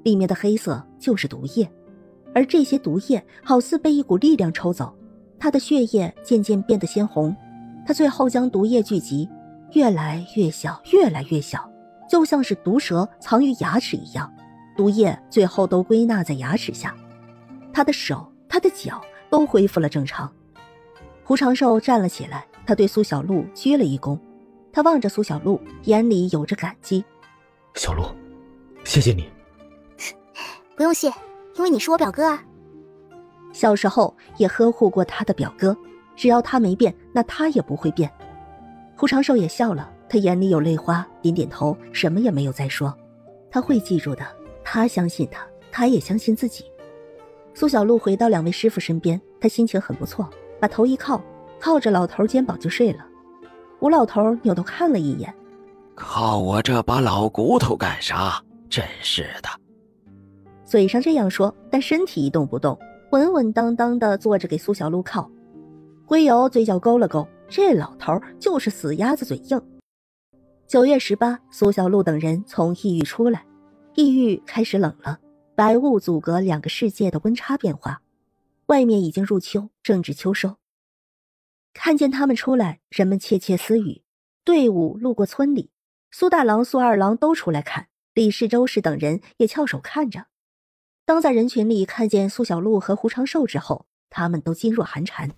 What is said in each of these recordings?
里面的黑色就是毒液，而这些毒液好似被一股力量抽走，他的血液渐渐变得鲜红，他最后将毒液聚集，越来越小，越来越小，就像是毒蛇藏于牙齿一样，毒液最后都归纳在牙齿下。他的手，他的脚都恢复了正常。胡长寿站了起来，他对苏小璐鞠了一躬，他望着苏小璐，眼里有着感激。小璐，谢谢你。不用谢，因为你是我表哥啊。小时候也呵护过他的表哥，只要他没变，那他也不会变。胡长寿也笑了，他眼里有泪花，点点头，什么也没有再说。他会记住的，他相信他，他也相信自己。苏小璐回到两位师傅身边，他心情很不错，把头一靠，靠着老头肩膀就睡了。吴老头扭头看了一眼，靠我这把老骨头干啥？真是的。嘴上这样说，但身体一动不动，稳稳当当地坐着给苏小璐靠。归游嘴角勾了勾，这老头就是死鸭子嘴硬。9月18，苏小璐等人从异域出来，异域开始冷了，白雾阻隔两个世界的温差变化，外面已经入秋，正值秋收。看见他们出来，人们窃窃私语，队伍路过村里，苏大郎、苏二郎都出来看，李氏、周氏等人也翘首看着。当在人群里看见苏小璐和胡长寿之后，他们都噤若寒蝉，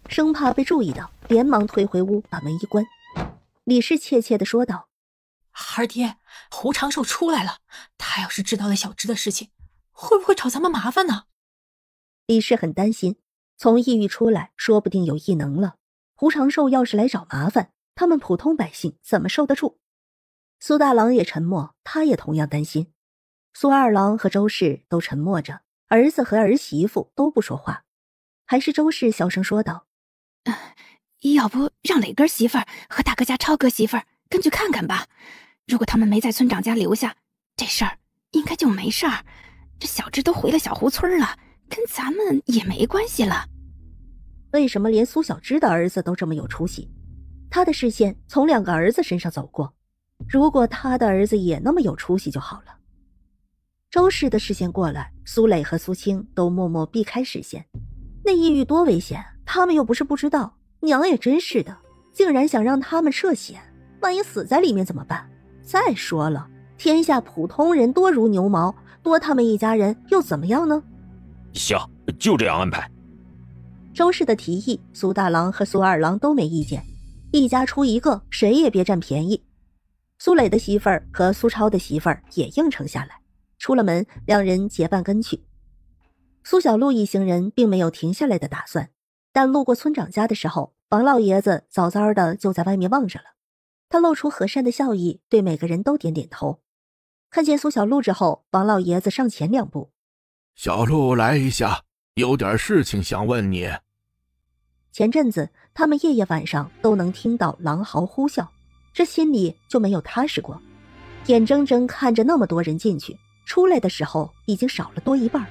生怕被注意到，连忙退回屋，把门一关。李氏怯怯地说道：二爹，胡长寿出来了，他要是知道了小芝的事情，会不会找咱们麻烦呢？李氏很担心，从异域出来，说不定有异能了。胡长寿要是来找麻烦，他们普通百姓怎么受得住？苏大郎也沉默，他也同样担心。苏二郎和周氏都沉默着，儿子和儿媳妇都不说话。还是周氏小声说道：要不让磊哥媳妇儿和大哥家超哥媳妇儿跟去看看吧，如果他们没在村长家留下，这事儿应该就没事儿。这小芝都回了小胡村了，跟咱们也没关系了。为什么连苏小芝的儿子都这么有出息？他的视线从2个儿子身上走过，如果他的儿子也那么有出息就好了。周氏的视线过来，苏磊和苏青都默默避开视线。那异域多危险，他们又不是不知道，娘也真是的，竟然想让他们涉险，万一死在里面怎么办？再说了，天下普通人多如牛毛，多他们一家人又怎么样呢？行，就这样安排。周氏的提议，苏大郎和苏二郎都没意见，一家出一个，谁也别占便宜。苏磊的媳妇儿和苏超的媳妇儿也应承下来，出了门，两人结伴跟去。苏小璐一行人并没有停下来的打算，但路过村长家的时候，王老爷子早早的就在外面望着了。他露出和善的笑意，对每个人都点点头。看见苏小璐之后，王老爷子上前2步：小璐来一下，有点事情想问你。前阵子他们夜夜晚上都能听到狼嚎呼啸，这心里就没有踏实过，眼睁睁看着那么多人进去，出来的时候已经少了多一半，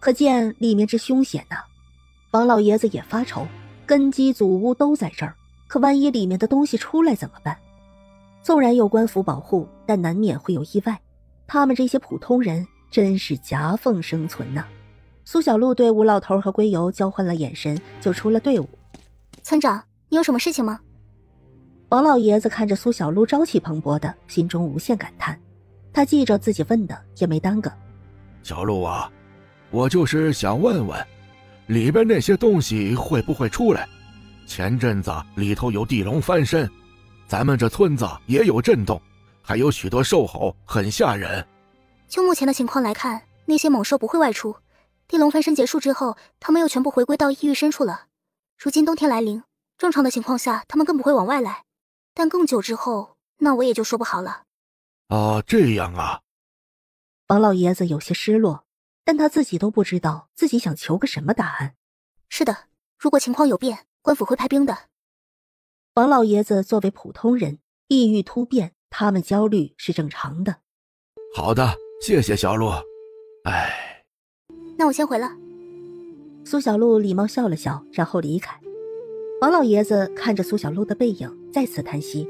可见里面之凶险呐。王老爷子也发愁，根基祖屋都在这儿，可万一里面的东西出来怎么办？纵然有官府保护，但难免会有意外，他们这些普通人真是夹缝生存呐。苏小璐对吴老头和归游交换了眼神，就出了队伍。村长，你有什么事情吗？王老爷子看着苏小璐朝气蓬勃的，心中无限感叹。他记着自己问的，也没耽搁。小璐啊，我就是想问问，里边那些东西会不会出来？前阵子里头有地龙翻身，咱们这村子也有震动，还有许多兽吼，很吓人。就目前的情况来看，那些猛兽不会外出。地龙翻身结束之后，他们又全部回归到异域深处了。如今冬天来临，正常的情况下他们更不会往外来，但更久之后，那我也就说不好了。这样啊。王老爷子有些失落，但他自己都不知道自己想求个什么答案。是的，如果情况有变，官府会派兵的。王老爷子作为普通人，异域突变，他们焦虑是正常的。好的，谢谢小璐。那我先回了。苏小璐礼貌笑了笑，然后离开。王老爷子看着苏小璐的背影，再次叹息。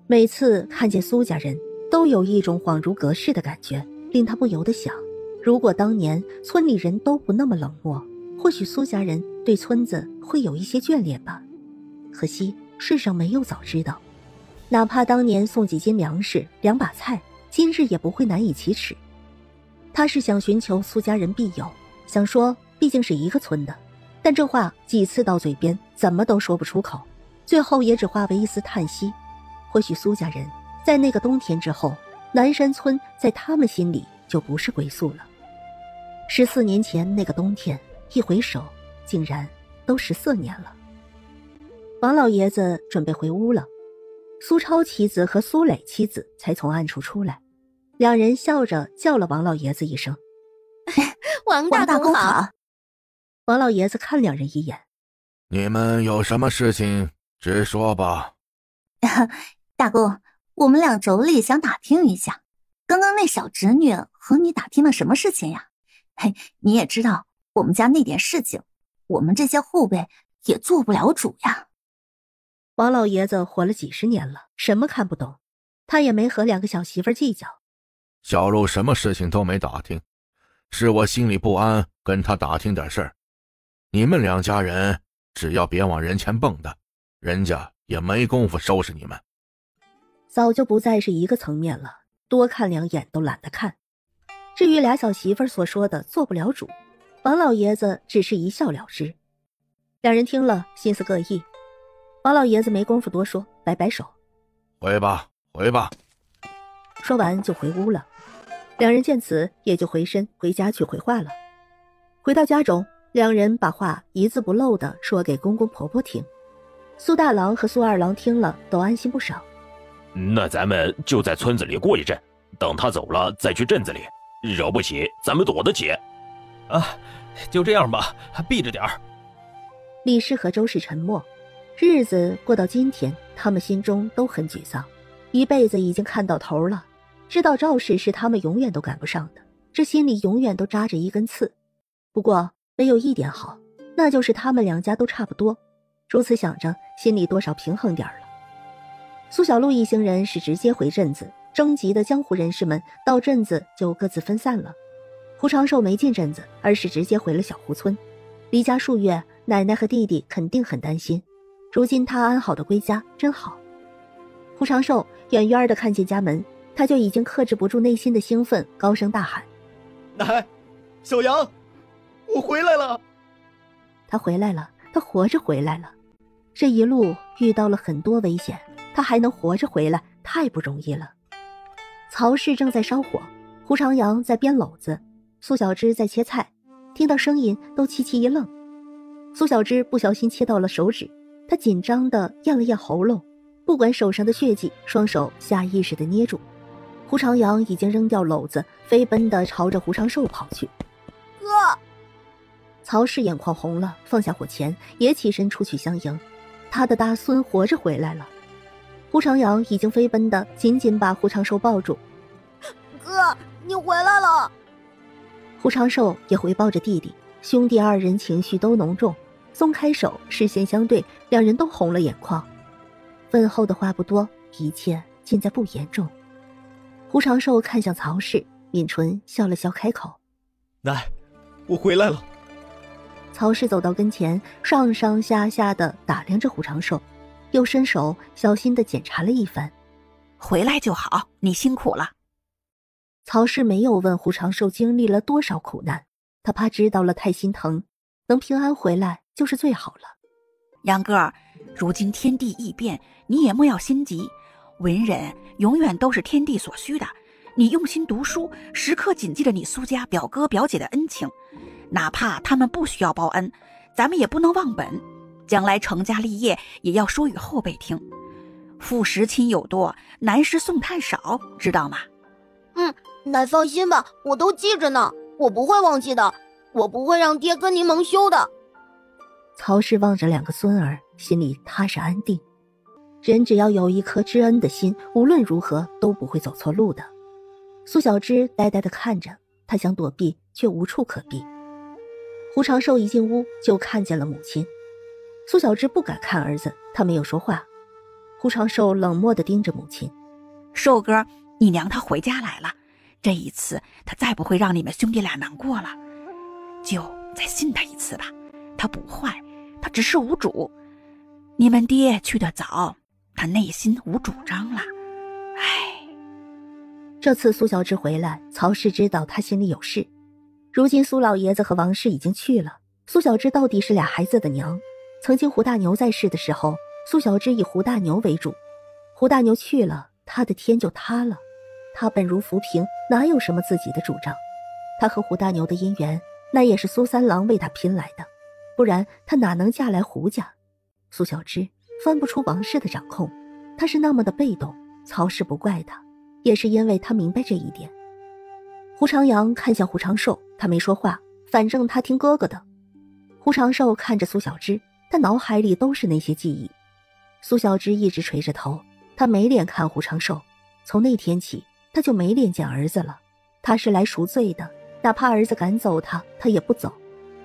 每次看见苏家人，都有一种恍如隔世的感觉，令他不由得想，如果当年村里人都不那么冷漠，或许苏家人对村子会有一些眷恋吧。可惜世上没有早知道，哪怕当年送几斤粮食2把菜，今日也不会难以启齿。他是想寻求苏家人庇佑，想说毕竟是一个村的，但这话几次到嘴边怎么都说不出口，最后也只化为一丝叹息。或许苏家人在那个冬天之后，南山村在他们心里就不是归宿了。14年前那个冬天，一回首竟然都14年了。王老爷子准备回屋了，苏超妻子和苏磊妻子才从暗处出来，两人笑着叫了王老爷子一声：王大公好。王老爷子看两人一眼：你们有什么事情直说吧。大公，我们俩妯娌想打听一下，刚刚那小侄女和你打听了什么事情呀？嘿，你也知道我们家那点事情，我们这些后辈也做不了主呀。王老爷子活了几十年了，什么看不懂，他也没和两个小媳妇计较。小陆什么事情都没打听，是我心里不安，跟他打听点事儿。你们两家人只要别往人前蹦跶，人家也没工夫收拾你们。早就不再是一个层面了，多看两眼都懒得看。至于俩小媳妇所说的做不了主，王老爷子只是一笑了之。两人听了心思各异，王老爷子没工夫多说，摆摆手：回吧，回吧。说完就回屋了。两人见此，也就回身回家去回话了。回到家中，两人把话一字不漏地说给公公婆婆听。苏大郎和苏二郎听了都安心不少。那咱们就在村子里过一阵，等他走了再去镇子里，惹不起咱们躲得起。就这样吧，避着点儿。李氏和周氏沉默。日子过到今天，他们心中都很沮丧，一辈子已经看到头了，知道赵氏是他们永远都赶不上的，这心里永远都扎着一根刺。不过没有一点好，那就是他们两家都差不多，如此想着，心里多少平衡点了。苏小璐一行人是直接回镇子，征集的江湖人士们到镇子就各自分散了。胡长寿没进镇子，而是直接回了小湖村。离家数月，奶奶和弟弟肯定很担心，如今他安好的归家，真好。胡长寿远远的看见家门，他就已经克制不住内心的兴奋，高声大喊：奶，小杨，我回来了。他回来了，他活着回来了。这一路遇到了很多危险，他还能活着回来，太不容易了。曹氏正在烧火，胡长阳在编篓子，苏小芝在切菜，听到声音都齐齐一愣。苏小芝不小心切到了手指，她紧张地咽了咽喉咙，不管手上的血迹，双手下意识地捏住。胡长阳已经扔掉篓子，飞奔地朝着胡长寿跑去。哥！曹氏眼眶红了，放下火钳，也起身出去相迎。他的大孙活着回来了。胡长阳已经飞奔地紧紧把胡长寿抱住。哥，你回来了！胡长寿也回抱着弟弟，兄弟二人情绪都浓重，松开手，视线相对，两人都红了眼眶。问候的话不多，一切尽在不言中。胡长寿看向曹氏，抿唇笑了笑，开口：奶，我回来了。曹氏走到跟前，上上下下的打量着胡长寿，又伸手小心地检查了一番。回来就好，你辛苦了。曹氏没有问胡长寿经历了多少苦难，他怕知道了太心疼，能平安回来就是最好了。杨哥，如今天地异变，你也莫要心急，文人永远都是天地所需的。你用心读书，时刻谨记着你苏家表哥表姐的恩情，哪怕他们不需要报恩，咱们也不能忘本，将来成家立业也要说与后辈听。父时亲友多，男时送炭少，知道吗？奶放心吧，我都记着呢，我不会忘记的，我不会让爹跟您蒙羞的。曹氏望着两个孙儿，心里踏实安定。人只要有一颗知恩的心，无论如何都不会走错路的。苏小芝呆呆地看着，她想躲避，却无处可避。胡长寿一进屋就看见了母亲，苏小芝不敢看儿子，她没有说话。胡长寿冷漠地盯着母亲：寿哥，你娘她回家来了，这一次她再不会让你们兄弟俩难过了，就再信她一次吧。她不坏，她只是无主。你们爹去得早，他内心无主张了。唉，这次苏小芝回来，曹氏知道她心里有事。如今苏老爷子和王氏已经去了，苏小芝到底是俩孩子的娘。曾经胡大牛在世的时候，苏小芝以胡大牛为主，胡大牛去了，她的天就塌了。她本如浮萍，哪有什么自己的主张？她和胡大牛的姻缘，那也是苏三郎为她拼来的，不然她哪能嫁来胡家？苏小芝翻不出王氏的掌控，她是那么的被动，曹氏不怪她，也是因为她明白这一点。胡长阳看向胡长寿，他没说话，反正他听哥哥的。胡长寿看着苏小芝，他脑海里都是那些记忆。苏小芝一直垂着头，他没脸看胡长寿。从那天起，他就没脸见儿子了。他是来赎罪的，哪怕儿子赶走他，他也不走。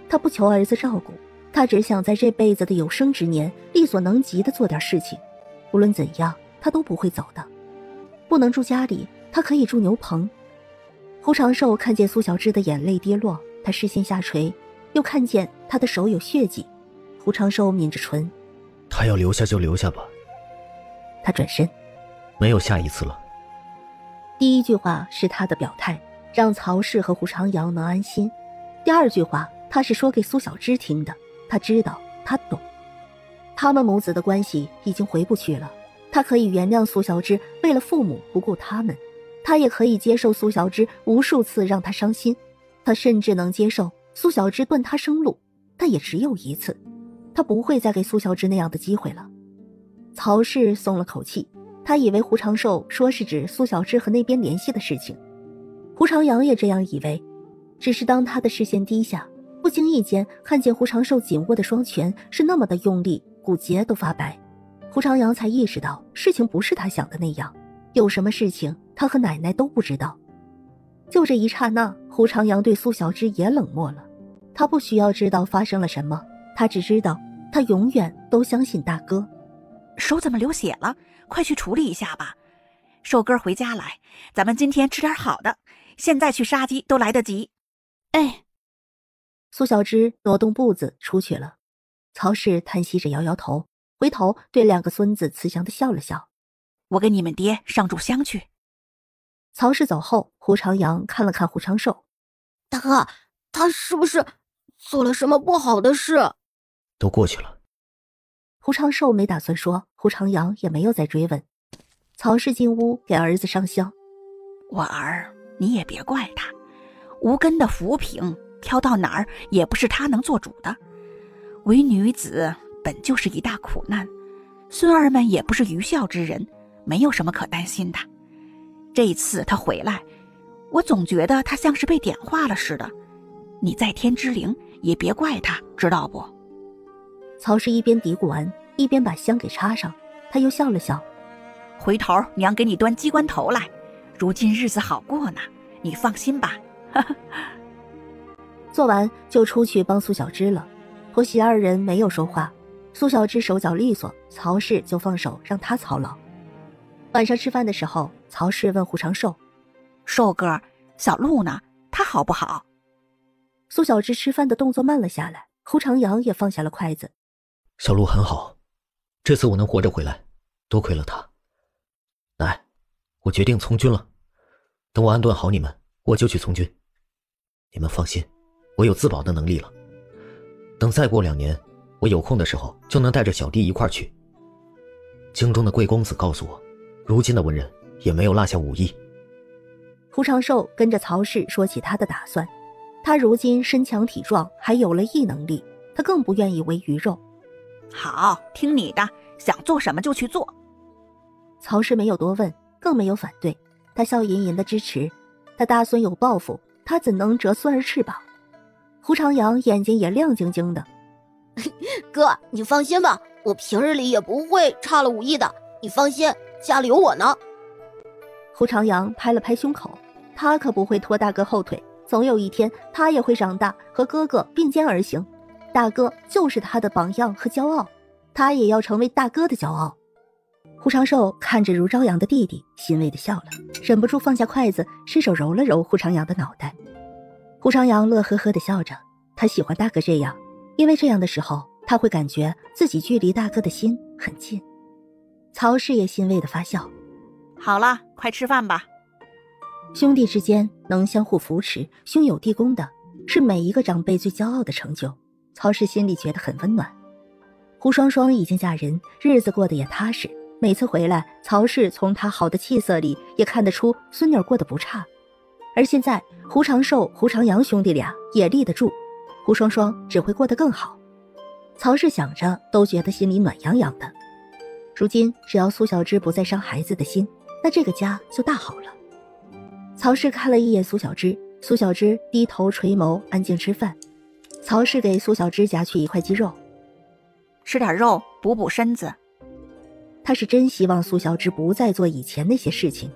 他不求儿子照顾，他只想在这辈子的有生之年力所能及的做点事情。无论怎样，他都不会走的。不能住家里，他可以住牛棚。胡长寿看见苏小芝的眼泪跌落，他视线下垂，又看见他的手有血迹。胡长寿抿着唇，他要留下就留下吧。他转身，没有下一次了。第一句话是他的表态，让曹氏和胡长阳能安心。第二句话他是说给苏小芝听的，他知道，他懂。他们母子的关系已经回不去了，他可以原谅苏小芝为了父母不顾他们，他也可以接受苏小芝无数次让他伤心，他甚至能接受苏小芝断他生路，但也只有一次，他不会再给苏小芝那样的机会了。曹氏松了口气，他以为胡长寿说是指苏小芝和那边联系的事情，胡长阳也这样以为，只是当他的视线低下，不经意间看见胡长寿紧握的双拳是那么的用力，骨节都发白，胡长阳才意识到事情不是他想的那样，有什么事情他和奶奶都不知道。就这一刹那，胡长阳对苏小芝也冷漠了。他不需要知道发生了什么，他只知道他永远都相信大哥。手怎么流血了？快去处理一下吧。寿哥回家来，咱们今天吃点好的，现在去杀鸡都来得及。哎，苏小芝挪动步子出去了。曹氏叹息着摇摇头，回头对两个孙子慈祥地笑了笑。我给你们爹上炷香去。曹氏走后，胡长阳看了看胡长寿，大哥，他是不是做了什么不好的事？都过去了。胡长寿没打算说，胡长阳也没有再追问。曹氏进屋给儿子上香。我儿，你也别怪他，无根的浮萍飘到哪儿也不是他能做主的。为女子本就是一大苦难，孙儿们也不是愚孝之人，没有什么可担心的。这一次他回来，我总觉得他像是被点化了似的。你在天之灵也别怪他，知道不？曹氏一边嘀咕完，一边把香给插上，他又笑了笑。回头娘给你端鸡冠头来，如今日子好过呢，你放心吧。做完就出去帮苏小芝了。婆媳二人没有说话，苏小芝手脚利索，曹氏就放手让她操劳。晚上吃饭的时候，曹氏问胡长寿：“寿哥，小鹿呢？他好不好？”苏小芝吃饭的动作慢了下来，胡长阳也放下了筷子。小鹿很好，这次我能活着回来，多亏了他。奶，我决定从军了，等我安顿好你们，我就去从军。你们放心，我有自保的能力了。等再过2年，我有空的时候就能带着小弟一块去。京中的贵公子告诉我，如今的文人也没有落下武艺。胡长寿跟着曹氏说起他的打算，他如今身强体壮，还有了异能力，他更不愿意为鱼肉。好，听你的，想做什么就去做。曹氏没有多问，更没有反对，他笑吟吟的支持。他大孙有抱负，他怎能折孙儿翅膀？胡长阳眼睛也亮晶晶的。哥，你放心吧，我平日里也不会差了武艺的，你放心，家里有我呢。胡长阳拍了拍胸口，他可不会拖大哥后腿，总有一天他也会长大，和哥哥并肩而行。大哥就是他的榜样和骄傲，他也要成为大哥的骄傲。胡长寿看着如朝阳的弟弟，欣慰地笑了，忍不住放下筷子，伸手揉了揉胡长阳的脑袋。胡长阳乐呵呵地笑着，他喜欢大哥这样，因为这样的时候，他会感觉自己距离大哥的心很近。曹氏也欣慰地发笑。好了，快吃饭吧。兄弟之间能相互扶持，兄友弟恭的，是每一个长辈最骄傲的成就。曹氏心里觉得很温暖。胡双双已经嫁人，日子过得也踏实。每次回来，曹氏从她好的气色里也看得出孙女过得不差。而现在，胡长寿、胡长阳兄弟俩也立得住，胡双双只会过得更好。曹氏想着都觉得心里暖洋洋的。如今只要苏小芝不再伤孩子的心，那这个家就大好了。曹氏看了一眼苏小芝，苏小芝低头垂眸，安静吃饭。曹氏给苏小芝夹去一块鸡肉，吃点肉补补身子。他是真希望苏小芝不再做以前那些事情。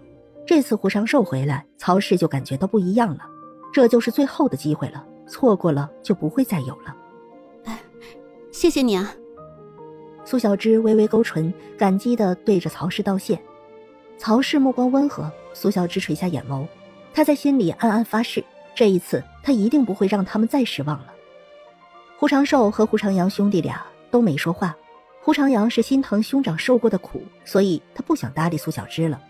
这次胡长寿回来，曹氏就感觉到不一样了，这就是最后的机会了，错过了就不会再有了。谢谢你啊。苏小芝微微勾唇，感激地对着曹氏道谢。曹氏目光温和，苏小芝垂下眼眸，她在心里暗暗发誓，这一次她一定不会让他们再失望了。胡长寿和胡长阳兄弟俩都没说话。胡长阳是心疼兄长受过的苦，所以他不想搭理苏小芝了。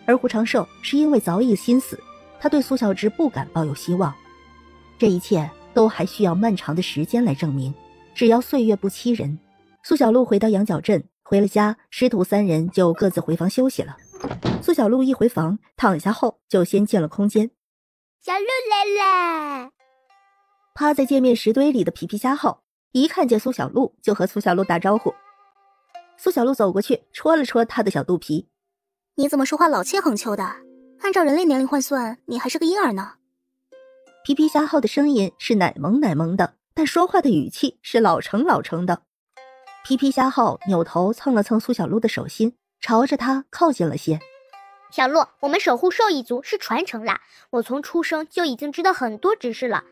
而胡长寿是因为早已心死，他对苏小芝不敢抱有希望。这一切都还需要漫长的时间来证明，只要岁月不欺人。苏小璐回到羊角镇，回了家，师徒三人就各自回房休息了。苏小璐一回房，躺下后就先进了空间。小璐来了。趴在界面石堆里的皮皮虾号一看见苏小璐就和苏小璐打招呼。苏小璐走过去戳了戳他的小肚皮。你怎么说话老气横秋的？按照人类年龄换算，你还是个婴儿呢。皮皮虾号的声音是奶萌奶萌的，但说话的语气是老成老成的。皮皮虾号扭头蹭了蹭苏小璐的手心，朝着他靠近了些。小璐，我们守护兽一族是传承啦，我从出生就已经知道很多知识了。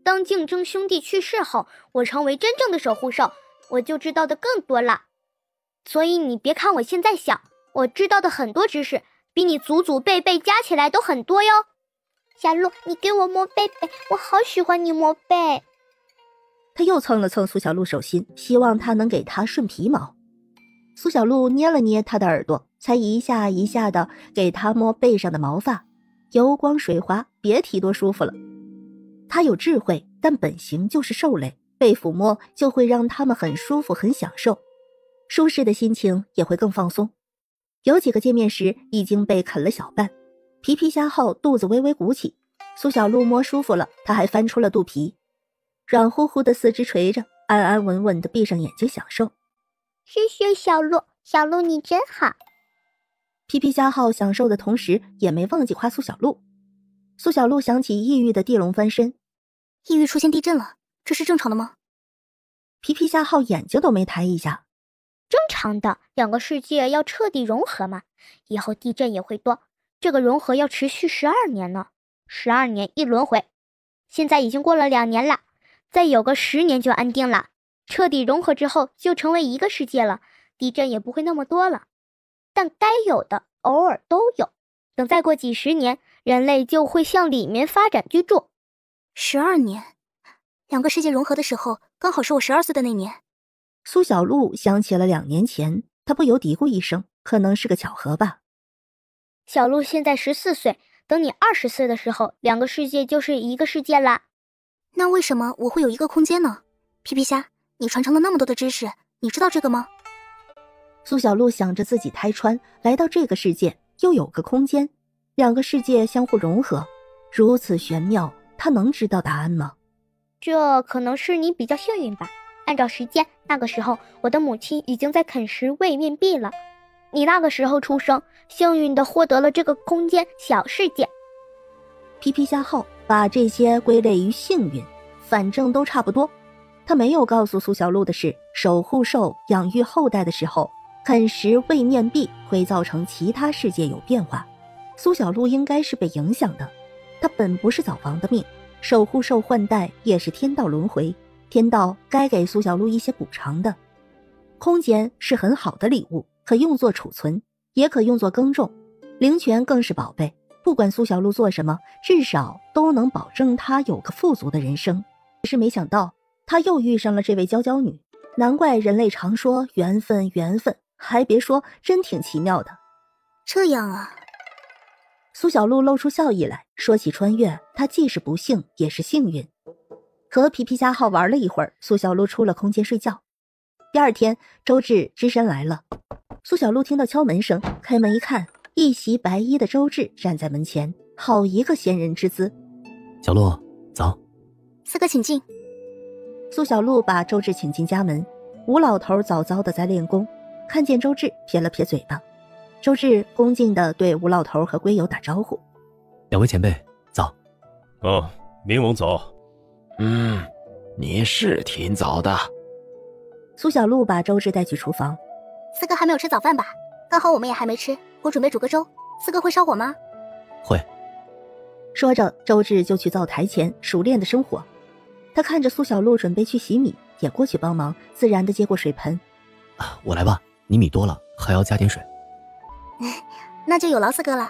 当竞争兄弟去世后，我成为真正的守护兽，我就知道的更多了。所以你别看我现在小，我知道的很多知识比你祖祖辈辈加起来都很多哟。小璐，你给我摸背背，我好喜欢你摸背。他又蹭了蹭苏小璐手心，希望他能给他顺皮毛。苏小璐捏了捏他的耳朵，才一下一下的给他摸背上的毛发，油光水滑，别提多舒服了。他有智慧，但本性就是兽类，被抚摸就会让他们很舒服很享受，舒适的心情也会更放松。有几个见面时已经被啃了小半，皮皮虾号肚子微微鼓起，苏小璐摸舒服了，他还翻出了肚皮，软乎乎的四肢垂着，安安稳稳的闭上眼睛享受。谢谢小璐，小璐你真好。皮皮虾号享受的同时也没忘记夸苏小璐。苏小璐想起异域的地龙翻身。异域出现地震了，这是正常的吗？皮皮虾号眼睛都没抬一下。正常的，两个世界要彻底融合嘛，以后地震也会多，这个融合要持续12年呢，12年一轮回，现在已经过了2年了，再有个10年就安定了，彻底融合之后就成为一个世界了，地震也不会那么多了，但该有的偶尔都有，等再过几十年，人类就会向里面发展居住。12年，两个世界融合的时候，刚好是我12岁的那年。苏小璐想起了2年前，她不由嘀咕一声，可能是个巧合吧。小璐现在14岁，等你20岁的时候，两个世界就是一个世界啦。那为什么我会有一个空间呢？皮皮虾，你传承了那么多的知识，你知道这个吗？苏小璐想着自己胎穿来到这个世界，又有个空间，两个世界相互融合，如此玄妙，她能知道答案吗？这可能是你比较幸运吧。按照时间，那个时候我的母亲已经在啃食位面币了。你那个时候出生，幸运地获得了这个空间小世界。皮皮虾号把这些归类于幸运，反正都差不多。他没有告诉苏小璐的是，守护兽养育后代的时候，啃食位面币会造成其他世界有变化。苏小璐应该是被影响的，她本不是早亡的命，守护兽换代也是天道轮回，天道该给苏小璐一些补偿的。空间是很好的礼物，可用作储存，也可用作耕种。灵泉更是宝贝，不管苏小璐做什么，至少都能保证她有个富足的人生。只是没想到，她又遇上了这位娇娇女。难怪人类常说缘分，缘分，还别说，真挺奇妙的。这样啊。苏小璐露出笑意来，说起穿越，她既是不幸，也是幸运。和皮皮虾号玩了一会儿，苏小璐出了空间睡觉。第二天，周芷只身来了。苏小璐听到敲门声，开门一看，一袭白衣的周芷站在门前，好一个仙人之姿。小璐，早。四哥请进。苏小璐把周芷请进家门。吴老头早早的在练功，看见周芷撇了撇嘴巴。周芷恭敬地对吴老头和龟友打招呼：“两位前辈，早。”“哦，明王早。”“你是挺早的。”苏小璐把周芷带去厨房。“四哥还没有吃早饭吧？刚好我们也还没吃，我准备煮个粥。四哥会烧火吗？”“会。”说着，周芷就去灶台前熟练的生火。他看着苏小璐准备去洗米，也过去帮忙，自然地接过水盆。“我来吧，你米多了，还要加点水。”“那就有劳四哥了。”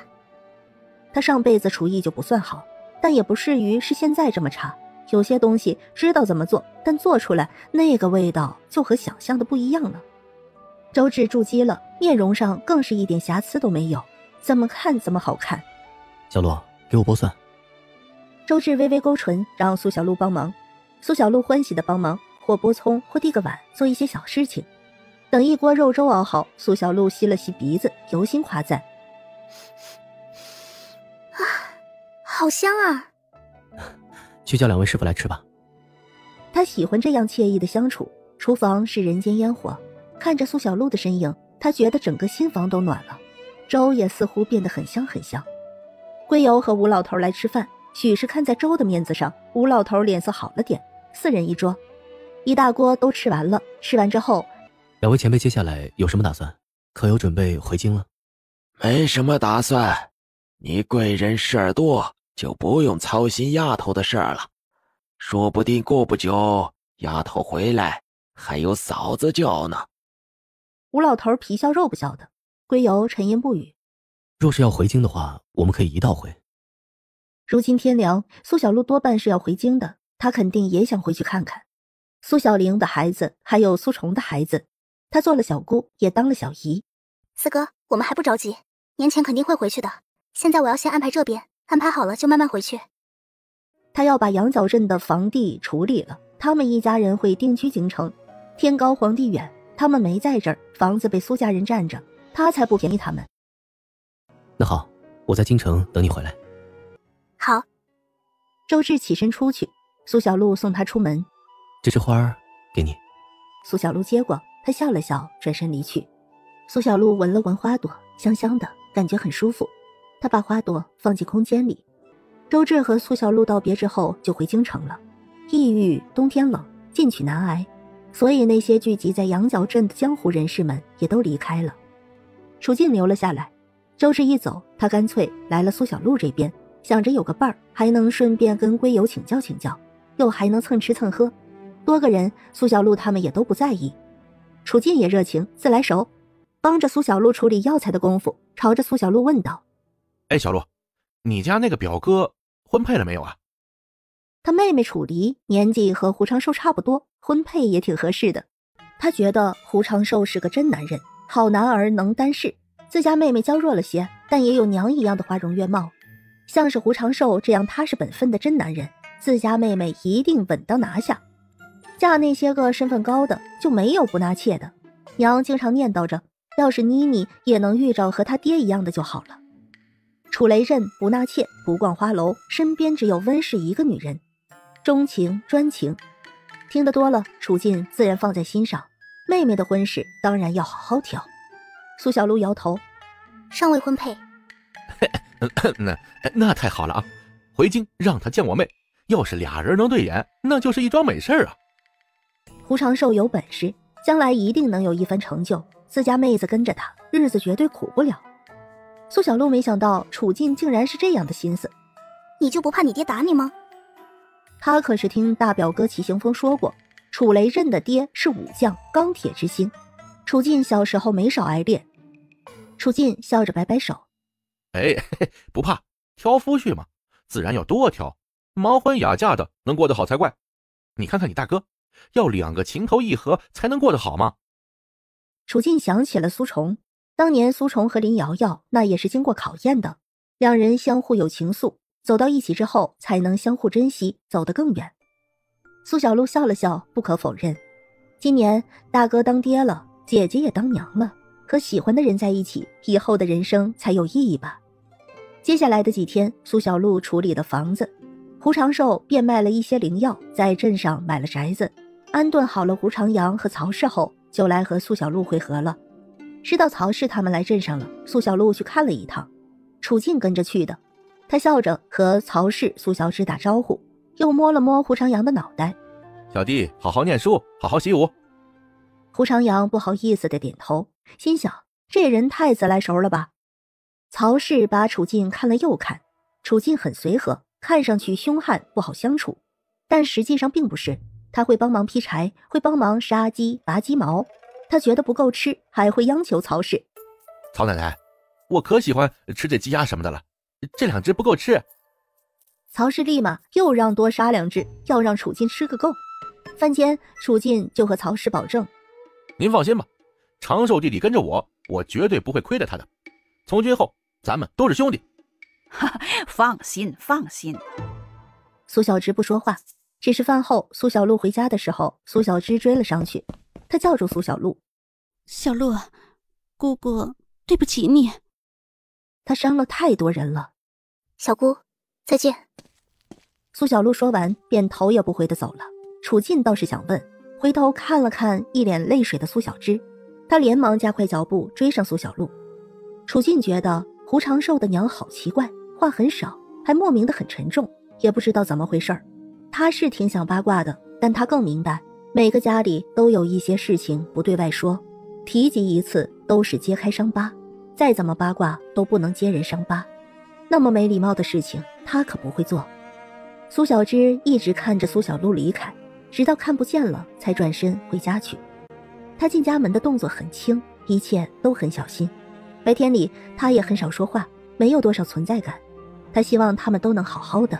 他上辈子厨艺就不算好，但也不至于是现在这么差。有些东西知道怎么做，但做出来那个味道就和想象的不一样了。周芷筑基了，面容上更是一点瑕疵都没有，怎么看怎么好看。“小璐，给我剥蒜。”周芷微微勾唇，让苏小璐帮忙。苏小璐欢喜地帮忙，或剥葱，或递个碗，做一些小事情。等一锅肉粥熬好，苏小璐吸了吸鼻子，由心夸赞：“好香啊！”“去叫两位师傅来吃吧。”他喜欢这样惬意的相处。厨房是人间烟火，看着苏小璐的身影，他觉得整个心房都暖了。粥也似乎变得很香很香。龟友和吴老头来吃饭，许是看在粥的面子上，吴老头脸色好了点。4人一桌，一大锅都吃完了。吃完之后，两位前辈接下来有什么打算？可有准备回京了？没什么打算，你贵人事儿多，就不用操心丫头的事儿了。说不定过不久，丫头回来还有嫂子叫呢。吴老头皮笑肉不笑的，龟友沉吟不语。若是要回京的话，我们可以一道回。如今天凉，苏小璐多半是要回京的，她肯定也想回去看看苏小玲的孩子，还有苏虫的孩子。她做了小姑，也当了小姨。四哥，我们还不着急，年前肯定会回去的。现在我要先安排这边，安排好了就慢慢回去。他要把羊角镇的房地处理了，他们一家人会定居京城。天高皇帝远，他们没在这儿，房子被苏家人占着，他才不便宜他们。那好，我在京城等你回来。好。周芷起身出去，苏小璐送他出门。这枝花给你。苏小璐接过，他笑了笑，转身离去。苏小璐闻了闻花朵，香香的，感觉很舒服。他把花朵放进空间里。周芷和苏小璐道别之后就回京城了。异域冬天冷，进取难挨，所以那些聚集在羊角镇的江湖人士们也都离开了。楚静留了下来。周芷一走，他干脆来了苏小璐这边，想着有个伴儿，还能顺便跟龟友请教请教，又还能蹭吃蹭喝，多个人，苏小璐他们也都不在意。楚静也热情，自来熟，帮着苏小璐处理药材的功夫，朝着苏小璐问道：“哎，小璐，你家那个表哥婚配了没有啊？”他妹妹楚离年纪和胡长寿差不多，婚配也挺合适的。他觉得胡长寿是个真男人，好男儿能担事。自家妹妹娇弱了些，但也有娘一样的花容月貌。像是胡长寿这样踏实本分的真男人，自家妹妹一定稳当拿下。嫁那些个身份高的，就没有不纳妾的。娘经常念叨着，要是妮妮也能遇着和他爹一样的就好了。楚雷震不纳妾，不逛花楼，身边只有温氏一个女人，钟情专情。听得多了，楚静自然放在心上。妹妹的婚事当然要好好挑。苏小璐摇头，尚未婚配。那太好了啊！回京让他见我妹，要是俩人能对眼，那就是一桩美事啊。胡长寿有本事，将来一定能有一番成就，自家妹子跟着他，日子绝对苦不了。苏小璐没想到楚静竟然是这样的心思。你就不怕你爹打你吗？他可是听大表哥齐行风说过，楚雷震的爹是武将，钢铁之心。楚静小时候没少挨练。楚进笑着摆摆手：“哎，不怕，挑夫婿嘛，自然要多挑，盲婚哑嫁的能过得好才怪。你看看你大哥，要2个情投意合才能过得好吗？”楚进想起了苏虫，当年苏虫和林瑶瑶那也是经过考验的，两人相互有情愫，走到一起之后才能相互珍惜，走得更远。苏小璐笑了笑，不可否认，今年大哥当爹了，姐姐也当娘了，和喜欢的人在一起，以后的人生才有意义吧。接下来的几天，苏小璐处理了房子，胡长寿变卖了一些灵药，在镇上买了宅子，安顿好了胡长阳和曹氏后，就来和苏小璐会合了。知道曹氏他们来镇上了，苏小璐去看了一趟，楚进跟着去的。他笑着和曹氏、苏小芝打招呼，又摸了摸胡长阳的脑袋：“小弟好好念书，好好习武。”胡长阳不好意思的点头，心想这人太自来熟了吧。曹氏把楚进看了又看，楚进很随和，看上去凶悍不好相处，但实际上并不是。他会帮忙劈柴，会帮忙杀鸡拔鸡毛，他觉得不够吃，还会央求曹氏：“曹奶奶，我可喜欢吃这鸡鸭什么的了，这2只不够吃。”曹氏立马又让多杀2只，要让楚进吃个够。饭间，楚进就和曹氏保证：“您放心吧，长寿弟弟跟着我，我绝对不会亏待他的。从今后咱们都是兄弟。”放心放心。苏小芝不说话，只是饭后苏小璐回家的时候，苏小芝追了上去，她叫住苏小璐：“小璐，姑姑对不起你，她伤了太多人了。”小姑，再见。苏小璐说完便头也不回地走了。楚进倒是想问，回头看了看一脸泪水的苏小芝，他连忙加快脚步追上苏小璐。楚进觉得胡长寿的娘好奇怪，话很少，还莫名的很沉重，也不知道怎么回事。他是挺想八卦的，但他更明白，每个家里都有一些事情不对外说，提及一次都是揭开伤疤，再怎么八卦都不能揭人伤疤。那么没礼貌的事情，他可不会做。苏小芝一直看着苏小璐离开，直到看不见了，才转身回家去。他进家门的动作很轻，一切都很小心。白天里他也很少说话，没有多少存在感。他希望他们都能好好的。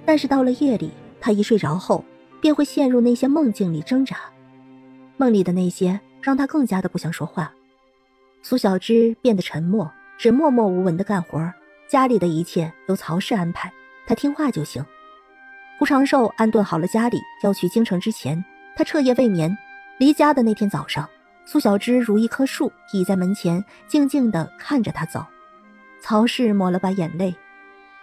但是到了夜里，他一睡着后，便会陷入那些梦境里挣扎。梦里的那些让他更加的不想说话。苏小芝变得沉默，只默默无闻的干活，家里的一切由曹氏安排，他听话就行。胡长寿安顿好了家里，要去京城之前，他彻夜未眠。离家的那天早上，苏小芝如一棵树倚在门前，静静地看着他走。曹氏抹了把眼泪：“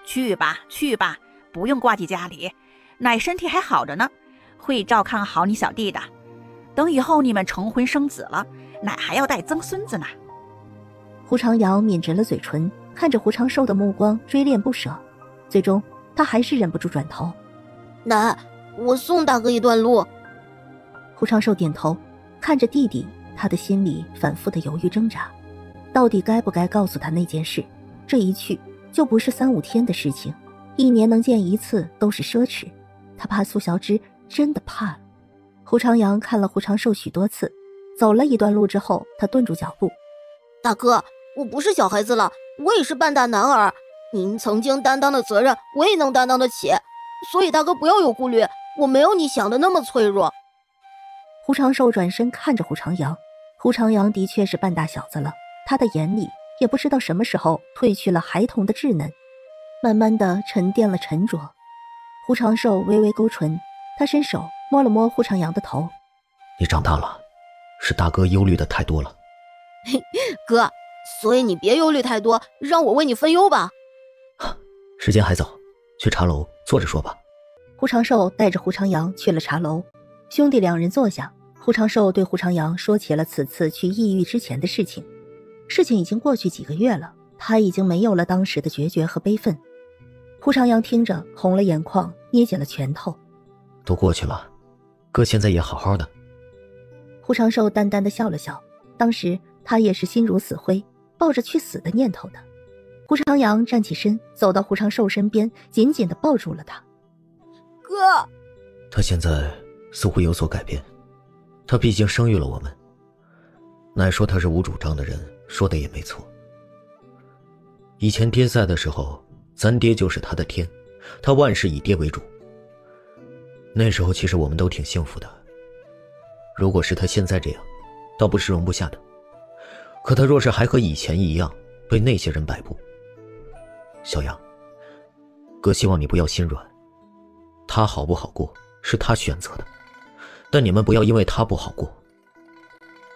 去吧去吧，不用挂记家里，奶身体还好着呢，会照看好你小弟的。等以后你们成婚生子了，奶还要带曾孙子呢。”胡长阳抿直了嘴唇，看着胡长寿的目光追恋不舍，最终他还是忍不住转头：“奶，我送大哥一段路。”胡长寿点头，看着弟弟，他的心里反复的犹豫挣扎，到底该不该告诉他那件事？这一去就不是3-5天的事情，1年能见一次都是奢侈。他怕苏小芝真的怕了。胡长阳看了胡长寿许多次，走了一段路之后，他顿住脚步：“大哥，我不是小孩子了，我也是半大男儿，您曾经担当的责任我也能担当得起，所以大哥不要有顾虑，我没有你想的那么脆弱。”胡长寿转身看着胡长阳，胡长阳的确是半大小子了，他的眼里也不知道什么时候褪去了孩童的稚嫩，慢慢的沉淀了沉着。胡长寿微微勾唇，他伸手摸了摸胡长阳的头：“你长大了，是大哥忧虑的太多了。”“哥，所以你别忧虑太多，让我为你分忧吧。”“时间还早，去茶楼坐着说吧。”胡长寿带着胡长阳去了茶楼，兄弟2人坐下，胡长寿对胡长阳说起了此次去异域之前的事情。事情已经过去几个月了，他已经没有了当时的决绝和悲愤。胡长阳听着红了眼眶，捏紧了拳头：“都过去了，哥现在也好好的。”胡长寿淡淡的笑了笑，当时他也是心如死灰，抱着去死的念头的。胡长阳站起身，走到胡长寿身边，紧紧地抱住了他：“哥！”他现在似乎有所改变，他毕竟生育了我们。奶说他是无主张的人，说的也没错。以前爹在的时候，咱爹就是他的天，他万事以爹为主。那时候其实我们都挺幸福的。如果是他现在这样，倒不是容不下的。可他若是还和以前一样，被那些人摆布，小杨，哥希望你不要心软。他好不好过是他选择的，但你们不要因为他不好过。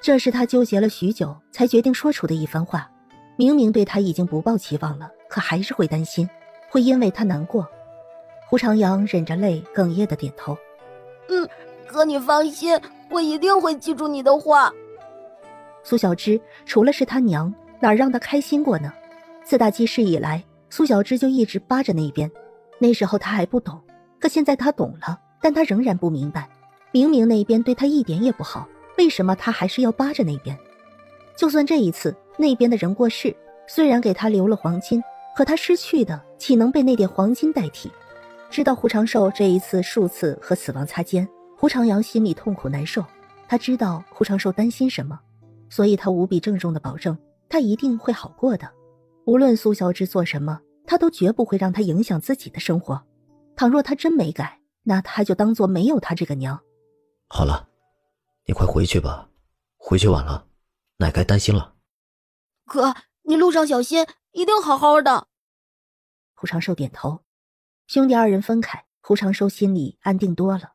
这是他纠结了许久才决定说出的一番话。明明对他已经不抱期望了，可还是会担心，会因为他难过。胡长阳忍着泪哽咽地点头。哥你放心，我一定会记住你的话。苏小芝除了是他娘，哪让他开心过呢？自打记事以来，苏小芝就一直扒着那边。那时候他还不懂，可现在他懂了，但他仍然不明白，明明那边对他一点也不好，为什么他还是要扒着那边？就算这一次那边的人过世，虽然给他留了黄金，可他失去的岂能被那点黄金代替？知道胡长寿这一次数次和死亡擦肩，胡长阳心里痛苦难受。他知道胡长寿担心什么，所以他无比郑重地保证，他一定会好过的。无论苏小芝做什么，他都绝不会让他影响自己的生活。倘若他真没改，那他就当作没有他这个娘。好了，你快回去吧，回去晚了，奶该担心了。哥，你路上小心，一定好好的。胡长寿点头。兄弟二人分开，胡长寿心里安定多了。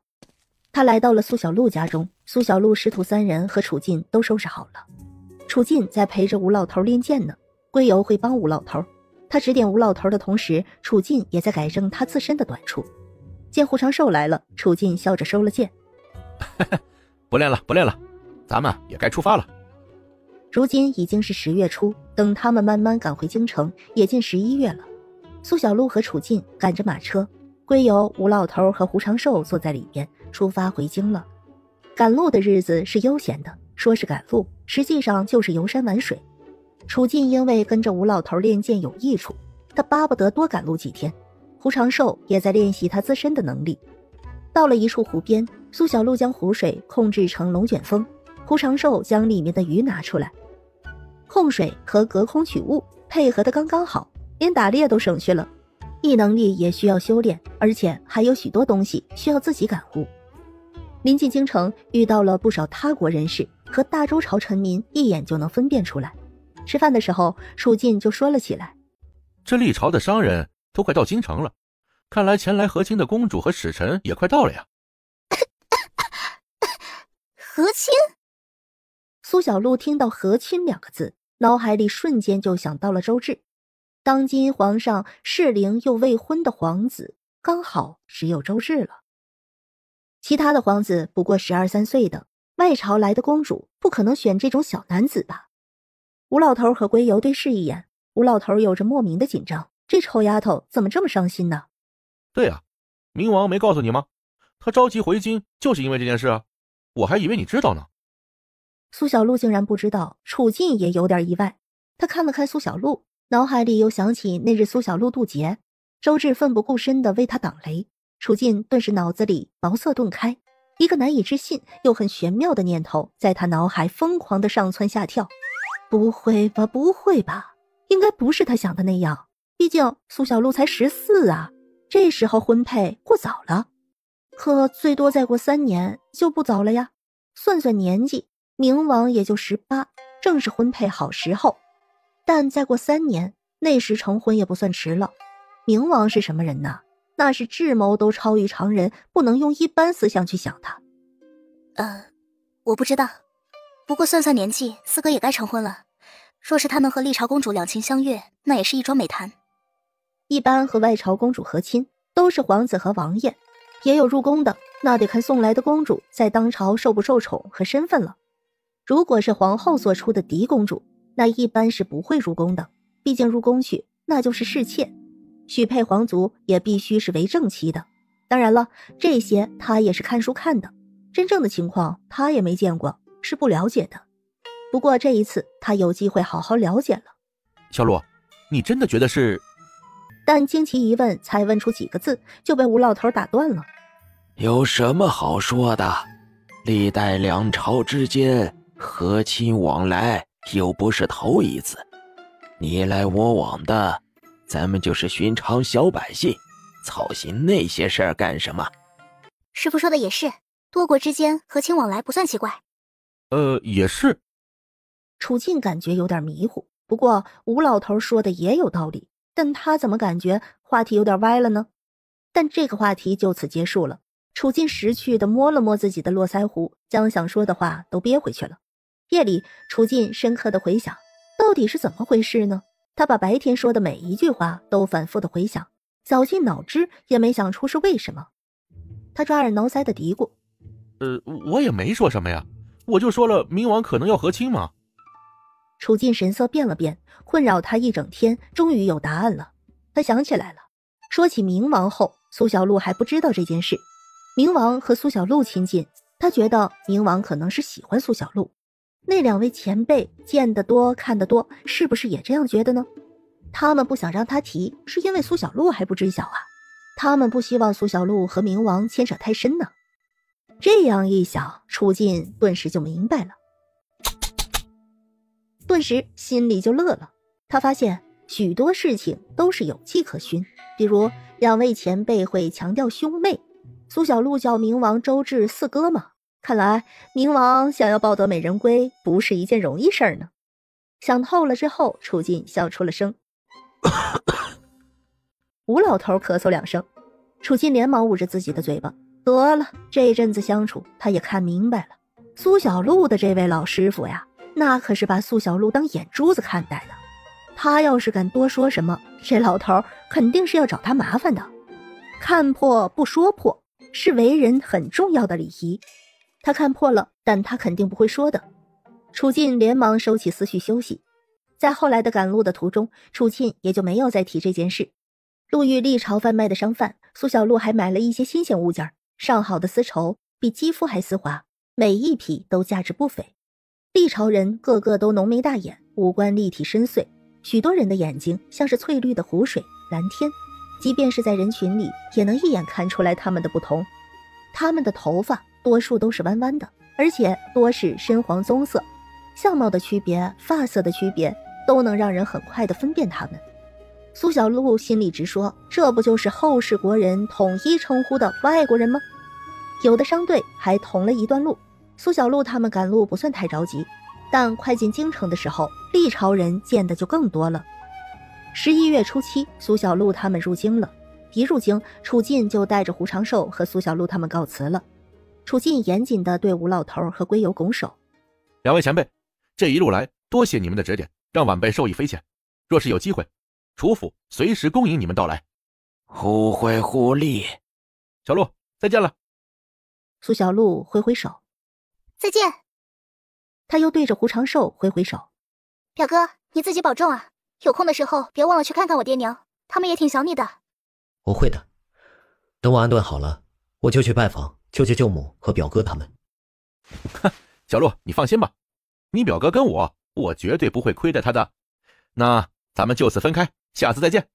他来到了苏小璐家中，苏小璐师徒三人和楚进都收拾好了。楚进在陪着吴老头练剑呢，归游会帮吴老头。他指点吴老头的同时，楚进也在改正他自身的短处。见胡长寿来了，楚进笑着收了剑。不练了，不练了，咱们也该出发了。如今已经是10月初，等他们慢慢赶回京城，也近11月了。苏小璐和楚进赶着马车，归游、吴老头和胡长寿坐在里边，出发回京了。赶路的日子是悠闲的，说是赶路，实际上就是游山玩水。楚进因为跟着吴老头练剑有益处，他巴不得多赶路几天。胡长寿也在练习他自身的能力。到了一处湖边，苏小璐将湖水控制成龙卷风，胡长寿将里面的鱼拿出来，控水和隔空取物配合得刚刚好，连打猎都省去了。异能力也需要修炼，而且还有许多东西需要自己感悟。临近京城，遇到了不少他国人士，和大周朝臣民一眼就能分辨出来。吃饭的时候，楚进就说了起来：这历朝的商人都快到京城了，看来前来和亲的公主和使臣也快到了呀。和亲？苏小璐听到和亲2个字，脑海里瞬间就想到了周至。当今皇上适龄又未婚的皇子，刚好只有周至了。其他的皇子不过12、13岁的，外朝来的公主不可能选这种小男子吧？吴老头和归游对视一眼，吴老头有着莫名的紧张，这臭丫头怎么这么伤心呢？对啊，明王没告诉你吗？他着急回京就是因为这件事啊，我还以为你知道呢。苏小璐竟然不知道，楚进也有点意外。他看了看苏小璐，脑海里又想起那日苏小璐渡劫，周至奋不顾身地为他挡雷，楚进顿时脑子里茅塞顿开，一个难以置信又很玄妙的念头在他脑海疯狂地上蹿下跳。不会吧，不会吧，应该不是他想的那样，毕竟苏小璐才14啊，这时候婚配过早了。可最多再过3年就不早了呀，算算年纪，明王也就18，正是婚配好时候。但再过3年，那时成婚也不算迟了。明王是什么人呢？那是智谋都超于常人，不能用一般思想去想他。我不知道，不过算算年纪，4哥也该成婚了。若是他能和历朝公主两情相悦，那也是一桩美谈。一般和外朝公主和亲，都是皇子和王爷，也有入宫的，那得看送来的公主在当朝受不受宠和身份了。如果是皇后做出的嫡公主，那一般是不会入宫的，毕竟入宫去那就是侍妾，许配皇族也必须是为正妻的。当然了，这些他也是看书看的，真正的情况他也没见过，是不了解的。不过这一次他有机会好好了解了。小璐，你真的觉得是？但经其一问，才问出几个字，就被吴老头打断了。有什么好说的？历代2朝之间和亲往来又不是头一次，你来我往的，咱们就是寻常小百姓，操心那些事儿干什么？师父说的也是，多国之间和亲往来不算奇怪。也是。楚静感觉有点迷糊，不过吴老头说的也有道理，但他怎么感觉话题有点歪了呢？但这个话题就此结束了。楚静识趣地摸了摸自己的络腮胡，将想说的话都憋回去了。夜里，楚静深刻地回想，到底是怎么回事呢？他把白天说的每一句话都反复地回想，绞尽脑汁也没想出是为什么。他抓耳挠腮地嘀咕：我也没说什么呀，我就说了冥王可能要和亲嘛。楚静神色变了变，困扰他一整天，终于有答案了。他想起来了，说起冥王后，苏小璐还不知道这件事。冥王和苏小璐亲近，他觉得冥王可能是喜欢苏小璐。那两位前辈见得多看得多，是不是也这样觉得呢？他们不想让他提，是因为苏小璐还不知晓啊。他们不希望苏小璐和冥王牵扯太深呢。这样一想，楚静顿时就明白了，顿时心里就乐了。他发现许多事情都是有迹可循，比如两位前辈会强调兄妹，苏小璐叫冥王周至四哥嘛，看来冥王想要抱得美人归不是一件容易事儿呢。想透了之后，楚静笑出了声。吴老头咳嗽2声，楚静连忙捂着自己的嘴巴。得了，这阵子相处，他也看明白了，苏小璐的这位老师傅呀，那可是把苏小璐当眼珠子看待的。他要是敢多说什么，这老头肯定是要找他麻烦的。看破不说破，是为人很重要的礼仪。他看破了，但他肯定不会说的。楚静连忙收起思绪休息。在后来的赶路的途中，楚静也就没有再提这件事。路遇历朝贩卖的商贩，苏小璐还买了一些新鲜物件，上好的丝绸比肌肤还丝滑，每一匹都价值不菲。历朝人个个都浓眉大眼，五官立体深邃，许多人的眼睛像是翠绿的湖水、蓝天，即便是在人群里也能一眼看出来他们的不同。他们的头发多数都是弯弯的，而且多是深黄棕色，相貌的区别、发色的区别都能让人很快地分辨他们。苏小璐心里直说，这不就是后世国人统一称呼的外国人吗？有的商队还同了一段路，苏小璐他们赶路不算太着急，但快进京城的时候，历朝人见的就更多了。11月初7，苏小璐他们入京了。一入京，楚静就带着胡长寿和苏小璐他们告辞了。楚静严谨地对吴老头和龟友拱手：两位前辈，这一路来多谢你们的指点，让晚辈受益匪浅。若是有机会，楚府随时恭迎你们到来。互惠互利。小璐，再见了。苏小璐挥挥手：再见。他又对着胡长寿挥挥手：表哥，你自己保重啊，有空的时候别忘了去看看我爹娘，他们也挺想你的。我会的，等我安顿好了，我就去拜访舅舅舅母和表哥他们。小璐，你放心吧，你表哥跟我绝对不会亏待他的。那咱们就此分开，下次再见。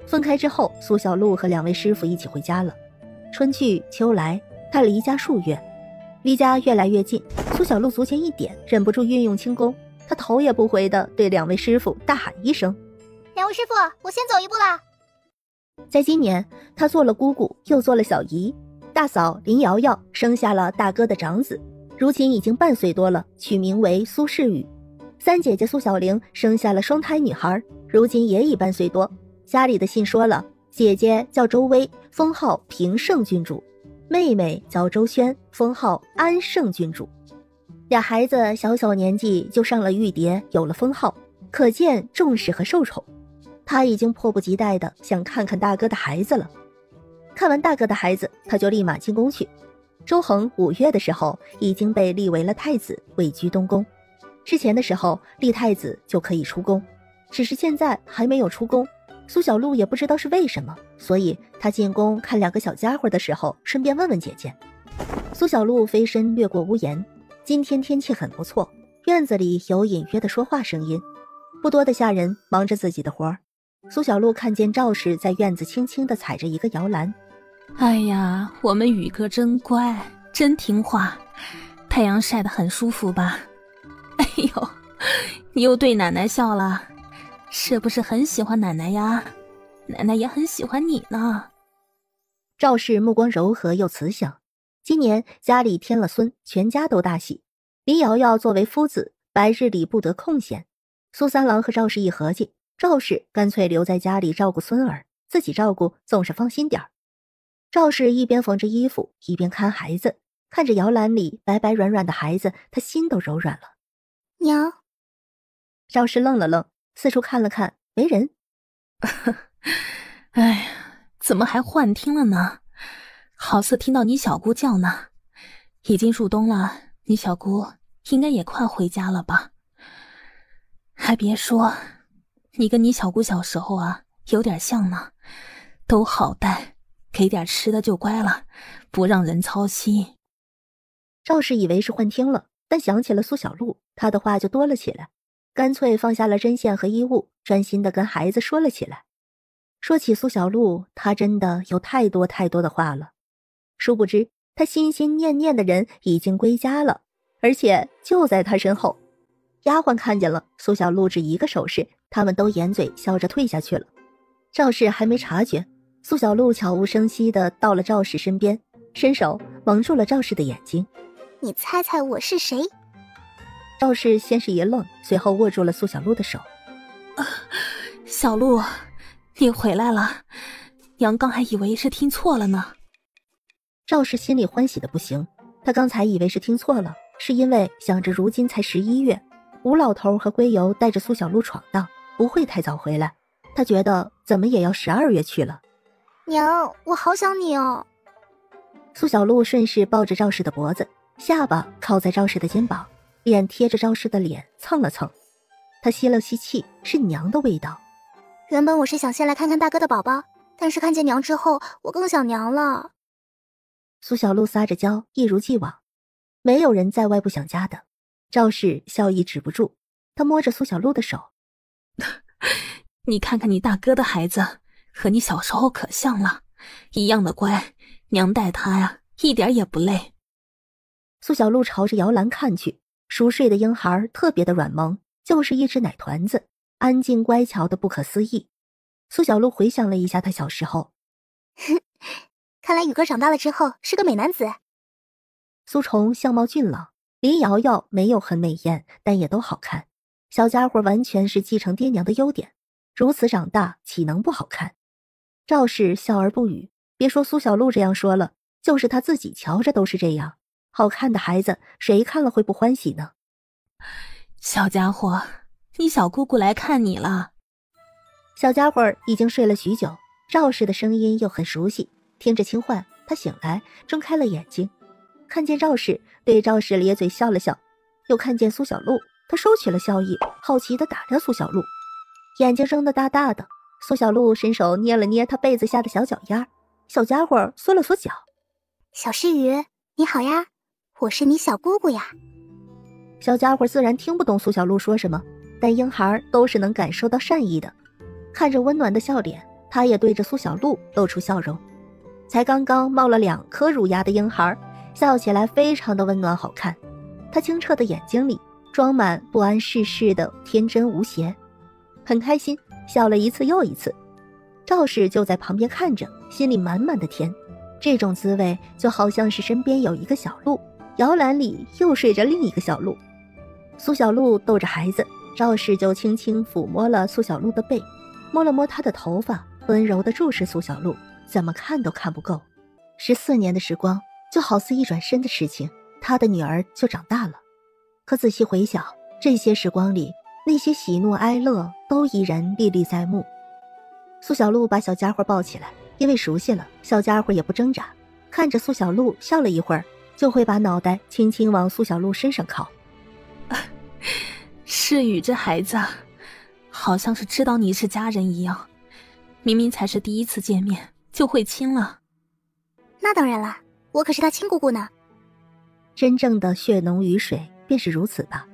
分开之后，苏小璐和两位师傅一起回家了。春去秋来，他离家数月，离家越来越近，苏小璐足前一点，忍不住运用轻功，他头也不回地对两位师傅大喊一声：两位师傅，我先走一步啦。在今年，他做了姑姑，又做了小姨，大嫂林瑶瑶生下了大哥的长子，如今已经半岁多了，取名为苏世宇。三姐姐苏小玲生下了双胎女孩，如今也已半岁多。家里的信说了，姐姐叫周薇，封号平盛郡主；妹妹叫周萱，封号安盛郡主。俩孩子小小年纪就上了玉牒，有了封号，可见重视和受宠。他已经迫不及待地想看看大哥的孩子了。看完大哥的孩子，他就立马进宫去。周恒5月的时候已经被立为了太子，位居东宫。之前的时候立太子就可以出宫，只是现在还没有出宫。苏小璐也不知道是为什么，所以他进宫看两个小家伙的时候，顺便问问姐姐。苏小璐飞身掠过屋檐，今天天气很不错，院子里有隐约的说话声音，不多的下人忙着自己的活儿。苏小璐看见赵氏在院子轻轻地踩着一个摇篮。哎呀，我们宇哥真乖，真听话，太阳晒得很舒服吧？哎呦，你又对奶奶笑了，是不是很喜欢奶奶呀？奶奶也很喜欢你呢。赵氏目光柔和又慈祥，今年家里添了孙，全家都大喜。李瑶瑶作为夫子，白日里不得空闲。苏三郎和赵氏一合计，赵氏干脆留在家里照顾孙儿，自己照顾总是放心点儿。赵氏一边缝着衣服，一边看孩子，看着摇篮里白白软软的孩子，她心都柔软了。娘。赵氏愣了愣，四处看了看，没人。哎呀，怎么还幻听了呢？好似听到你小姑叫呢。已经入冬了，你小姑应该也快回家了吧？还别说，你跟你小姑小时候啊有点像呢，都好带，给点吃的就乖了，不让人操心。赵氏以为是幻听了，但想起了苏小璐，她的话就多了起来，干脆放下了针线和衣物，专心地跟孩子说了起来。说起苏小璐，她真的有太多太多的话了。殊不知，她心心念念的人已经归家了，而且就在她身后。丫鬟看见了，苏小璐只一个手势，他们都掩嘴笑着退下去了。赵氏还没察觉，苏小璐悄无声息地到了赵氏身边，伸手蒙住了赵氏的眼睛。你猜猜我是谁？赵氏先是一愣，随后握住了苏小璐的手。小璐，你回来了，娘刚还以为是听错了呢。赵氏心里欢喜的不行，她刚才以为是听错了，是因为想着如今才11月，吴老头和归游带着苏小璐闯荡，不会太早回来。她觉得怎么也要12月去了。娘，我好想你哦。苏小璐顺势抱着赵氏的脖子，下巴靠在赵氏的肩膀，脸贴着赵氏的脸蹭了蹭。她吸了吸气，是娘的味道。原本我是想先来看看大哥的宝宝，但是看见娘之后，我更想娘了。苏小璐撒着娇，一如既往。没有人在外不想家的。赵氏笑意止不住，她摸着苏小璐的手。你看看你大哥的孩子，和你小时候可像了，一样的乖，娘带他呀，一点也不累。苏小璐朝着摇篮看去，熟睡的婴孩特别的软萌，就是一只奶团子，安静乖巧的不可思议。苏小璐回想了一下她小时候，看来宇哥长大了之后是个美男子。苏崇相貌俊朗，林瑶瑶没有很美艳，但也都好看。小家伙完全是继承爹娘的优点，如此长大岂能不好看？赵氏笑而不语，别说苏小璐这样说了，就是他自己瞧着都是这样。好看的孩子，谁看了会不欢喜呢？小家伙，你小姑姑来看你了。小家伙已经睡了许久，赵氏的声音又很熟悉，听着轻唤，他醒来，睁开了眼睛，看见赵氏，对赵氏咧嘴笑了笑，又看见苏小璐，他收起了笑意，好奇地打量苏小璐，眼睛睁得大大的。苏小璐伸手捏了捏他被子下的小脚丫，小家伙缩了缩脚。小诗雨，你好呀，我是你小姑姑呀。小家伙自然听不懂苏小璐说什么，但婴孩都是能感受到善意的。看着温暖的笑脸，他也对着苏小璐露出笑容。才刚刚冒了2颗乳牙的婴孩，笑起来非常的温暖好看。他清澈的眼睛里装满不谙世事的天真无邪，很开心，笑了一次又一次。赵氏就在旁边看着，心里满满的甜。这种滋味就好像是身边有一个小鹿，摇篮里又睡着另一个小鹿。苏小璐逗着孩子，赵氏就轻轻抚摸了苏小璐的背，摸了摸她的头发，温柔地注视苏小璐，怎么看都看不够。14年的时光就好似一转身的事情，她的女儿就长大了。可仔细回想，这些时光里，那些喜怒哀乐都依然历历在目。苏小璐把小家伙抱起来，因为熟悉了，小家伙也不挣扎，看着苏小璐笑了一会儿，就会把脑袋轻轻往苏小璐身上靠。世宇这孩子好像是知道你是家人一样，明明才是第一次见面就会亲了。那当然了，我可是他亲姑姑呢。真正的血浓于水便是如此吧。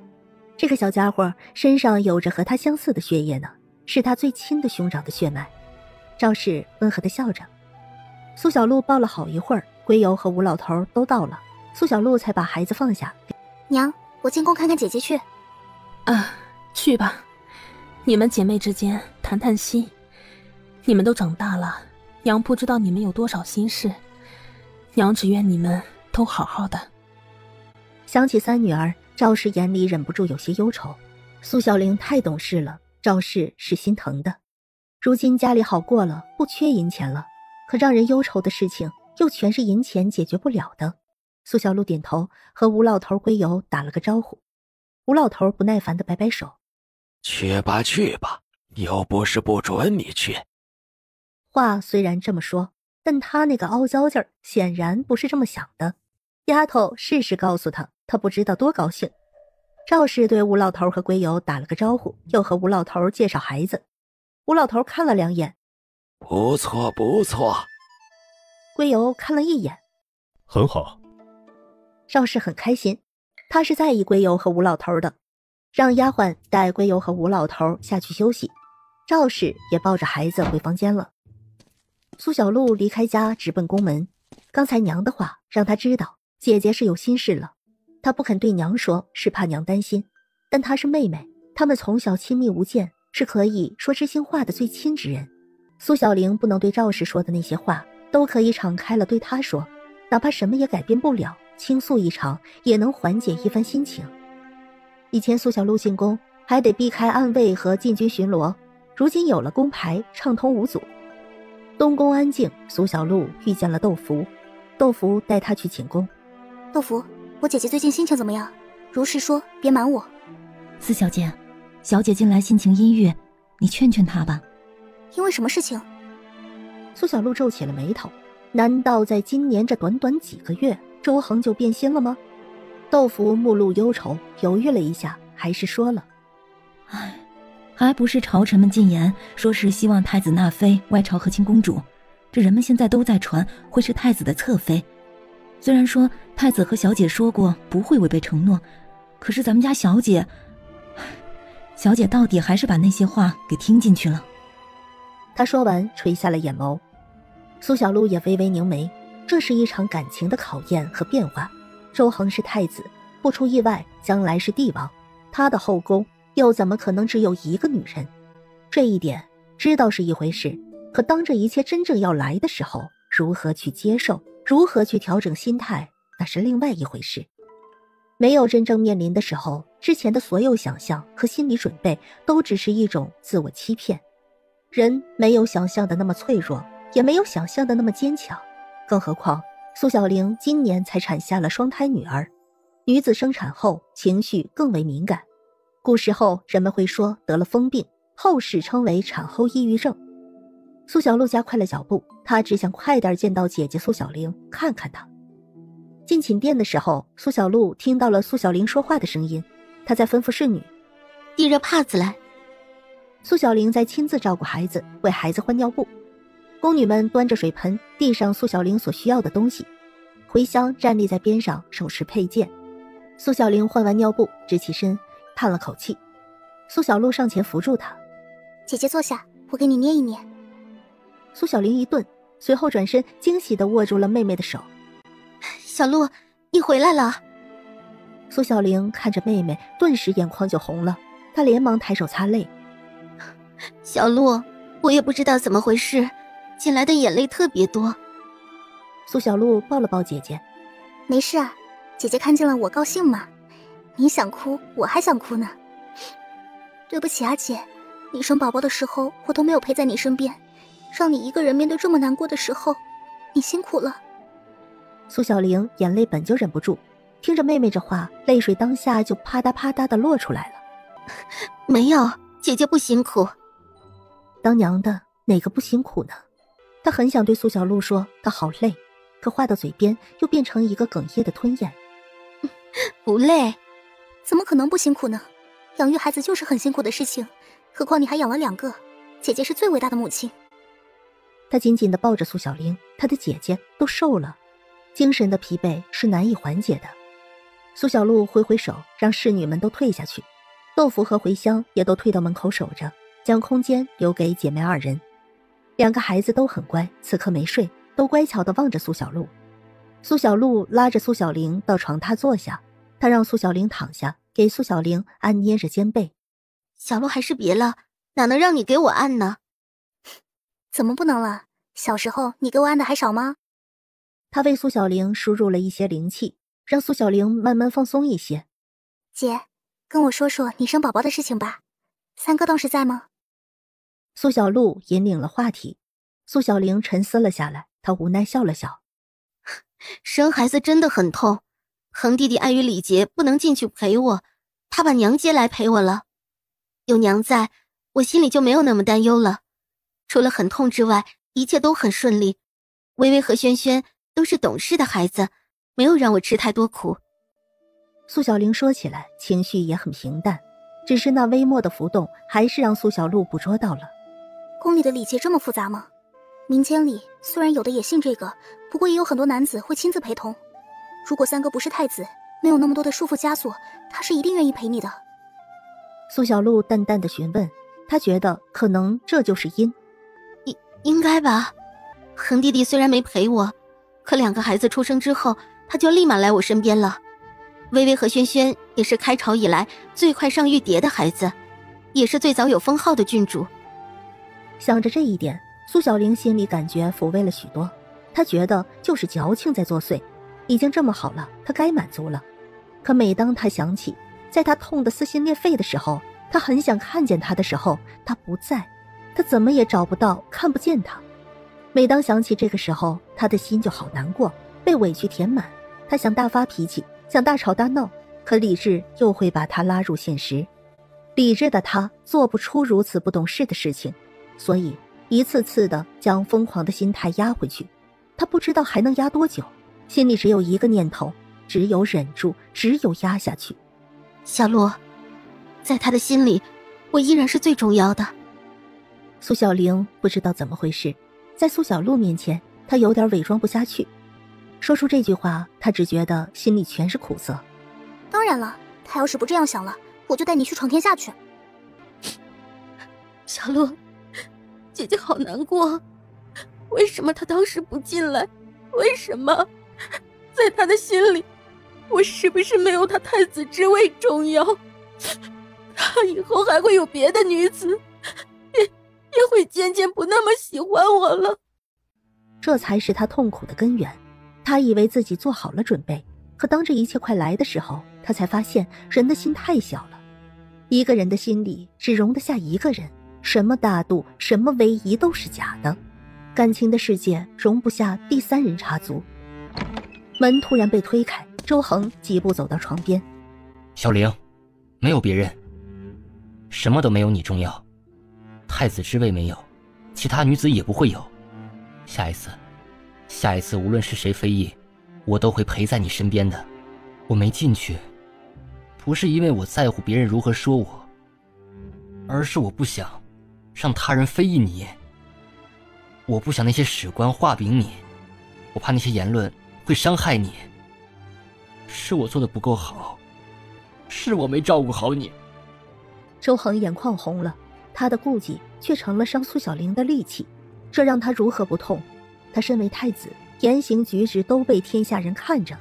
这个小家伙身上有着和他相似的血液呢，是他最亲的兄长的血脉。赵氏温和地笑着。苏小璐抱了好一会儿，归游和吴老头都到了，苏小璐才把孩子放下。娘，我进宫看看姐姐去。去吧，你们姐妹之间谈谈心。你们都长大了，娘不知道你们有多少心事，娘只愿你们都好好的。想起三女儿，赵氏眼里忍不住有些忧愁。苏小玲太懂事了，赵氏是心疼的。如今家里好过了，不缺银钱了，可让人忧愁的事情又全是银钱解决不了的。苏小璐点头，和吴老头归游打了个招呼。吴老头不耐烦地摆摆手：去吧去吧，又不是不准你去。话虽然这么说，但他那个傲娇劲儿显然不是这么想的。丫头事实告诉他，他不知道多高兴。赵氏对吴老头和归游打了个招呼，又和吴老头介绍孩子。吴老头看了两眼：不错不错。归游看了一眼：很好。赵氏很开心，他是在意归游和吴老头的，让丫鬟带归游和吴老头下去休息。赵氏也抱着孩子回房间了。苏小璐离开家直奔宫门，刚才娘的话让她知道姐姐是有心事了。她不肯对娘说，是怕娘担心，但她是妹妹，她们从小亲密无间，是可以说知心话的最亲之人。苏小玲不能对赵氏说的那些话，都可以敞开了对她说，哪怕什么也改变不了，倾诉一场也能缓解一番心情。以前苏小璐进宫还得避开暗卫和禁军巡逻，如今有了宫牌，畅通无阻。东宫安静，苏小璐遇见了窦福，窦福带她去寝宫。窦福，我姐姐最近心情怎么样？如实说，别瞒我。四小姐，小姐近来心情阴郁，你劝劝她吧。因为什么事情？苏小璐皱起了眉头，难道在今年这短短几个月，周恒就变心了吗？窦福目露忧愁，犹豫了一下，还是说了：唉，还不是朝臣们进言，说是希望太子纳妃外朝和亲公主，这人们现在都在传会是太子的侧妃。虽然说太子和小姐说过不会违背承诺，可是咱们家小姐到底还是把那些话给听进去了。他说完垂下了眼眸。苏小璐也微微凝眉，这是一场感情的考验和变化。周恒是太子，不出意外将来是帝王，他的后宫又怎么可能只有一个女人？这一点知道是一回事，可当这一切真正要来的时候，如何去接受，如何去调整心态，那是另外一回事。没有真正面临的时候，之前的所有想象和心理准备都只是一种自我欺骗。人没有想象的那么脆弱，也没有想象的那么坚强，更何况苏小玲今年才产下了双胎女儿，女子生产后情绪更为敏感，古时候人们会说得了疯病，后世称为产后抑郁症。苏小璐加快了脚步，她只想快点见到姐姐苏小玲，看看她。进寝殿的时候，苏小璐听到了苏小玲说话的声音，她在吩咐侍女：递热帕子来。苏小玲在亲自照顾孩子，为孩子换尿布。宫女们端着水盆递上苏小玲所需要的东西，回香站立在边上手持佩剑。苏小玲换完尿布，直起身叹了口气。苏小璐上前扶住她：姐姐坐下，我给你捏一捏。苏小玲一顿，随后转身惊喜地握住了妹妹的手。小璐，你回来了。苏小玲看着妹妹，顿时眼眶就红了，她连忙抬手擦泪。小璐，我也不知道怎么回事，近来的眼泪特别多。苏小璐抱了抱姐姐：没事啊，姐姐看见了我高兴嘛。你想哭，我还想哭呢。对不起啊姐，你生宝宝的时候我都没有陪在你身边，让你一个人面对这么难过的时候，你辛苦了。苏小玲眼泪本就忍不住，听着妹妹这话，泪水当下就啪嗒啪嗒地落出来了。没有，姐姐不辛苦。当娘的哪个不辛苦呢？她很想对苏小璐说她好累，可话到嘴边又变成一个哽咽的吞咽。不累，怎么可能不辛苦呢？养育孩子就是很辛苦的事情，何况你还养了2个，姐姐是最伟大的母亲。她紧紧地抱着苏小玲，她的姐姐都瘦了，精神的疲惫是难以缓解的。苏小璐挥挥手，让侍女们都退下去，豆腐和茴香也都退到门口守着，将空间留给姐妹2人。2个孩子都很乖，此刻没睡，都乖巧地望着苏小璐。苏小璐拉着苏小玲到床榻坐下，她让苏小玲躺下，给苏小玲按捏着肩背。小洛还是别了，哪能让你给我按呢？怎么不能了？小时候你给我按的还少吗？他为苏小玲输入了一些灵气，让苏小玲慢慢放松一些。姐，跟我说说你生宝宝的事情吧。三哥当时在吗？苏小璐引领了话题。苏小玲沉思了下来，她无奈笑了笑。生孩子真的很痛，恒弟弟碍于礼节不能进去陪我，他把娘接来陪我了。有娘在，我心里就没有那么担忧了。除了很痛之外，一切都很顺利。微微和轩轩都是懂事的孩子，没有让我吃太多苦。苏小玲说起来情绪也很平淡，只是那微末的浮动还是让苏小璐捕捉到了。宫里的礼节这么复杂吗？民间里虽然有的也信这个，不过也有很多男子会亲自陪同。如果三哥不是太子，没有那么多的束缚枷锁，他是一定愿意陪你的。苏小璐淡淡的询问，她觉得可能这就是因。应该吧。恒弟弟虽然没陪我，可2个孩子出生之后，他就立马来我身边了。微微和轩轩也是开朝以来最快上玉蝶的孩子，也是最早有封号的郡主。想着这一点，苏小玲心里感觉抚慰了许多。她觉得就是矫情在作祟，已经这么好了，她该满足了。可每当她想起，在她痛得撕心裂肺的时候，她很想看见他的时候，他不在，她怎么也找不到，看不见他。每当想起这个时候，她的心就好难过，被委屈填满。她想大发脾气，想大吵大闹，可理智又会把她拉入现实。理智的她做不出如此不懂事的事情，所以一次次的将疯狂的心态压回去。她不知道还能压多久，心里只有一个念头，只有忍住，只有压下去。小洛，在他的心里，我依然是最重要的。苏小玲不知道怎么回事，在苏小璐面前，她有点伪装不下去。说出这句话，她只觉得心里全是苦涩。当然了，他要是不这样想了，我就带你去闯天下去。小洛，姐姐好难过，为什么他当时不进来？为什么在他的心里，我是不是没有他太子之位重要？他以后还会有别的女子，也会渐渐不那么喜欢我了。这才是他痛苦的根源。他以为自己做好了准备，可当这一切快来的时候，他才发现人的心太小了。一个人的心里只容得下一个人，什么大度，什么威仪都是假的。感情的世界容不下第三人插足。门突然被推开，周恒几步走到床边。小玲，没有别人，什么都没有你重要。太子之位没有，其他女子也不会有。下一次无论是谁非议，我都会陪在你身边的。我没进去，不是因为我在乎别人如何说我，而是我不想让他人非议你。我不想那些史官画饼你，我怕那些言论会伤害你。是我做的不够好，是我没照顾好你。周恒眼眶红了，他的顾忌却成了伤苏小玲的利器，这让他如何不痛？他身为太子，言行举止都被天下人看着。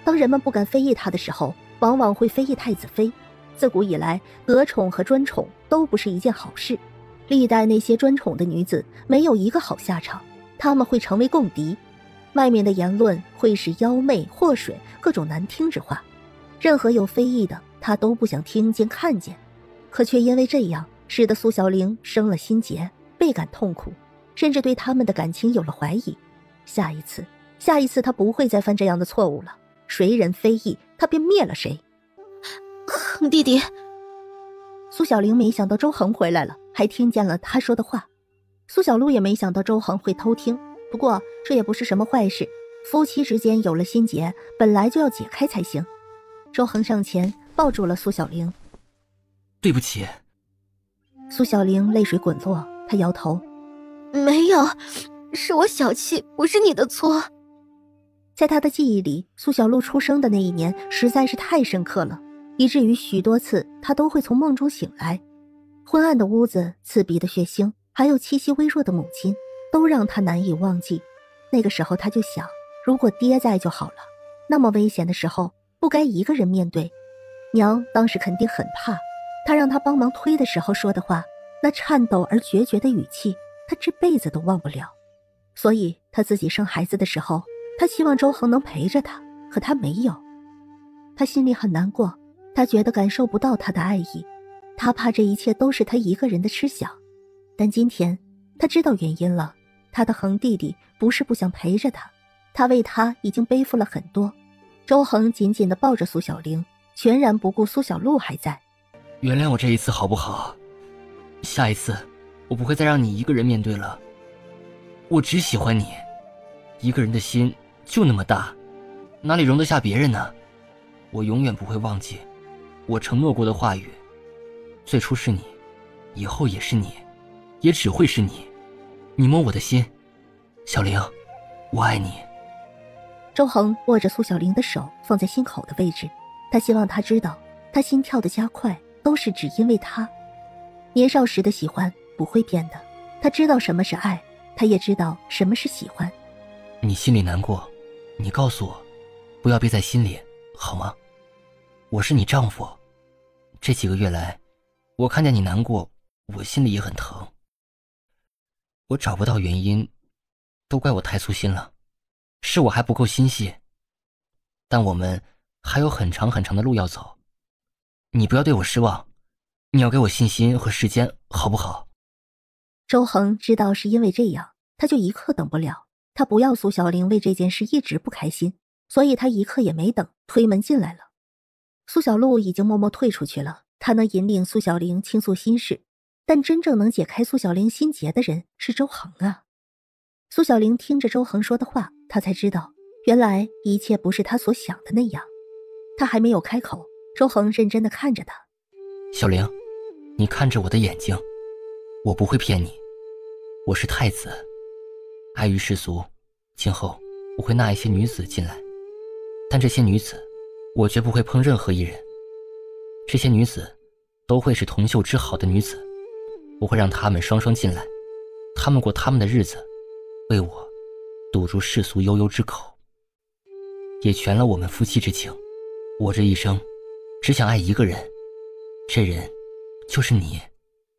当人们不敢非议他的时候，往往会非议太子妃。自古以来，得宠和专宠都不是一件好事。历代那些专宠的女子没有一个好下场，她们会成为共敌。外面的言论会是妖媚、祸水，各种难听之话。任何有非议的，他都不想听见看见。可却因为这样，使得苏小玲生了心结，倍感痛苦，甚至对他们的感情有了怀疑。下一次他不会再犯这样的错误了。谁人非议，他便灭了谁。恒弟弟。苏小玲没想到周恒回来了，还听见了他说的话。苏小璐也没想到周恒会偷听，不过这也不是什么坏事，夫妻之间有了心结，本来就要解开才行。周恒上前抱住了苏小玲。对不起。苏小玲泪水滚落，她摇头。没有，是我小气，不是你的错。在她的记忆里，苏小璐出生的那一年实在是太深刻了，以至于许多次她都会从梦中醒来。昏暗的屋子，刺鼻的血腥，还有气息微弱的母亲，都让她难以忘记。那个时候她就想，如果爹在就好了，那么危险的时候不该一个人面对。娘当时肯定很怕，他让他帮忙推的时候说的话，那颤抖而决绝的语气，他这辈子都忘不了。所以他自己生孩子的时候，他希望周恒能陪着他，可他没有。他心里很难过，他觉得感受不到他的爱意，他怕这一切都是他一个人的痴想。但今天他知道原因了，他的恒弟弟不是不想陪着他，他为他已经背负了很多。周恒紧紧地抱着苏小玲，全然不顾苏小璐还在。原谅我这一次好不好？下一次我不会再让你一个人面对了。我只喜欢你，一个人的心就那么大，哪里容得下别人呢？我永远不会忘记我承诺过的话语，最初是你，以后也是你，也只会是你。你摸我的心，小玲，我爱你。周恒握着苏小玲的手放在心口的位置，他希望她知道，他心跳的加快都是只因为他。年少时的喜欢不会变的，他知道什么是爱，他也知道什么是喜欢。你心里难过，你告诉我，不要憋在心里，好吗？我是你丈夫，这几个月来，我看见你难过，我心里也很疼。我找不到原因，都怪我太粗心了，是我还不够心细。但我们还有很长很长的路要走，你不要对我失望，你要给我信心和时间，好不好？周恒知道是因为这样，他就一刻等不了。他不要苏小玲为这件事一直不开心，所以他一刻也没等，推门进来了。苏小璐已经默默退出去了，他能引领苏小玲倾诉心事，但真正能解开苏小玲心结的人是周恒啊。苏小玲听着周恒说的话，她才知道，原来一切不是她所想的那样。她还没有开口，周恒认真地看着她。小玲，你看着我的眼睛，我不会骗你，我是太子，碍于世俗，今后我会纳一些女子进来，但这些女子我绝不会碰任何一人，这些女子都会是同秀之好的女子，我会让她们双双进来，她们过她们的日子，为我堵住世俗悠悠之口，也全了我们夫妻之情。我这一生只想爱一个人，这人就是你，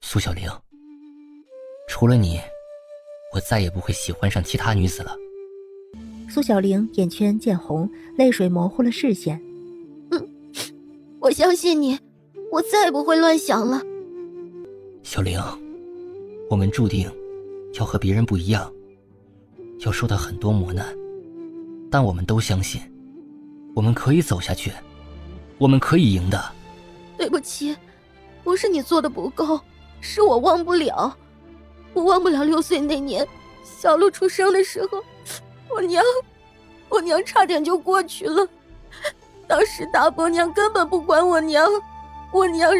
苏小玲。除了你，我再也不会喜欢上其他女子了。苏小玲眼圈渐红，泪水模糊了视线。我相信你，我再也不会乱想了。小玲，我们注定要和别人不一样，要受到很多磨难，但我们都相信，我们可以走下去，我们可以赢的。对不起，不是你做的不够，是我忘不了。我忘不了6岁那年，小鹿出生的时候，我娘差点就过去了。当时大伯娘根本不管我娘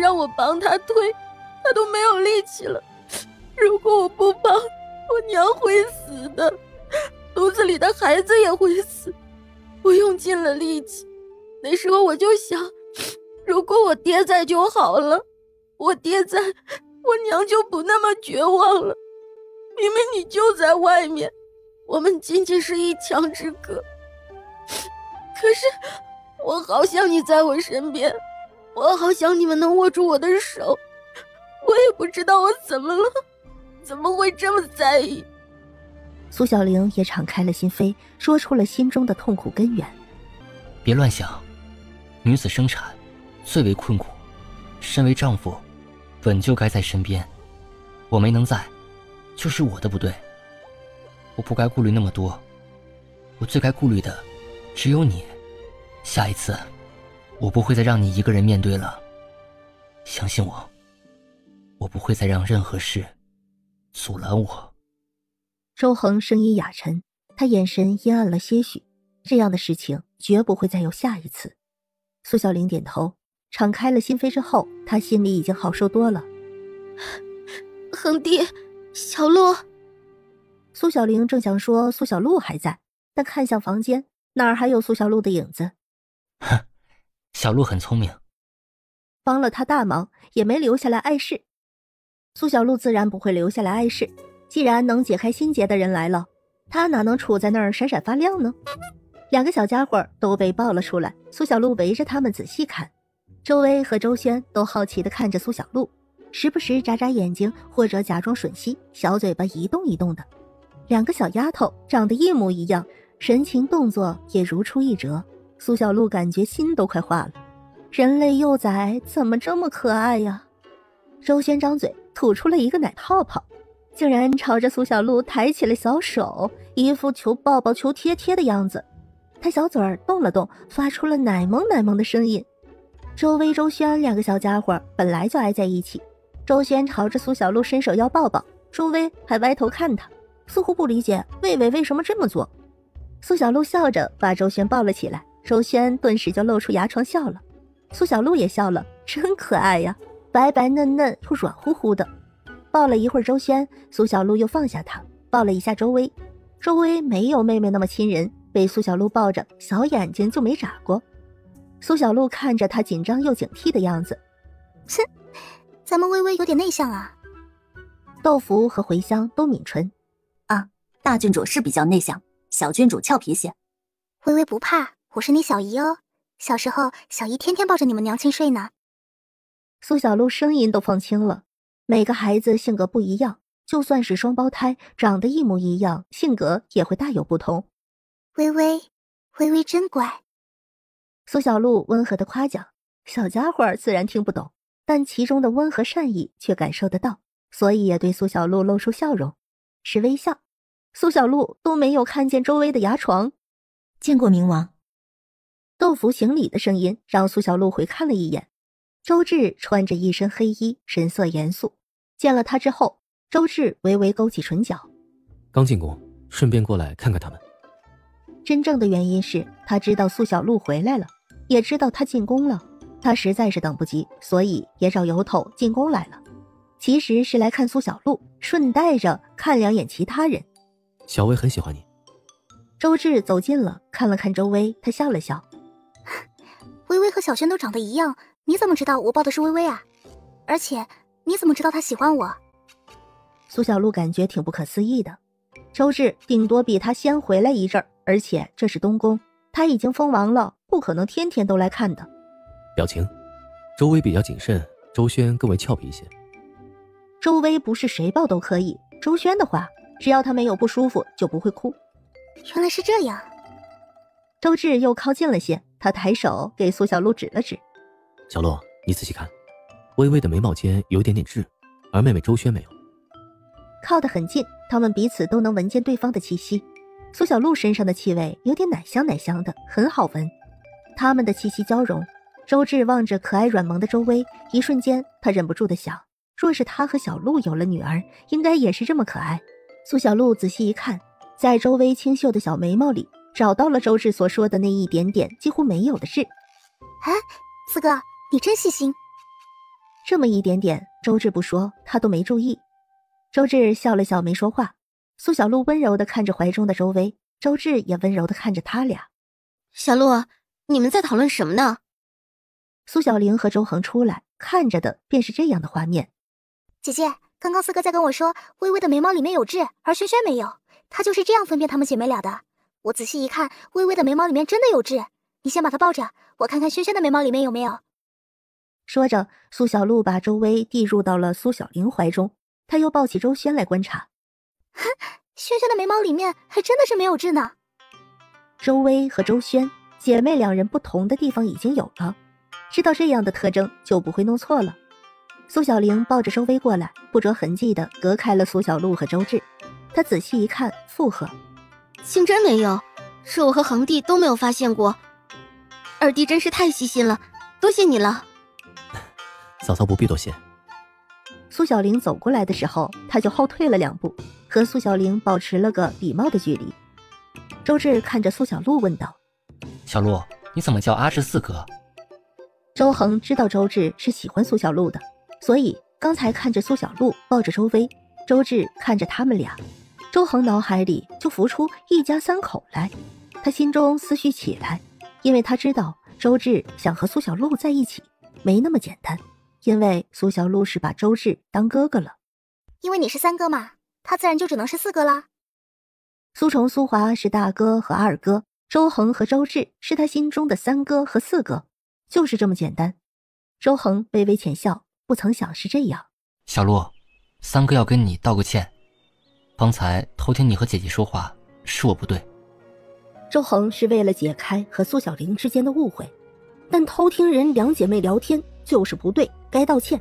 让我帮她推，她都没有力气了。如果我不帮，我娘会死的，肚子里的孩子也会死。我用尽了力气，那时候我就想，如果我爹在就好了，我爹在，我娘就不那么绝望了。明明你就在外面，我们仅仅是一墙之隔，可是我好想你在我身边，我好想你们能握住我的手。我也不知道我怎么了，怎么会这么在意。苏小玲也敞开了心扉，说出了心中的痛苦根源。别乱想，女子生产最为困苦，身为丈夫本就该在身边，我没能在，就是我的不对，我不该顾虑那么多，我最该顾虑的只有你。下一次我不会再让你一个人面对了，相信我，我不会再让任何事阻拦我。周恒声音哑沉，他眼神阴暗了些许，这样的事情绝不会再有下一次。苏小玲点头，敞开了心扉之后，他心里已经好受多了。恒弟，小鹿。苏小玲正想说苏小璐还在，但看向房间，哪儿还有苏小璐的影子。哼，小鹿很聪明，帮了他大忙，也没留下来碍事。苏小璐自然不会留下来碍事，既然能解开心结的人来了，他哪能杵在那儿闪闪发亮呢？2个小家伙都被抱了出来，苏小璐围着他们仔细看。周薇和周轩都好奇地看着苏小璐，时不时眨眨眼睛或者假装吮吸，小嘴巴一动一动的。两个小丫头长得一模一样，神情动作也如出一辙。苏小璐感觉心都快化了，人类幼崽怎么这么可爱呀？周轩张嘴吐出了一个奶泡泡，竟然朝着苏小璐抬起了小手，一副求抱抱求贴贴的样子。他小嘴儿动了动，发出了奶萌奶萌的声音。周薇、周轩两个小家伙本来就挨在一起，周轩朝着苏小璐伸手要抱抱，周薇还歪头看他，似乎不理解魏魏为什么这么做。苏小璐笑着把周轩抱了起来，周轩顿时就露出牙床笑了。苏小璐也笑了，真可爱呀，白白嫩嫩又软乎乎的。抱了一会儿周轩，苏小璐又放下他，抱了一下周薇。周薇没有妹妹那么亲人，被苏小璐抱着，小眼睛就没眨过。苏小璐看着他紧张又警惕的样子，哼，咱们微微有点内向啊。豆腐和茴香都抿唇，啊，大郡主是比较内向，小郡主俏皮些。微微不怕，我是你小姨哦。小时候，小姨天天抱着你们娘亲睡呢。苏小璐声音都放轻了。每个孩子性格不一样，就算是双胞胎，长得一模一样，性格也会大有不同。微微，微微真乖。苏小璐温和的夸奖，小家伙自然听不懂，但其中的温和善意却感受得到，所以也对苏小璐露出笑容，是微笑。苏小璐都没有看见周薇的牙床。见过冥王。豆腐行礼的声音让苏小璐回看了一眼，周至穿着一身黑衣，神色严肃。见了他之后，周至微微勾起唇角。刚进宫，顺便过来看看他们。真正的原因是他知道苏小璐回来了，也知道他进宫了，他实在是等不及，所以也找由头进宫来了。其实是来看苏小璐，顺带着看两眼其他人。小薇很喜欢你。周至走近了，看了看周薇，他笑了笑。微微和小轩都长得一样，你怎么知道我抱的是微微啊？而且你怎么知道他喜欢我？苏小璐感觉挺不可思议的。周至顶多比他先回来一阵儿，而且这是东宫，他已经封王了，不可能天天都来看的。表情，周薇比较谨慎，周轩更为俏皮一些。周薇不是谁抱都可以，周轩的话，只要他没有不舒服就不会哭。原来是这样。周至又靠近了些，他抬手给苏小璐指了指。小璐，你仔细看，微微的眉毛间有一点点痣，而妹妹周轩没有。靠得很近，他们彼此都能闻见对方的气息。苏小璐身上的气味有点奶香奶香的，很好闻。他们的气息交融，周至望着可爱软萌的周薇，一瞬间他忍不住的想，若是他和小璐有了女儿，应该也是这么可爱。苏小璐仔细一看，在周薇清秀的小眉毛里找到了周至所说的那一点点几乎没有的痣。哎，四哥，你真细心。这么一点点，周至不说，他都没注意。周至笑了笑，没说话。苏小璐温柔地看着怀中的周薇，周至也温柔地看着他俩。小璐，你们在讨论什么呢？苏小玲和周恒出来，看着的便是这样的画面。姐姐，刚刚四哥在跟我说，微微的眉毛里面有痣，而轩轩没有，他就是这样分辨她们姐妹俩的。我仔细一看，微微的眉毛里面真的有痣。你先把她抱着，我看看轩轩的眉毛里面有没有。说着，苏小璐把周薇递入到了苏小玲怀中，她又抱起周轩来观察。哼，轩轩的眉毛里面还真的是没有痣呢。周薇和周轩姐妹两人不同的地方已经有了，知道这样的特征就不会弄错了。苏小玲抱着周薇过来，不着痕迹地隔开了苏小璐和周至。她仔细一看，附和：竟真没有，是我和恒弟都没有发现过。二弟真是太细心了，多谢你了。嫂嫂不必多谢。苏小玲走过来的时候，她就后退了2步，和苏小玲保持了个礼貌的距离。周至看着苏小璐问道：小璐，你怎么叫阿志四哥？周恒知道周至是喜欢苏小璐的，所以刚才看着苏小璐抱着周薇，周至看着他们俩，周恒脑海里就浮出一家3口来。他心中思绪起来，因为他知道周至想和苏小璐在一起没那么简单，因为苏小璐是把周至当哥哥了。因为你是3哥嘛，他自然就只能是4哥啦。苏崇、苏华是大哥和二哥，周恒和周至是他心中的3哥和4哥，就是这么简单。周恒微微浅笑，不曾想是这样。小鹿，三哥要跟你道个歉，方才偷听你和姐姐说话，是我不对。周恒是为了解开和苏小玲之间的误会，但偷听人两姐妹聊天就是不对，该道歉。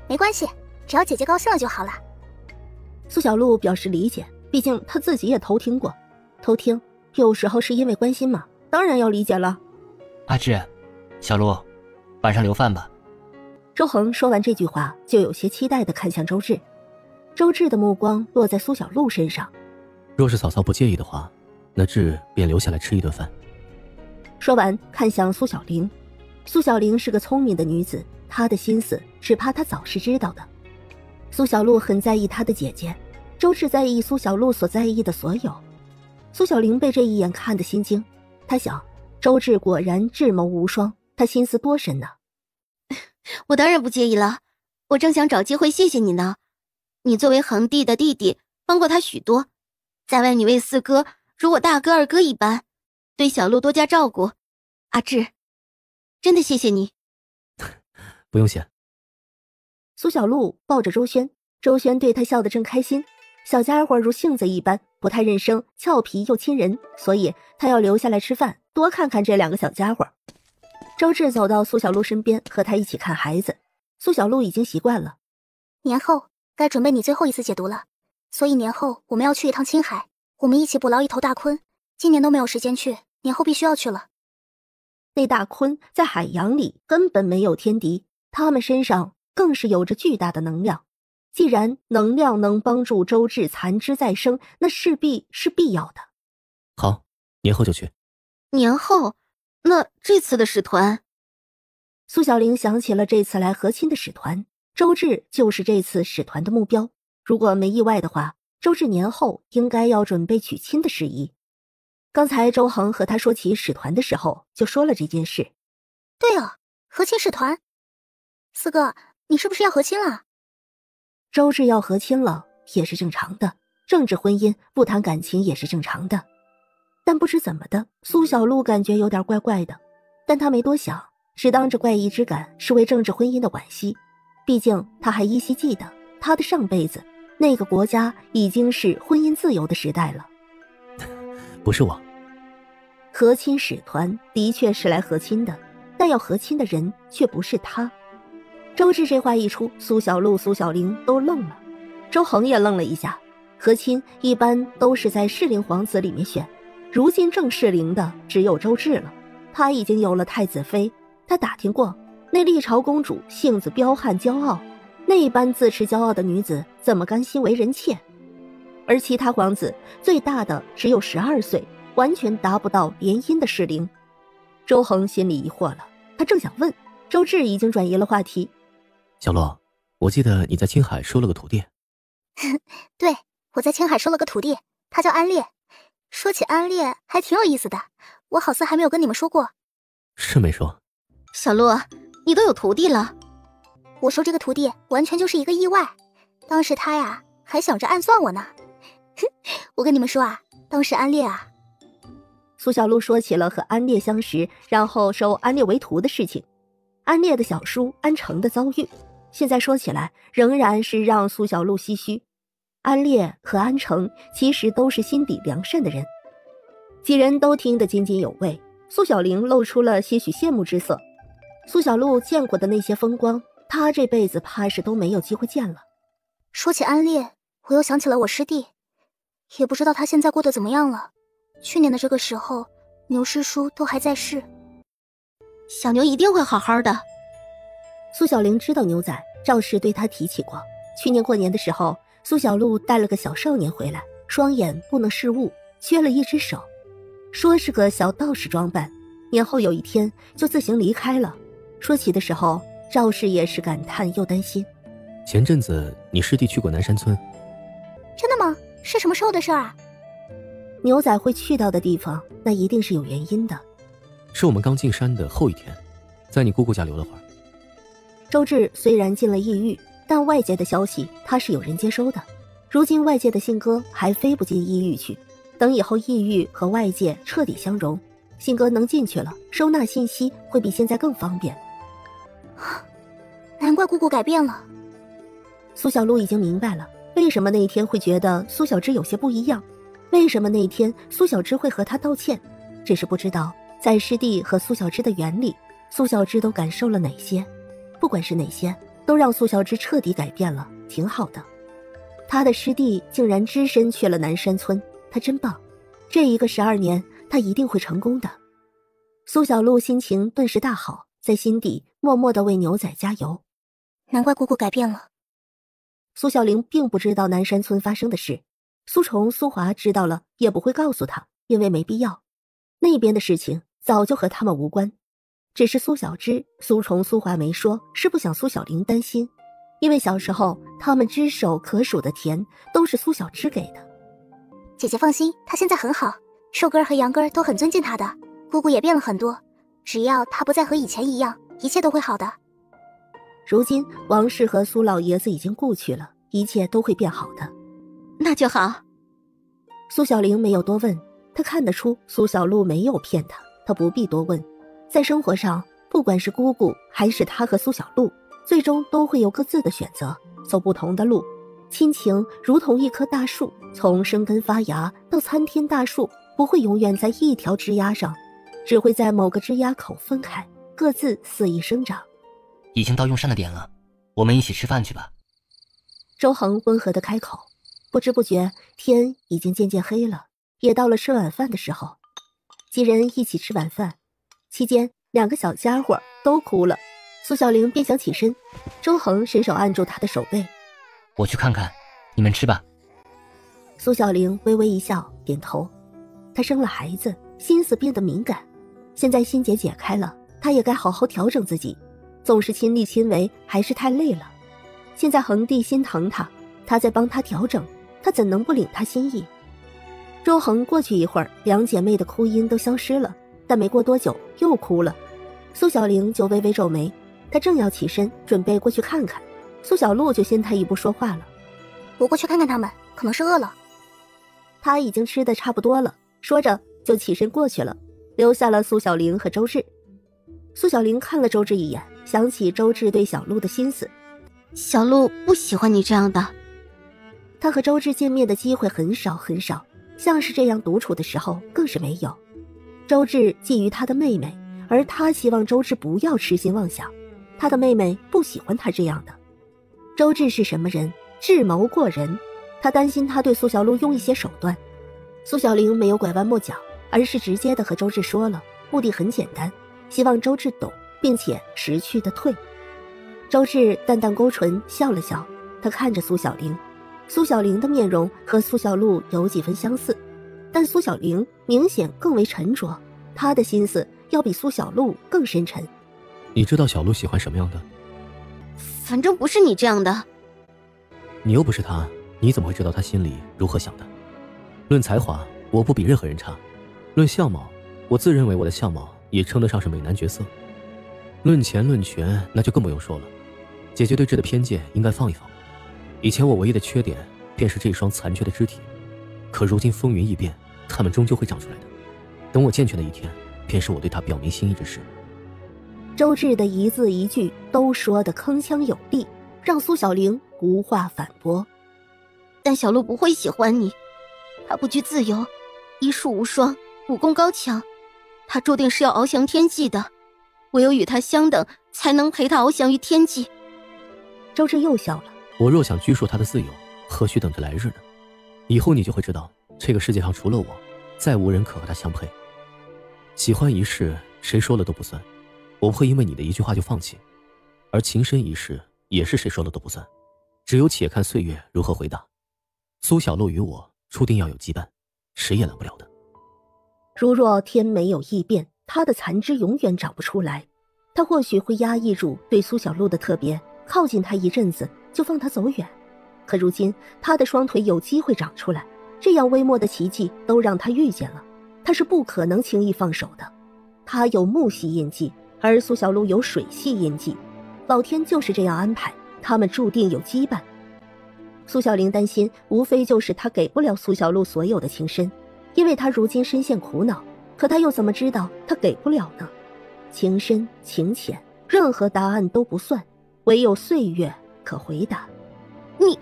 没关系，只要姐姐高兴了就好了。苏小璐表示理解，毕竟她自己也偷听过。偷听有时候是因为关心嘛，当然要理解了。阿志，小鹿，晚上留饭吧。周恒说完这句话，就有些期待地看向周志。周志的目光落在苏小璐身上。若是嫂嫂不介意的话，那志便留下来吃一顿饭。说完看向苏小玲。苏小玲是个聪明的女子，她的心思只怕她早是知道的。苏小璐很在意她的姐姐，周志在意苏小璐所在意的所有。苏小玲被这一眼看得心惊，她想，周志果然智谋无双，他心思多深呢。我当然不介意了，我正想找机会谢谢你呢。你作为恒弟的弟弟，帮过他许多，在外你为四哥如我大哥二哥一般，对小鹿多加照顾。阿志，真的谢谢你。不用谢。苏小璐抱着周轩，周轩对他笑得正开心。小家伙如性子一般，不太认生，俏皮又亲人，所以他要留下来吃饭，多看看这两个小家伙。周志走到苏小璐身边，和他一起看孩子。苏小璐已经习惯了。年后该准备你最后一次解毒了，所以年后我们要去一趟青海，我们一起捕捞一头大鲲。今年都没有时间去，年后必须要去了。那大鲲在海洋里根本没有天敌，他们身上更是有着巨大的能量。既然能量能帮助周志残肢再生，那势必是必要的。好，年后就去。年后？那这次的使团？苏小玲想起了这次来和亲的使团，周志就是这次使团的目标。如果没意外的话，周志年后应该要准备娶亲的事宜。刚才周恒和他说起使团的时候，就说了这件事。对了，和亲使团。四哥，你是不是要和亲了？周志要和亲了也是正常的，政治婚姻不谈感情也是正常的。但不知怎么的，苏小璐感觉有点怪怪的，但她没多想，只当这怪异之感是为政治婚姻的惋惜。毕竟她还依稀记得，她的上辈子那个国家已经是婚姻自由的时代了。不是我。和亲使团的确是来和亲的，但要和亲的人却不是他。周志这话一出，苏小璐、苏小玲都愣了，周恒也愣了一下。和亲一般都是在适龄皇子里面选，如今正适龄的只有周志了。他已经有了太子妃，他打听过，那历朝公主性子彪悍骄傲，那般自持骄傲的女子怎么甘心为人妾？而其他皇子最大的只有12岁，完全达不到联姻的适龄。周恒心里疑惑了，他正想问，周志已经转移了话题。小洛，我记得你在青海收了个徒弟。对，我在青海收了个徒弟，他叫安烈。说起安烈还挺有意思的，我好似还没有跟你们说过。是没说。小璐，你都有徒弟了。我收这个徒弟完全就是一个意外，当时他呀还想着暗算我呢。我跟你们说啊，当时安烈啊。苏小璐说起了和安烈相识，然后收安烈为徒的事情，安烈的小叔安成的遭遇，现在说起来仍然是让苏小璐唏嘘。安烈和安成其实都是心底良善的人。几人都听得津津有味，苏小玲露出了些许羡慕之色。苏小璐见过的那些风光，她这辈子怕是都没有机会见了。说起安烈，我又想起了我师弟，也不知道他现在过得怎么样了。去年的这个时候，牛师叔都还在世。小牛一定会好好的。苏小玲知道牛仔，赵氏对他提起过。去年过年的时候，苏小璐带了个小少年回来，双眼不能视物，缺了一只手，说是个小道士装扮，年后有一天就自行离开了。说起的时候，赵氏也是感叹又担心。前阵子你师弟去过南山村。真的吗？是什么时候的事啊？牛仔会去到的地方，那一定是有原因的。是我们刚进山的后一天，在你姑姑家留了会儿。周志虽然进了异域，但外界的消息他是有人接收的。如今外界的信鸽还飞不进异域去，等以后异域和外界彻底相融，信鸽能进去了，收纳信息会比现在更方便。难怪姑姑改变了。苏小璐已经明白了，为什么那一天会觉得苏小芝有些不一样，为什么那一天苏小芝会和她道歉，只是不知道在师弟和苏小芝的眼里，苏小芝都感受了哪些，不管是哪些，都让苏小芝彻底改变了，挺好的。他的师弟竟然只身去了南山村，他真棒，这一个12年他一定会成功的。苏小璐心情顿时大好，在心底默默地为牛仔加油。难怪姑姑改变了。苏小玲并不知道南山村发生的事，苏崇、苏华知道了也不会告诉她，因为没必要。那边的事情早就和他们无关，只是苏小芝、苏崇、苏华没说，是不想苏小玲担心，因为小时候他们只手可数的田都是苏小芝给的。姐姐放心，她现在很好，寿哥和杨哥都很尊敬她的，姑姑也变了很多，只要她不再和以前一样，一切都会好的。如今王氏和苏老爷子已经故去了，一切都会变好的。那就好。苏小玲没有多问，她看得出苏小璐没有骗她，她不必多问。在生活上，不管是姑姑还是她和苏小璐，最终都会有各自的选择，走不同的路。亲情如同一棵大树，从生根发芽到参天大树，不会永远在一条枝丫上，只会在某个枝丫口分开，各自肆意生长。已经到用膳的点了，我们一起吃饭去吧。周恒温和地开口。不知不觉天已经渐渐黑了，也到了吃晚饭的时候。几人一起吃晚饭，期间2个小家伙都哭了。苏小玲便想起身，周恒伸手按住她的手背。我去看看，你们吃吧。苏小玲微微一笑，点头。她生了孩子，心思变得敏感，现在心结解开了，她也该好好调整自己，总是亲力亲为还是太累了。现在恒弟心疼她，她在帮她调整，她怎能不领她心意？周恒过去一会儿，2姐妹的哭音都消失了，但没过多久又哭了。苏小玲就微微皱眉，她正要起身准备过去看看，苏小璐就先她一步说话了。我过去看看他们，可能是饿了。她已经吃得差不多了，说着就起身过去了，留下了苏小玲和周志。苏小玲看了周志一眼，想起周志对小璐的心思。小璐不喜欢你这样的。她和周志见面的机会很少很少，像是这样独处的时候更是没有。周志觊觎她的妹妹，而她希望周志不要痴心妄想，她的妹妹不喜欢她这样的。周志是什么人？智谋过人，她担心他对苏小璐用一些手段。苏小玲没有拐弯抹角，而是直接的和周志说了，目的很简单，希望周志懂，并且识趣的退。周志淡淡勾唇笑了笑，他看着苏小玲，苏小玲的面容和苏小璐有几分相似，但苏小玲明显更为沉着，她的心思要比苏小璐更深沉。你知道小璐喜欢什么样的？反正不是你这样的。你又不是他，你怎么会知道他心里如何想的？论才华，我不比任何人差；论相貌，我自认为我的相貌也称得上是美男绝色；论钱论权，那就更不用说了。姐姐对这的偏见应该放一放。以前我唯一的缺点便是这双残缺的肢体，可如今风云易变，它们终究会长出来的。等我健全的一天，便是我对他表明心意之时。周志的一字一句都说得铿锵有力，让苏小玲无话反驳。但小璐不会喜欢你，她不拘自由，医术无双，武功高强，她注定是要翱翔天际的，唯有与她相等，才能陪她翱翔于天际。周志又笑了。我若想拘束她的自由，何须等着来日呢？以后你就会知道，这个世界上除了我，再无人可和她相配。喜欢一世，谁说了都不算，我不会因为你的一句话就放弃；而情深一世，也是谁说了都不算，只有且看岁月如何回答。苏小璐与我注定要有羁绊，谁也拦不了的。如若天没有异变，她的残枝永远长不出来。她或许会压抑住对苏小璐的特别，靠近她一阵子就放她走远。可如今她的双腿有机会长出来，这样微末的奇迹都让她遇见了，她是不可能轻易放手的。她有木系印记，而苏小璐有水系印记，老天就是这样安排，他们注定有羁绊。苏小玲担心，无非就是她给不了苏小璐所有的情深，因为她如今深陷苦恼，可她又怎么知道她给不了呢？情深情浅，任何答案都不算，唯有岁月可回答。你……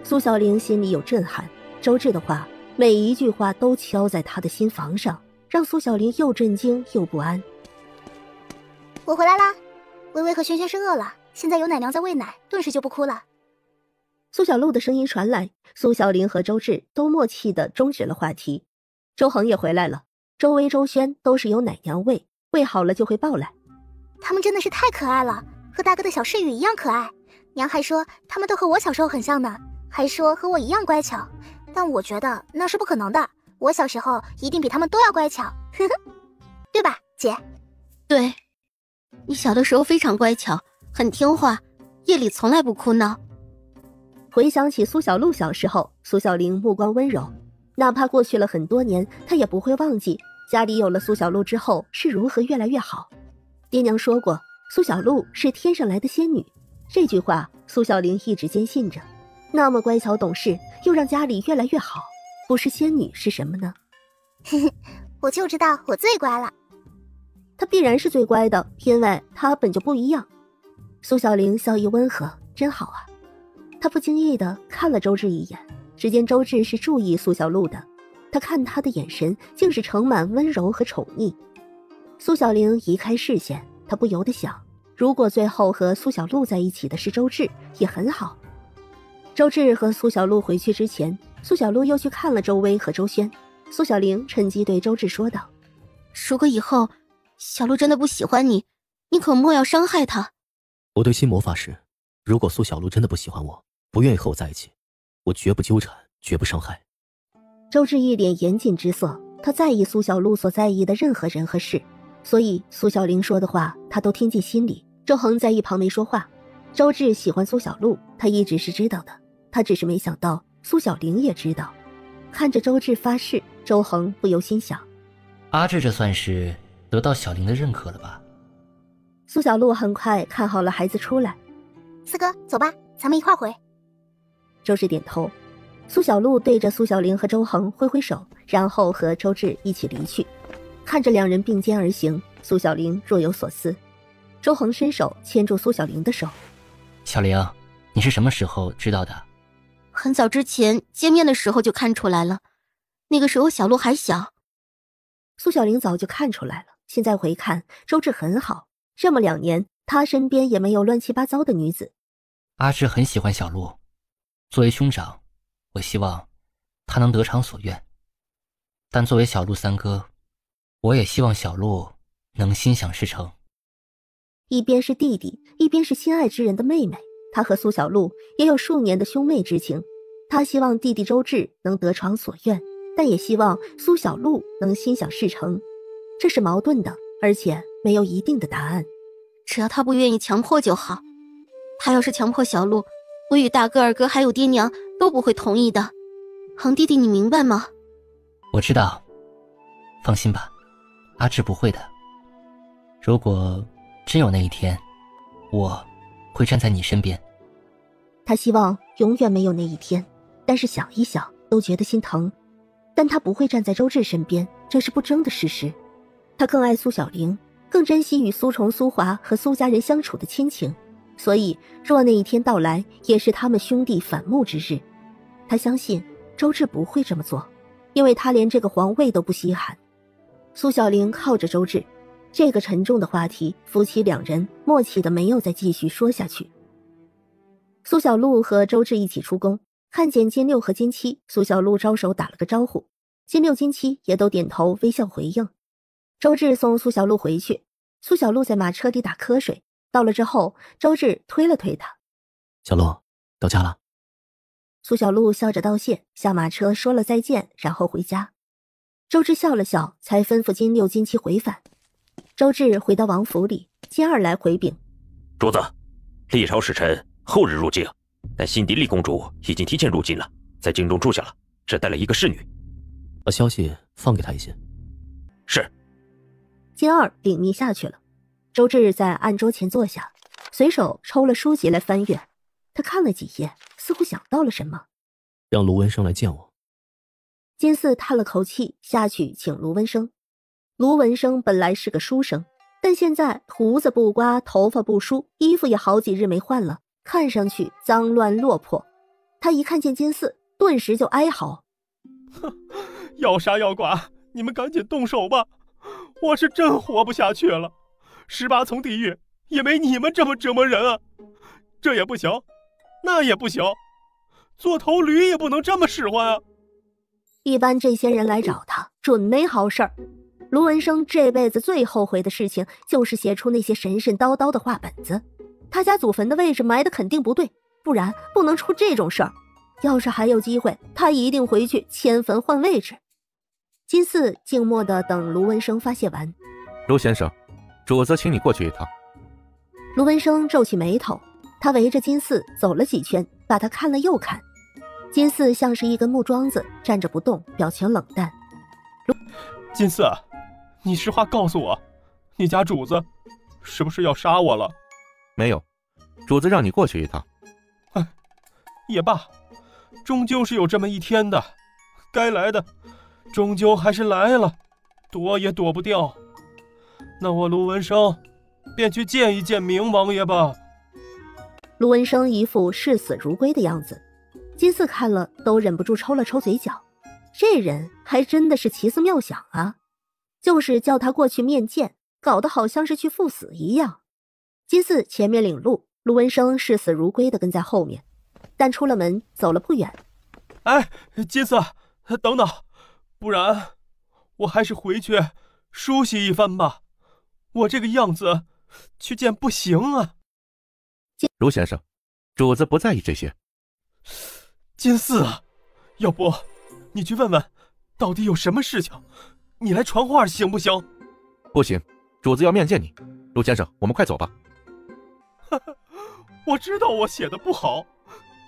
苏小玲心里有震撼，周芷的话每一句话都敲在她的心房上，让苏小玲又震惊又不安。我回来啦，微微和萱萱是饿了，现在有奶娘在喂奶，顿时就不哭了。苏小璐的声音传来，苏小玲和周芷都默契地终止了话题。周恒也回来了，周薇、周萱都是由奶娘喂，喂好了就会抱来。他们真的是太可爱了，和大哥的小侍女一样可爱。娘还说他们都和我小时候很像呢，还说和我一样乖巧，但我觉得那是不可能的，我小时候一定比他们都要乖巧，呵呵，对吧，姐？对，你小的时候非常乖巧，很听话，夜里从来不哭闹。回想起苏小璐小时候，苏小玲目光温柔，哪怕过去了很多年，她也不会忘记家里有了苏小璐之后是如何越来越好。爹娘说过，苏小璐是天上来的仙女，这句话苏小玲一直坚信着。那么乖巧懂事，又让家里越来越好，不是仙女是什么呢？我就知道我最乖了。她必然是最乖的，因为她本就不一样。苏小玲笑意温和，真好啊。她不经意地看了周芷一眼，只见周芷是注意苏小璐的，她看她的眼神竟是盛满温柔和宠溺。苏小玲移开视线，她不由得想，如果最后和苏小璐在一起的是周芷，也很好。周芷和苏小璐回去之前，苏小璐又去看了周薇和周萱。苏小玲趁机对周芷说道：如果以后小璐真的不喜欢你，你可莫要伤害她。我对心魔发誓，如果苏小璐真的不喜欢我，不愿意和我在一起，我绝不纠缠，绝不伤害。周芷一脸严谨之色，她在意苏小璐所在意的任何人和事，所以苏小玲说的话她都听进心里。周恒在一旁没说话。周芷喜欢苏小璐，他一直是知道的，他只是没想到苏小玲也知道。看着周芷发誓，周恒不由心想，阿志这算是得到小玲的认可了吧？苏小璐很快看好了孩子出来。四哥，走吧，咱们一块回。周芷点头。苏小璐对着苏小玲和周恒挥挥手，然后和周芷一起离去。看着两人并肩而行，苏小玲若有所思。周恒伸手牵住苏小玲的手。小玲，你是什么时候知道的？很早之前见面的时候就看出来了，那个时候小璐还小。苏小玲早就看出来了，现在回看，周芷很好，这么2年，她身边也没有乱七八糟的女子。阿志很喜欢小璐，作为兄长，我希望他能得偿所愿。但作为小璐三哥，我也希望小璐能心想事成。一边是弟弟，一边是心爱之人的妹妹，他和苏小璐也有数年的兄妹之情。他希望弟弟周芷能得偿所愿，但也希望苏小璐能心想事成。这是矛盾的，而且没有一定的答案。只要他不愿意强迫就好。他要是强迫小璐，我与大哥、二哥还有爹娘都不会同意的。恒弟弟，你明白吗？我知道，放心吧，阿志不会的。如果真有那一天，我会站在你身边。他希望永远没有那一天，但是想一想都觉得心疼。但他不会站在周芷身边，这是不争的事实。他更爱苏小玲，更珍惜与苏崇、苏华和苏家人相处的亲情，所以若那一天到来，也是他们兄弟反目之日。他相信周芷不会这么做，因为他连这个皇位都不稀罕。苏小玲靠着周芷，这个沉重的话题，夫妻两人默契的没有再继续说下去。苏小璐和周芷一起出宫，看见金六和金七，苏小璐招手打了个招呼，金六、金七也都点头微笑回应。周芷送苏小璐回去，苏小璐在马车里打瞌睡，到了之后，周芷推了推她：“小璐，到家了。”苏小璐笑着道谢，下马车说了再见，然后回家。周芷笑了笑，才吩咐金六、金七回返。周芷回到王府里，金二来回禀：“主子，历朝使臣后日入京，但辛迪丽公主已经提前入京了，在京中住下了，只带了一个侍女。把消息放给他一些。”是。金二领命下去了。周芷在案桌前坐下，随手抽了书籍来翻阅。他看了几页，似乎想到了什么。让卢文生来见我。金四叹了口气，下去请卢文生。卢文生本来是个书生，但现在胡子不刮，头发不梳，衣服也好几日没换了，看上去脏乱落魄。他一看见金四，顿时就哀嚎：哼，要杀要剐，你们赶紧动手吧，我是真活不下去了。18层地狱也没你们这么折磨人啊，这也不行，那也不行，做头驴也不能这么使唤啊。一般这些人来找他准没好事儿。卢文生这辈子最后悔的事情就是写出那些神神叨叨的话本子。他家祖坟的位置埋的肯定不对，不然不能出这种事儿。要是还有机会，他一定回去迁坟换位置。金四静默地等卢文生发泄完。卢先生，主子请你过去一趟。卢文生皱起眉头，他围着金四走了几圈，把他看了又看。金四像是一根木桩子，站着不动，表情冷淡。金四，你实话告诉我，你家主子是不是要杀我了？没有，主子让你过去一趟。哎，也罢，终究是有这么一天的，该来的终究还是来了，躲也躲不掉。那我卢文生便去见一见明王爷吧。卢文生一副视死如归的样子，金四看了都忍不住抽了抽嘴角。这人还真的是奇思妙想啊，就是叫他过去面见，搞得好像是去赴死一样。金四前面领路，卢文生视死如归的跟在后面。但出了门走了不远，哎，金四，等等，不然我还是回去梳洗一番吧，我这个样子去见不行啊。卢先生，主子不在意这些。金四啊，要不你去问问到底有什么事情，你来传话行不行？不行，主子要面见你。卢先生，我们快走吧。我知道我写的不好，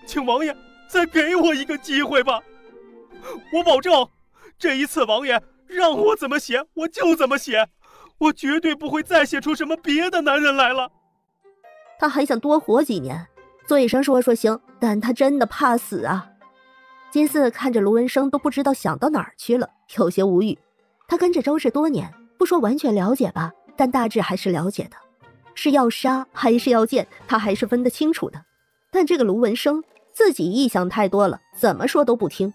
请王爷再给我一个机会吧。我保证这一次王爷让我怎么写我就怎么写，我绝对不会再写出什么别的男人来了。他还想多活几年，嘴上说说行，但他真的怕死啊。金四看着卢文生都不知道想到哪儿去了，有些无语。他跟着周芷多年，不说完全了解吧，但大致还是了解的。是要杀还是要见，他还是分得清楚的。但这个卢文生自己臆想太多了，怎么说都不听。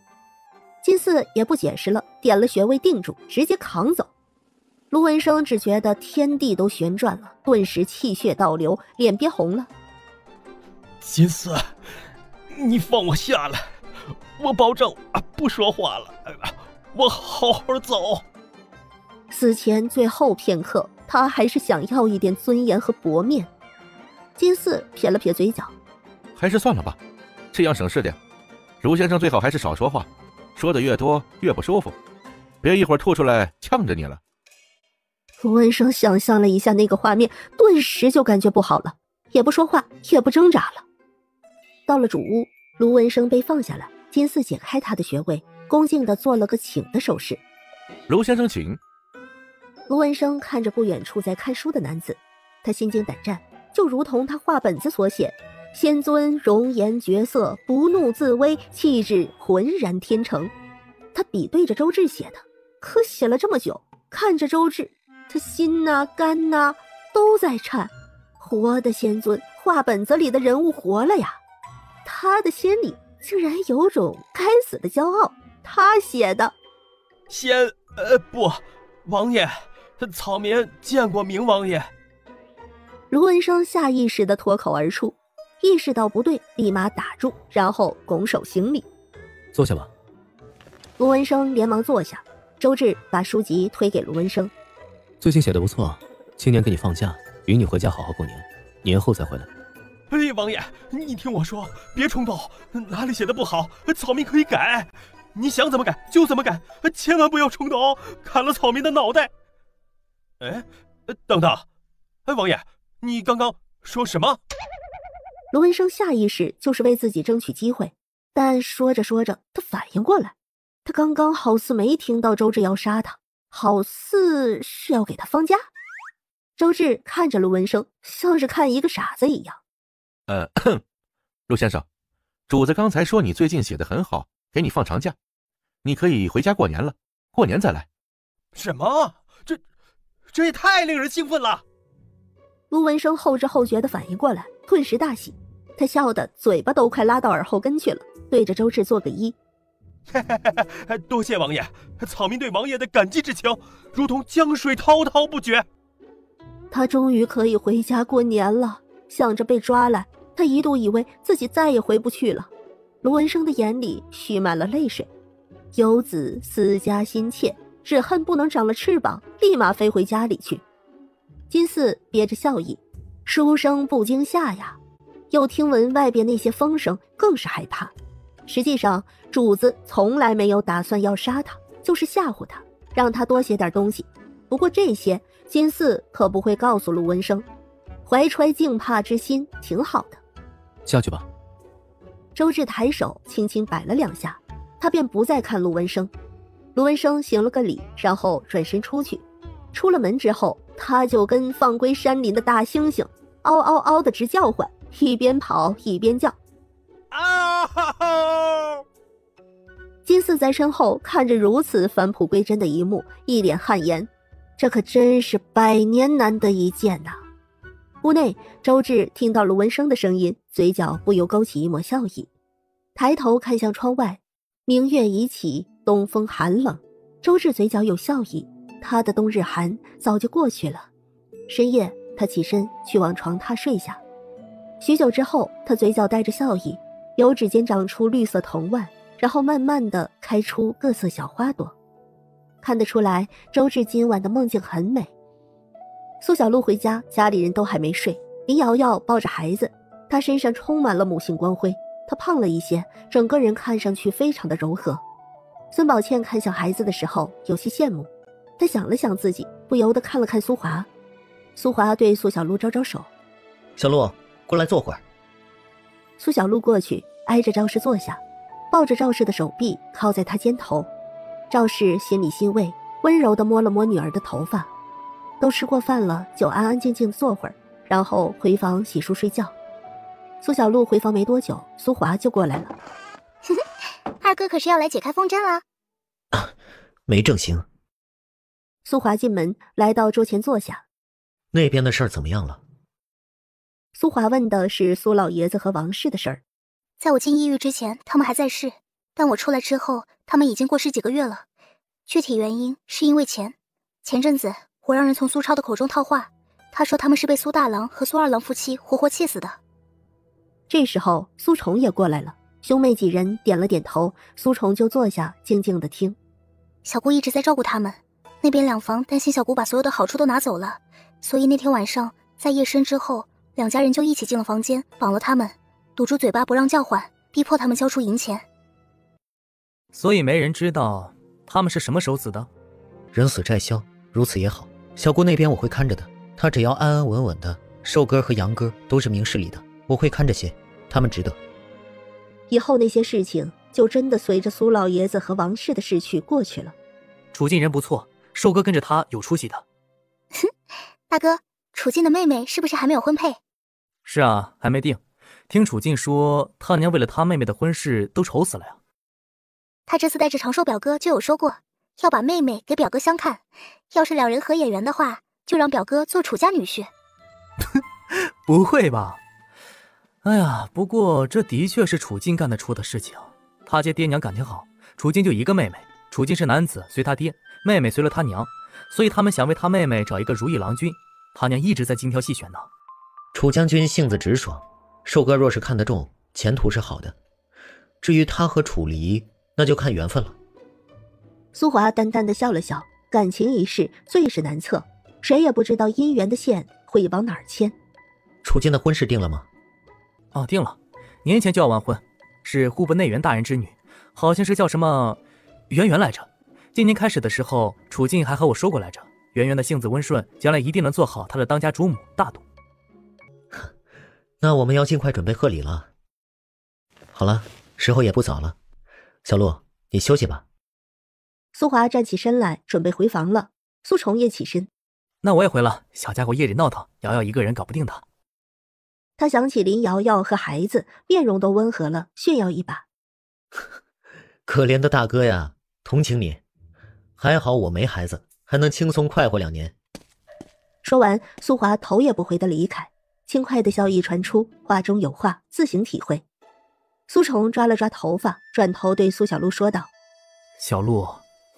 金四也不解释了，点了穴位定住，直接扛走。卢文生只觉得天地都旋转了，顿时气血倒流，脸憋红了。金四，你放我下来，我保证不说话了，我好好走。死前最后片刻，他还是想要一点尊严和薄面。金四撇了撇嘴角，还是算了吧，这样省事点。卢先生最好还是少说话，说的越多越不舒服，别一会儿吐出来呛着你了。卢文生想象了一下那个画面，顿时就感觉不好了，也不说话，也不挣扎了。到了主屋，卢文生被放下来，金四解开他的穴位，恭敬地做了个请的手势。卢先生请。卢文生看着不远处在看书的男子，他心惊胆战，就如同他画本子所写，仙尊容颜绝色，不怒自威，气质浑然天成。他比对着周芷写的，可写了这么久，看着周芷，他心呐肝呐都在颤。活的仙尊，画本子里的人物活了呀！他的心里竟然有种该死的骄傲。他写的不，王爷，草民见过明王爷。卢文生下意识地脱口而出，意识到不对，立马打住，然后拱手行礼。坐下吧。卢文生连忙坐下，周芷把书籍推给卢文生。最近写得不错，今年给你放假，允你回家好好过年，年后再回来。王爷，你听我说，别冲动，哪里写的不好，草民可以改，你想怎么改就怎么改，千万不要冲动，砍了草民的脑袋。等等，王爷，你刚刚说什么？卢文生下意识就是为自己争取机会，但说着说着，他反应过来，他刚刚好似没听到周芷要杀他，好似是要给他放假。周芷看着卢文生，像是看一个傻子一样。陆先生，主子刚才说你最近写得很好，给你放长假，你可以回家过年了，过年再来。什么？这也太令人兴奋了！卢文生后知后觉地反应过来，顿时大喜，他笑得嘴巴都快拉到耳后根去了，对着周芷做个揖。多谢王爷，草民对王爷的感激之情，如同江水滔滔不绝。他终于可以回家过年了，想着被抓来，他一度以为自己再也回不去了。卢文生的眼里蓄满了泪水，游子思家心切，只恨不能长了翅膀，立马飞回家里去。金四憋着笑意，书生不惊吓呀，又听闻外边那些风声，更是害怕。实际上主子从来没有打算要杀他，就是吓唬他，让他多写点东西。不过这些金四可不会告诉卢文生，怀揣敬怕之心挺好的。下去吧。周芷抬手轻轻摆了2下，他便不再看卢文生。卢文生行了个礼，然后转身出去。出了门之后，他就跟放归山林的大猩猩嗷嗷嗷的直叫唤，一边跑一边叫。金四在身后看着如此返璞归真的一幕，一脸汗颜，这可真是100年难得一见呐。屋内，周芷听到卢文生的声音，嘴角不由勾起一抹笑意，抬头看向窗外，明月已起，东风寒冷。周芷嘴角有笑意，她的冬日寒早就过去了。深夜，她起身去往床榻睡下。许久之后，她嘴角带着笑意，油指间长出绿色藤蔓，然后慢慢地开出各色小花朵。看得出来，周芷今晚的梦境很美。苏小璐回家，家里人都还没睡，林瑶瑶抱着孩子，她身上充满了母性光辉，她胖了一些，整个人看上去非常的柔和。孙宝倩看向孩子的时候有些羡慕，她想了想自己，不由得看了看苏华。苏华对苏小璐招招手，小璐，过来坐会儿。苏小璐过去挨着赵氏坐下，抱着赵氏的手臂靠在他肩头。赵氏心里欣慰，温柔地摸了摸女儿的头发。都吃过饭了，就安安静静地坐会儿，然后回房洗漱睡觉。苏小璐回房没多久，苏华就过来了。二哥可是要来解开风筝了？没正形。苏华进门来到桌前坐下。那边的事儿怎么样了？苏华问的是苏老爷子和王氏的事儿。在我进异域之前，他们还在世，但我出来之后，他们已经过世几个月了。具体原因是因为钱。前阵子我让人从苏超的口中套话，他说他们是被苏大郎和苏二郎夫妻活活气死的。这时候苏崇也过来了，兄妹几人点了点头，苏崇就坐下静静地听。小姑一直在照顾他们，那边两房担心小姑把所有的好处都拿走了，所以那天晚上在夜深之后，两家人就一起进了房间，绑了他们，堵住嘴巴不让叫唤，逼迫他们交出银钱。所以没人知道他们是什么时候死的？人死债消，如此也好。小姑那边我会看着的，她只要安安稳稳的。寿哥和杨哥都是明事理的，我会看着些，他们值得。以后那些事情就真的随着苏老爷子和王氏的逝去过去了。楚静人不错，寿哥跟着他有出息的。大哥，楚静的妹妹是不是还没有婚配？是啊，还没定。听楚静说，他娘为了他妹妹的婚事都愁死了呀。他这次带着长寿表哥就有说过，要把妹妹给表哥相看，要是两人合眼缘的话，就让表哥做楚家女婿。不会吧？哎呀，不过这的确是楚静干得出的事情。他接爹娘感情好，楚静就一个妹妹，楚静是男子，随他爹，妹妹随了他娘，所以他们想为他妹妹找一个如意郎君。他娘一直在精挑细选呢。楚将军性子直爽，寿哥若是看得中，前途是好的。至于他和楚离，那就看缘分了。苏华淡淡的笑了笑，感情一事最是难测，谁也不知道姻缘的线会往哪儿牵。楚静的婚事定了吗？哦，定了，年前就要完婚，是户部内员大人之女，好像是叫什么圆圆来着。今年开始的时候，楚静还和我说过来着，圆圆的性子温顺，将来一定能做好她的当家主母大度。那我们要尽快准备贺礼了。好了，时候也不早了，小璐，你休息吧。苏华站起身来，准备回房了。苏崇也起身，那我也回了。小家伙夜里闹腾，瑶瑶一个人搞不定他。他想起林瑶瑶和孩子，面容都温和了，炫耀一把。可怜的大哥呀，同情你。还好我没孩子，还能轻松快活2年。说完，苏华头也不回地离开，轻快的笑意传出，话中有话，自行体会。苏宠抓了抓头发，转头对苏小璐说道：小璐，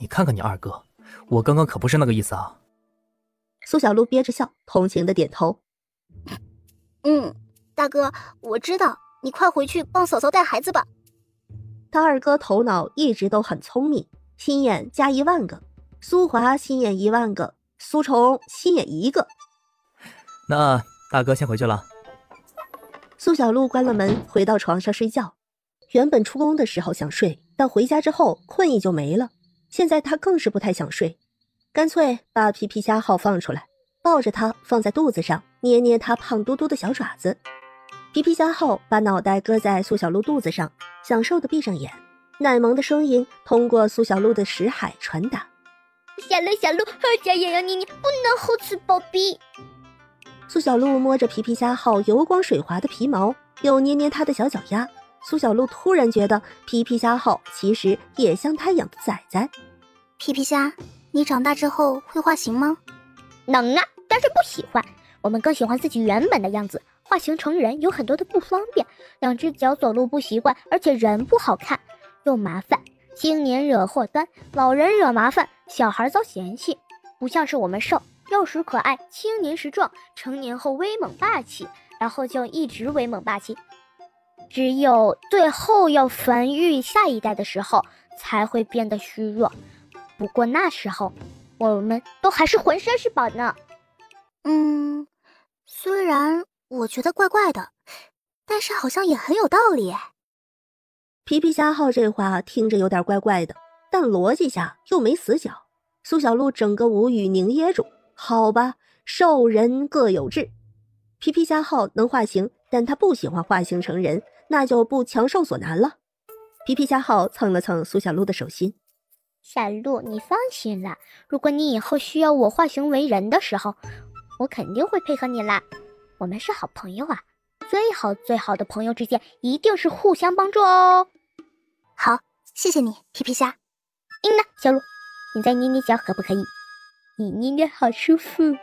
你看看你二哥，我刚刚可不是那个意思啊。苏小璐憋着笑，同情的点头。大哥，我知道，你快回去帮嫂嫂带孩子吧。他二哥头脑一直都很聪明，心眼加10000个，苏华心眼10000个，苏宠心眼1个。那大哥先回去了。苏小璐关了门，回到床上睡觉。原本出宫的时候想睡，但回家之后困意就没了，现在他更是不太想睡，干脆把皮皮虾号放出来，抱着它放在肚子上，捏捏它胖嘟嘟的小爪子。皮皮虾号把脑袋搁在苏小璐肚子上，享受的闭上眼，奶萌的声音通过苏小璐的识海传达：小璐，家也要你不能好吃宝贝。苏小璐摸着皮皮虾号油光水滑的皮毛，又捏捏它的小脚丫。苏小璐突然觉得皮皮虾号其实也像她养的崽崽。皮皮虾，你长大之后会化形吗？能啊，但是不喜欢。我们更喜欢自己原本的样子。化形成人有很多的不方便，2只脚走路不习惯，而且人不好看，又麻烦。青年惹祸端，老人惹麻烦，小孩遭嫌弃。不像是我们瘦，幼时可爱，青年时壮，成年后威猛霸气，然后就一直威猛霸气。只有最后要繁育下一代的时候，才会变得虚弱。不过那时候，我们都还是浑身是宝呢。虽然我觉得怪怪的，但是好像也很有道理。皮皮虾号这话听着有点怪怪的，但逻辑下又没死角。苏小璐整个无语凝噎住。好吧，兽人各有志。皮皮虾号能化形，但他不喜欢化形成人，那就不强兽所难了。皮皮虾号蹭了蹭苏小璐的手心。小璐，你放心啦，如果你以后需要我化形为人的时候，我肯定会配合你啦。我们是好朋友啊，最好的朋友之间一定是互相帮助哦。好，谢谢你，皮皮虾。呢，小璐，你再捏捏脚可不可以？你捏捏好舒服。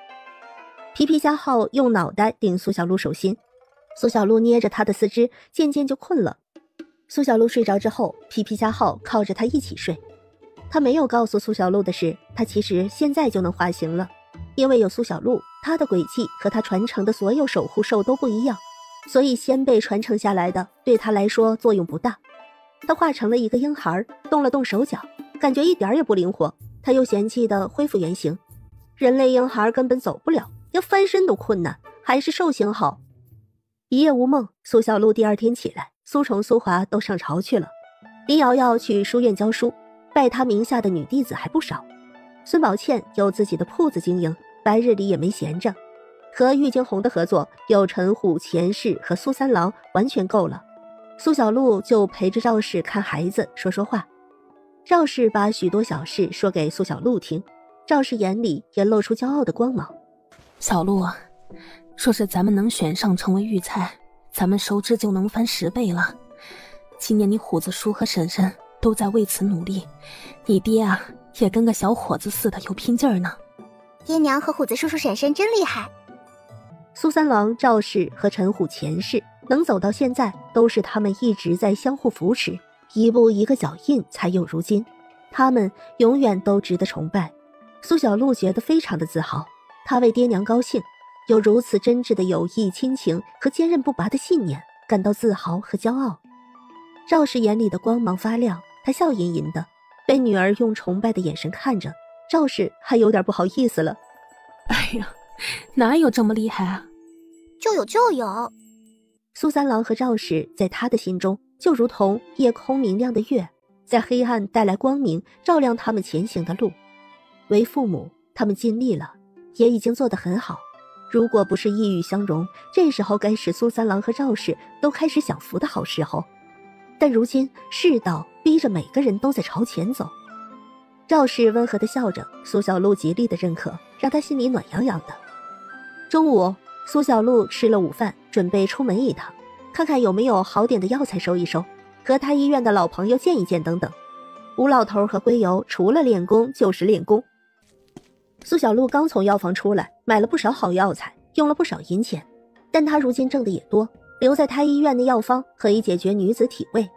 皮皮虾号用脑袋顶苏小璐手心，苏小璐捏着他的四肢，渐渐就困了。苏小璐睡着之后，皮皮虾号靠着他一起睡。他没有告诉苏小璐的是，他其实现在就能化形了，因为有苏小璐，他的轨迹和他传承的所有守护兽都不一样，所以先辈传承下来的对他来说作用不大。他化成了一个婴孩，动了动手脚，感觉一点也不灵活，他又嫌弃的恢复原形。人类婴孩根本走不了，要翻身都困难，还是兽形好。一夜无梦，苏小璐第二天起来，苏宠、苏华都上朝去了。林瑶瑶去书院教书，拜她名下的女弟子还不少。孙宝倩有自己的铺子经营，白日里也没闲着。和郁惊鸿的合作有陈虎、钱氏和苏三郎，完全够了。苏小璐就陪着赵氏看孩子，说说话。赵氏把许多小事说给苏小璐听，赵氏眼里也露出骄傲的光芒。小璐啊，说是咱们能选上成为御菜，咱们收支就能翻10倍了。今年你虎子叔和婶婶都在为此努力，你爹啊也跟个小伙子似的有拼劲儿呢。爹娘和虎子叔叔婶婶真厉害。苏三郎、赵氏和陈虎、钱氏能走到现在，都是他们一直在相互扶持，一步一个脚印才有如今。他们永远都值得崇拜。苏小璐觉得非常的自豪，她为爹娘高兴，有如此真挚的友谊、亲情和坚韧不拔的信念，感到自豪和骄傲。赵氏眼里的光芒发亮，她笑吟吟的，被女儿用崇拜的眼神看着，赵氏还有点不好意思了。哎呀，哪有这么厉害啊？就有。苏三郎和赵氏在他的心中就如同夜空明亮的月，在黑暗带来光明，照亮他们前行的路。为父母，他们尽力了，也已经做得很好。如果不是异域相融，这时候该是苏三郎和赵氏都开始享福的好时候。但如今世道逼着每个人都在朝前走。赵氏温和地笑着，苏小璐极力的认可，让她心里暖洋洋的。中午，苏小璐吃了午饭，准备出门一趟，看看有没有好点的药材收一收，和他医院的老朋友见一见等等。吴老头和龟油除了练功就是练功。苏小璐刚从药房出来，买了不少好药材，用了不少银钱，但她如今挣的也多，留在太医院的药方可以解决女子体味，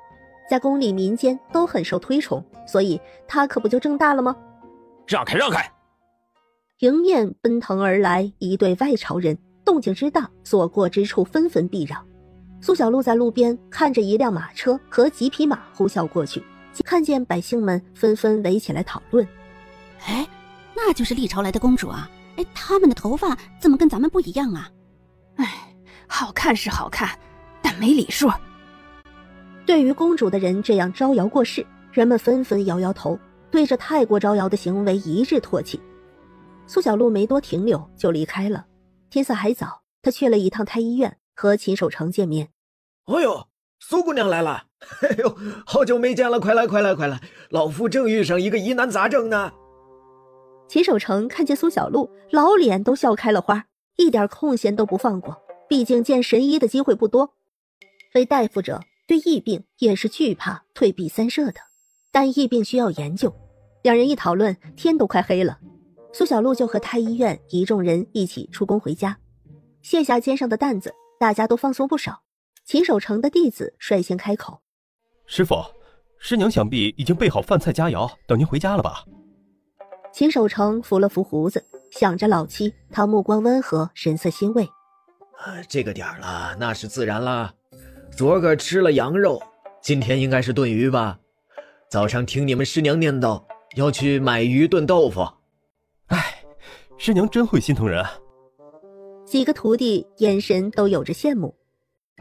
在宫里民间都很受推崇，所以她可不就挣大了吗？让开，让开！迎面奔腾而来一队外朝人，动静之大，所过之处纷纷避让。苏小璐在路边看着一辆马车和几匹马呼啸过去，看见百姓们纷纷围起来讨论。哎，那就是历朝来的公主啊！哎，她们的头发怎么跟咱们不一样啊？哎，好看是好看，但没礼数。对于公主的人这样招摇过市，人们纷纷摇摇头，对着太过招摇的行为一致唾弃。苏小璐没多停留就离开了。天色还早，她去了一趟太医院和秦守成见面。哎呦，苏姑娘来了！哎呦，好久没见了，快来快来快来！老夫正遇上一个疑难杂症呢。秦守成看见苏小璐，老脸都笑开了花，一点空闲都不放过。毕竟见神医的机会不多，为大夫者对疫病也是惧怕退避三舍的。但疫病需要研究，两人一讨论，天都快黑了。苏小璐就和太医院一众人一起出宫回家，卸下肩上的担子，大家都放松不少。秦守成的弟子率先开口：“师父，师娘想必已经备好饭菜佳肴，等您回家了吧？”秦守成扶了扶胡子，想着老妻，他目光温和，神色欣慰。这个点儿了，那是自然了。昨个吃了羊肉，今天应该是炖鱼吧？早上听你们师娘念叨要去买鱼炖豆腐。哎，师娘真会心疼人啊。几个徒弟眼神都有着羡慕。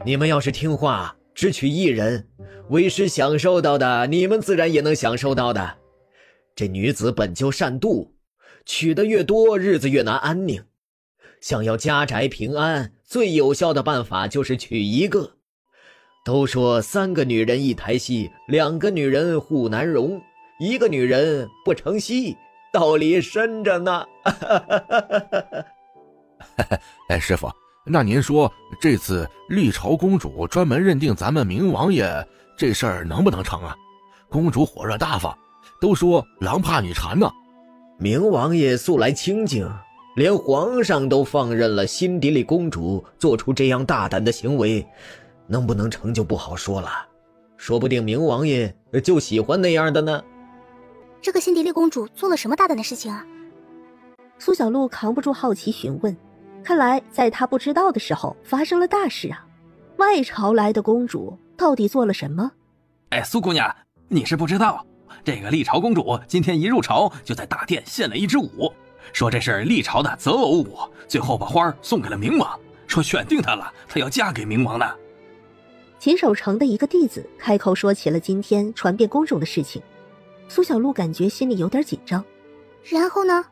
你们要是听话，只娶一人，为师享受到的，你们自然也能享受到的。这女子本就善妒，娶的越多，日子越难安宁。想要家宅平安，最有效的办法就是娶一个。都说3个女人一台戏，2个女人护难容，1个女人不成戏，道理深着呢。哎，师傅，那您说这次历朝公主专门认定咱们明王爷这事儿能不能成啊？公主火热大方，都说郎怕女缠呢。明王爷素来清静，连皇上都放任了辛迪丽公主做出这样大胆的行为，能不能成就不好说了。说不定明王爷就喜欢那样的呢。这个辛迪丽公主做了什么大胆的事情啊？苏小璐扛不住好奇询问，看来在她不知道的时候发生了大事啊。外朝来的公主到底做了什么？哎，苏姑娘，你是不知道，这个历朝公主今天一入朝就在大殿献了一支舞，说这是历朝的择偶舞，最后把花送给了明王，说选定她了，她要嫁给明王呢。秦守成的一个弟子开口说起了今天传遍宫中的事情，苏小璐感觉心里有点紧张。然后呢？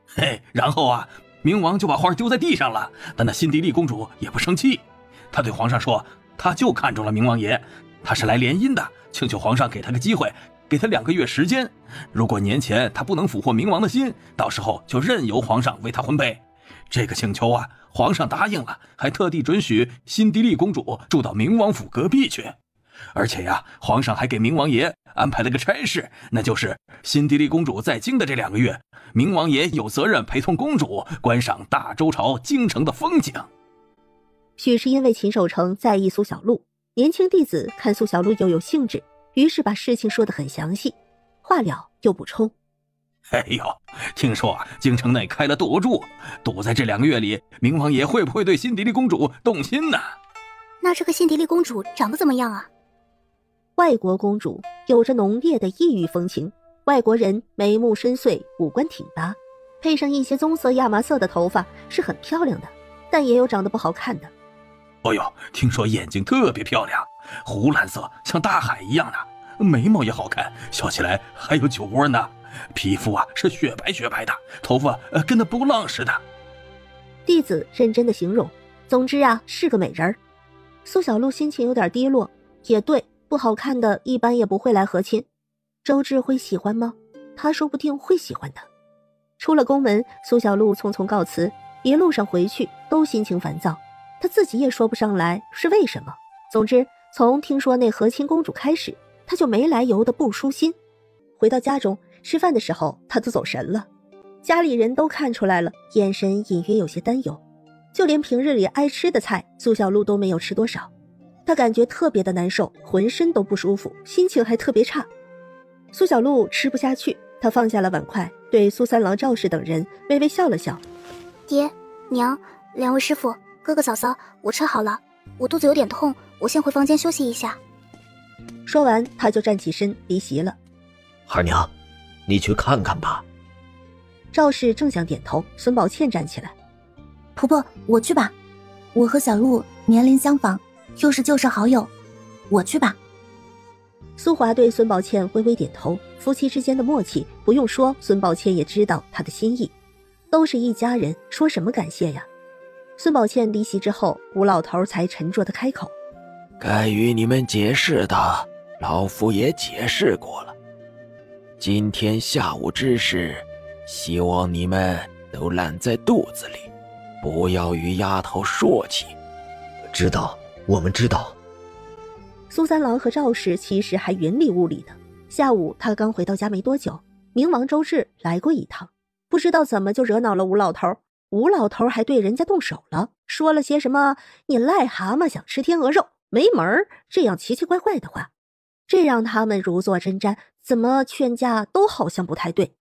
嘿，然后啊，明王就把花丢在地上了，但那辛迪丽公主也不生气，她对皇上说，她就看中了明王爷，她是来联姻的，请求皇上给她个机会，给她2个月时间，如果年前她不能俘获明王的心，到时候就任由皇上为她婚配。这个请求啊，皇上答应了，还特地准许辛迪丽公主住到明王府隔壁去。而且呀，皇上还给明王爷安排了个差事，那就是辛迪丽公主在京的这2个月，明王爷有责任陪同公主观赏大周朝京城的风景。许是因为秦守成在意苏小璐，年轻弟子看苏小璐又有兴致，于是把事情说得很详细。话了又补充：哎呦，听说京城内开了赌注，赌在这2个月里，明王爷会不会对辛迪丽公主动心呢？那这个辛迪丽公主长得怎么样啊？外国公主有着浓烈的异域风情，外国人眉目深邃，五官挺拔，配上一些棕色亚麻色的头发是很漂亮的，但也有长得不好看的。哎呦，听说眼睛特别漂亮，湖蓝色像大海一样的，眉毛也好看，笑起来还有酒窝呢，皮肤啊是雪白雪白的，头发跟那波浪似的。弟子认真的形容，总之啊是个美人儿。苏小璐心情有点低落，也对，不好看的一般也不会来和亲。周至会喜欢吗？他说不定会喜欢的。出了宫门，苏小璐匆匆告辞，一路上回去都心情烦躁，她自己也说不上来是为什么。总之，从听说那和亲公主开始，她就没来由的不舒心。回到家中吃饭的时候，她都走神了。家里人都看出来了，眼神隐约有些担忧。就连平日里爱吃的菜，苏小璐都没有吃多少。她感觉特别的难受，浑身都不舒服，心情还特别差。苏小璐吃不下去，她放下了碗筷，对苏三郎、赵氏等人微微笑了笑。爹娘，两位师傅，哥哥嫂嫂，我吃好了，我肚子有点痛，我先回房间休息一下。说完，他就站起身离席了。二娘，你去看看吧。赵氏正想点头，孙宝倩站起来。婆婆，我去吧，我和小璐年龄相仿，又是旧时好友，我去吧。苏华对孙宝倩微微点头，夫妻之间的默契不用说，孙宝倩也知道他的心意。都是一家人，说什么感谢呀？孙宝倩离席之后，吴老头才沉着地开口：该与你们解释的，老夫也解释过了。今天下午之事，希望你们都烂在肚子里，不要与丫头说起。知道，我们知道。苏三郎和赵氏其实还云里雾里的。下午他刚回到家没多久，冥王周至来过一趟，不知道怎么就惹恼了吴老头。吴老头还对人家动手了，说了些什么你癞蛤蟆想吃天鹅肉没门儿，这样奇奇怪怪的话，这让他们如坐针毡，怎么劝架都好像不太对。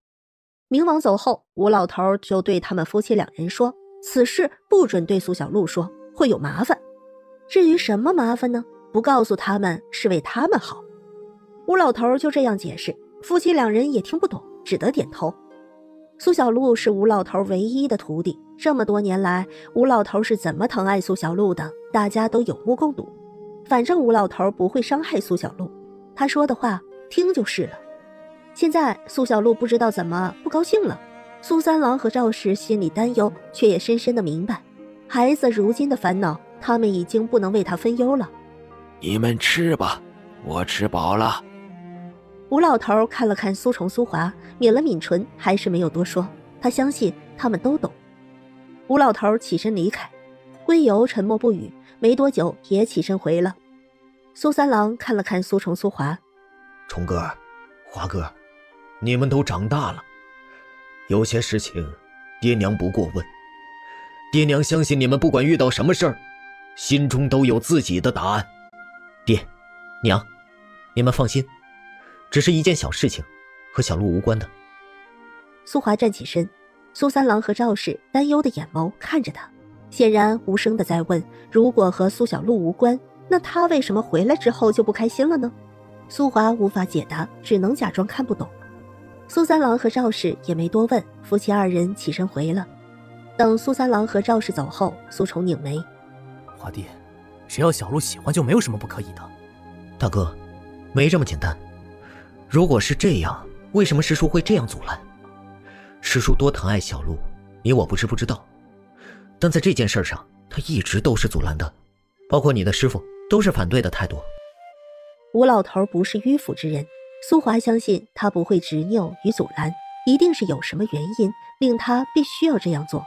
冥王走后，吴老头就对他们夫妻两人说，此事不准对苏小璐说，会有麻烦。至于什么麻烦呢？不告诉他们是为他们好。吴老头就这样解释，夫妻两人也听不懂，只得点头。苏小璐是吴老头唯一的徒弟，这么多年来，吴老头是怎么疼爱苏小璐的，大家都有目共睹。反正吴老头不会伤害苏小璐，他说的话听就是了。现在苏小璐不知道怎么不高兴了，苏三郎和赵氏心里担忧，却也深深的明白，孩子如今的烦恼，他们已经不能为他分忧了。你们吃吧，我吃饱了。吴老头看了看苏崇、苏华，抿了抿唇，还是没有多说。他相信他们都懂。吴老头起身离开，归游沉默不语，没多久也起身回了。苏三郎看了看苏崇、苏华，崇哥、华哥，你们都长大了，有些事情爹娘不过问。爹娘相信你们不管遇到什么事儿，心中都有自己的答案。爹娘，你们放心，只是一件小事情，和小璐无关的。苏华站起身，苏三郎和赵氏担忧的眼眸看着他，显然无声的在问，如果和苏小璐无关，那他为什么回来之后就不开心了呢？苏华无法解答，只能假装看不懂。苏三郎和赵氏也没多问，夫妻二人起身回了。等苏三郎和赵氏走后，苏崇拧眉：华弟，谁要小璐喜欢就没有什么不可以的。大哥，没这么简单。如果是这样，为什么师叔会这样阻拦？师叔多疼爱小璐，你我不是不知道，但在这件事上，他一直都是阻拦的，包括你的师父都是反对的态度。吴老头不是迂腐之人，苏华相信他不会执拗与阻拦，一定是有什么原因令他必须要这样做。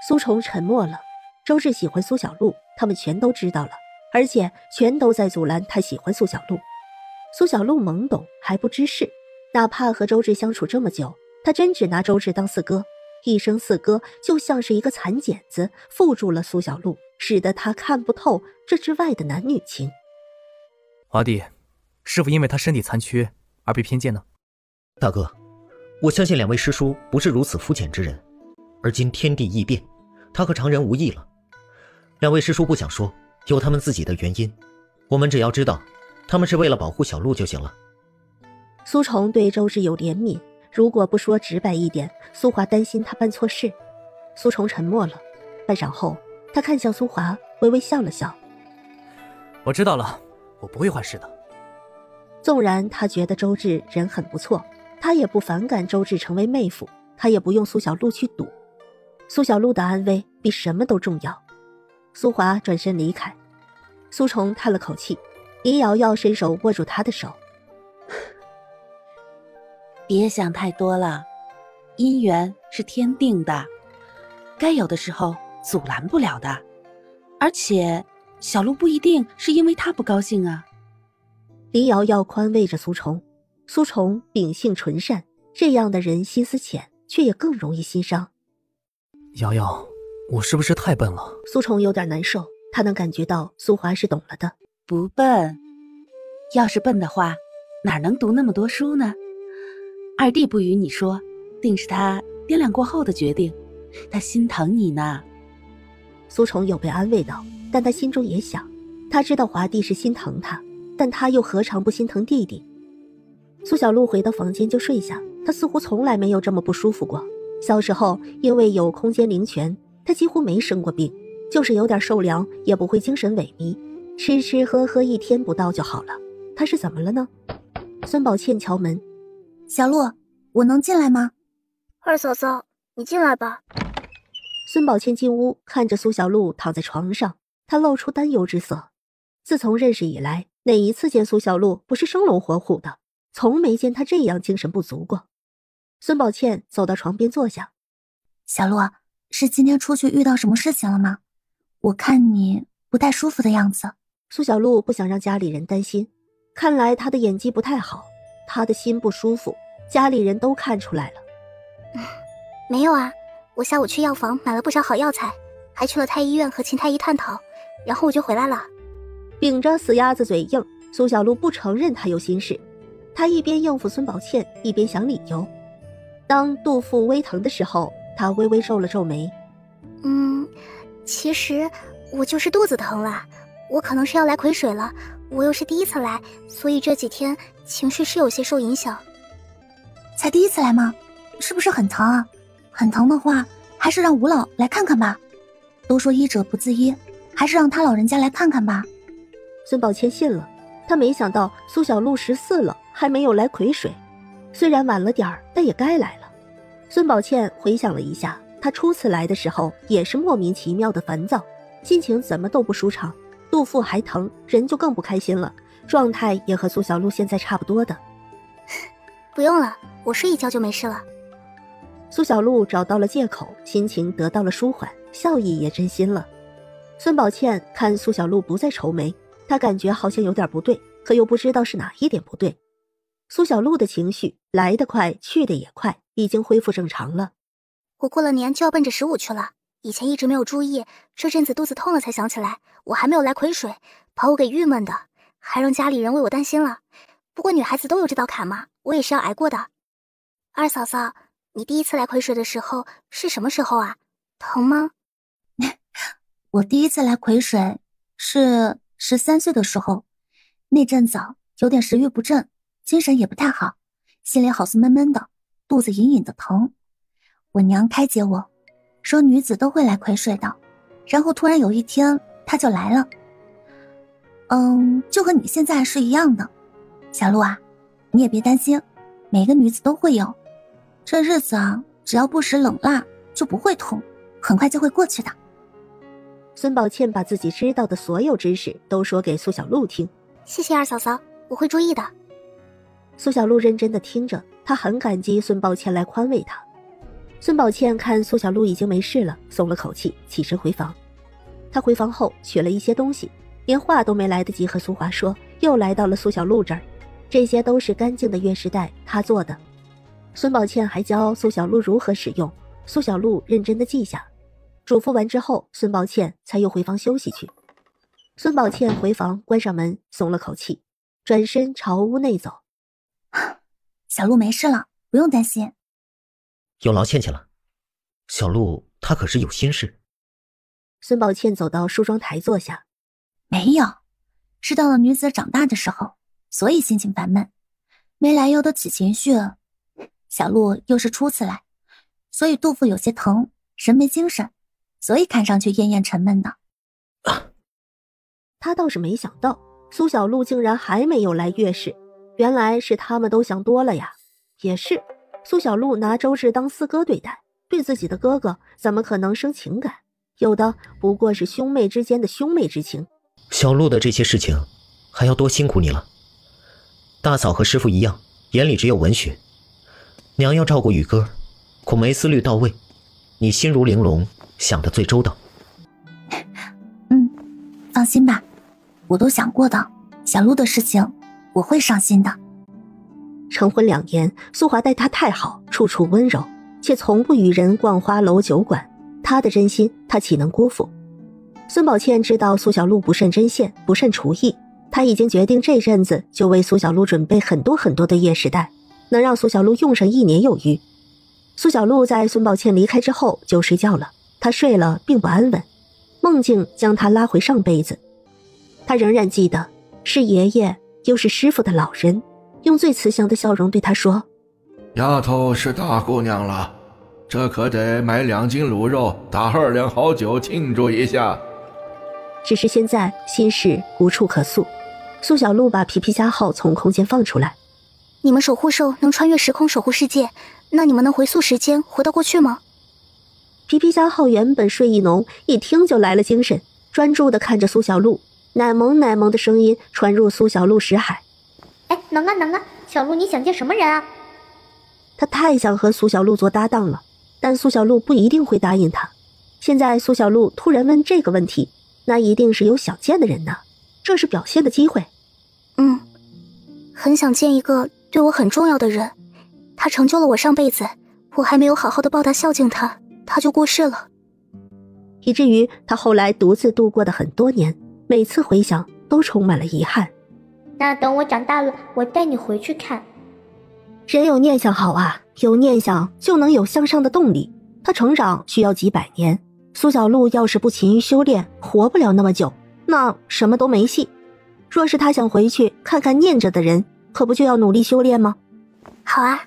苏崇沉默了。周至喜欢苏小璐，他们全都知道了，而且全都在阻拦他喜欢苏小璐。苏小璐懵懂还不知事，哪怕和周至相处这么久，他真只拿周至当四哥，一声四哥就像是一个蚕茧子，缚住了苏小璐，使得他看不透这之外的男女情。华弟，是否因为他身体残缺而被偏见呢？大哥，我相信两位师叔不是如此肤浅之人，而今天地异变，他和常人无异了。两位师叔不想说，有他们自己的原因，我们只要知道他们是为了保护小璐就行了。苏崇对周至有怜悯，如果不说直白一点，苏华担心他办错事。苏崇沉默了，半晌后，他看向苏华，微微笑了笑：我知道了，我不会坏事的。纵然他觉得周至人很不错，他也不反感周至成为妹夫，他也不用苏小璐去赌。苏小璐的安危比什么都重要。苏华转身离开，苏崇叹了口气，林瑶瑶伸手握住他的手：别想太多了，姻缘是天定的，该有的时候阻拦不了的。而且小璐不一定是因为他不高兴啊。林瑶瑶宽慰着苏崇，苏崇秉性纯善，这样的人心思浅，却也更容易心伤。瑶瑶，我是不是太笨了？苏宠有点难受，他能感觉到苏华是懂了的。不笨，要是笨的话，哪能读那么多书呢？二弟不与你说，定是他掂量过后的决定，他心疼你呢。苏宠有被安慰到，但他心中也想，他知道华弟是心疼他，但他又何尝不心疼弟弟。苏小璐回到房间就睡下，她似乎从来没有这么不舒服过。小时候因为有空间灵泉，她几乎没生过病，就是有点受凉也不会精神萎靡，吃吃喝喝1天不到就好了。她是怎么了呢？孙宝倩敲门。小璐，我能进来吗？二嫂嫂，你进来吧。孙宝倩进屋，看着苏小璐躺在床上，她露出担忧之色。自从认识以来，哪一次见苏小璐不是生龙活虎的，从没见她这样精神不足过。孙宝倩走到床边坐下。小璐，是今天出去遇到什么事情了吗？我看你不太舒服的样子。苏小璐不想让家里人担心，看来她的演技不太好，她的心不舒服，家里人都看出来了。没有啊，我下午去药房买了不少好药材，还去了太医院和秦太医探讨，然后我就回来了。秉着死鸭子嘴硬，苏小璐不承认她有心事。她一边应付孙宝倩，一边想理由。当肚腹微疼的时候，她微微皱了皱眉。其实我就是肚子疼了，我可能是要来癸水了，我又是第一次来，所以这几天情绪是有些受影响。才第一次来吗？是不是很疼啊？很疼的话，还是让吴老来看看吧。都说医者不自医，还是让他老人家来看看吧。孙宝倩信了，她没想到苏小璐14了还没有来癸水，虽然晚了点儿，但也该来了。孙宝倩回想了一下，她初次来的时候也是莫名其妙的烦躁，心情怎么都不舒畅，肚腹还疼，人就更不开心了，状态也和苏小璐现在差不多的。不用了，我睡一觉就没事了。苏小璐找到了借口，心情得到了舒缓，笑意也真心了。孙宝倩看苏小璐不再愁眉，她感觉好像有点不对，可又不知道是哪一点不对。苏小璐的情绪来得快，去得也快，已经恢复正常了。我过了年就要奔着15去了，以前一直没有注意，这阵子肚子痛了才想起来，我还没有来癸水，把我给郁闷的，还让家里人为我担心了。不过女孩子都有这道坎嘛，我也是要挨过的。二嫂嫂，你第一次来癸水的时候是什么时候啊？疼吗？我第一次来癸水是13岁的时候，那阵子有点食欲不振，精神也不太好，心里好似闷闷的，肚子隐隐的疼。我娘开解我，说女子都会来癸水的，然后突然有一天她就来了。就和你现在是一样的。小璐啊，你也别担心，每个女子都会有。这日子啊，只要不食冷辣，就不会痛，很快就会过去的。孙宝倩把自己知道的所有知识都说给苏小璐听。谢谢二嫂嫂，我会注意的。苏小璐认真的听着，她很感激孙宝倩来宽慰她。孙宝倩看苏小璐已经没事了，松了口气，起身回房。她回房后取了一些东西，连话都没来得及和苏华说，又来到了苏小璐这儿。这些都是干净的月事带，她做的。孙宝倩还教苏小璐如何使用，苏小璐认真的记下。嘱咐完之后，孙宝倩才又回房休息去。孙宝倩回房关上门，松了口气，转身朝屋内走。小璐没事了，不用担心。有劳倩倩了，小璐她可是有心事。孙宝倩走到梳妆台坐下。没有，是到了女子长大的时候，所以心情烦闷，没来由的起情绪。小璐又是初次来，所以肚腹有些疼，人没精神，所以看上去恹恹沉闷的。他倒是没想到苏小璐竟然还没有来月事，原来是他们都想多了呀。也是，苏小璐拿周芷当四哥对待，对自己的哥哥怎么可能生情感？有的不过是兄妹之间的兄妹之情。小璐的这些事情还要多辛苦你了。大嫂和师父一样，眼里只有文学。娘要照顾宇哥，恐没思虑到位，你心如玲珑，想得最周到。放心吧，我都想过的，小璐的事情我会上心的。成婚2年，苏华待她太好，处处温柔，却从不与人逛花楼酒馆，他的真心他岂能辜负？孙宝倩知道苏小璐不善针线，不善厨艺，他已经决定这阵子就为苏小璐准备很多很多的月食带，能让苏小璐用上1年有余。苏小璐在孙宝倩离开之后就睡觉了，她睡了并不安稳，梦境将她拉回上辈子。她仍然记得是爷爷又是师傅的老人用最慈祥的笑容对她说：丫头是大姑娘了，这可得买2斤卤肉，打2两好酒庆祝一下。只是现在心事无处可诉，苏小璐把皮皮虾号从空间放出来。你们守护兽能穿越时空守护世界，那你们能回溯时间回到过去吗？皮皮虾号原本睡意浓，一听就来了精神，专注地看着苏小璐，奶萌奶萌的声音传入苏小璐识海。哎，能啊能啊，小璐你想见什么人啊？他太想和苏小璐做搭档了，但苏小璐不一定会答应他。现在苏小璐突然问这个问题，那一定是有想见的人呢，这是表现的机会。很想见一个对我很重要的人，他成就了我上辈子，我还没有好好的报答孝敬他，他就过世了。以至于他后来独自度过的很多年，每次回想都充满了遗憾。那等我长大了，我带你回去看。人有念想好啊，有念想就能有向上的动力。他成长需要几百年，苏小璐要是不勤于修炼，活不了那么久，那什么都没戏。若是他想回去看看念着的人，可不就要努力修炼吗？好啊。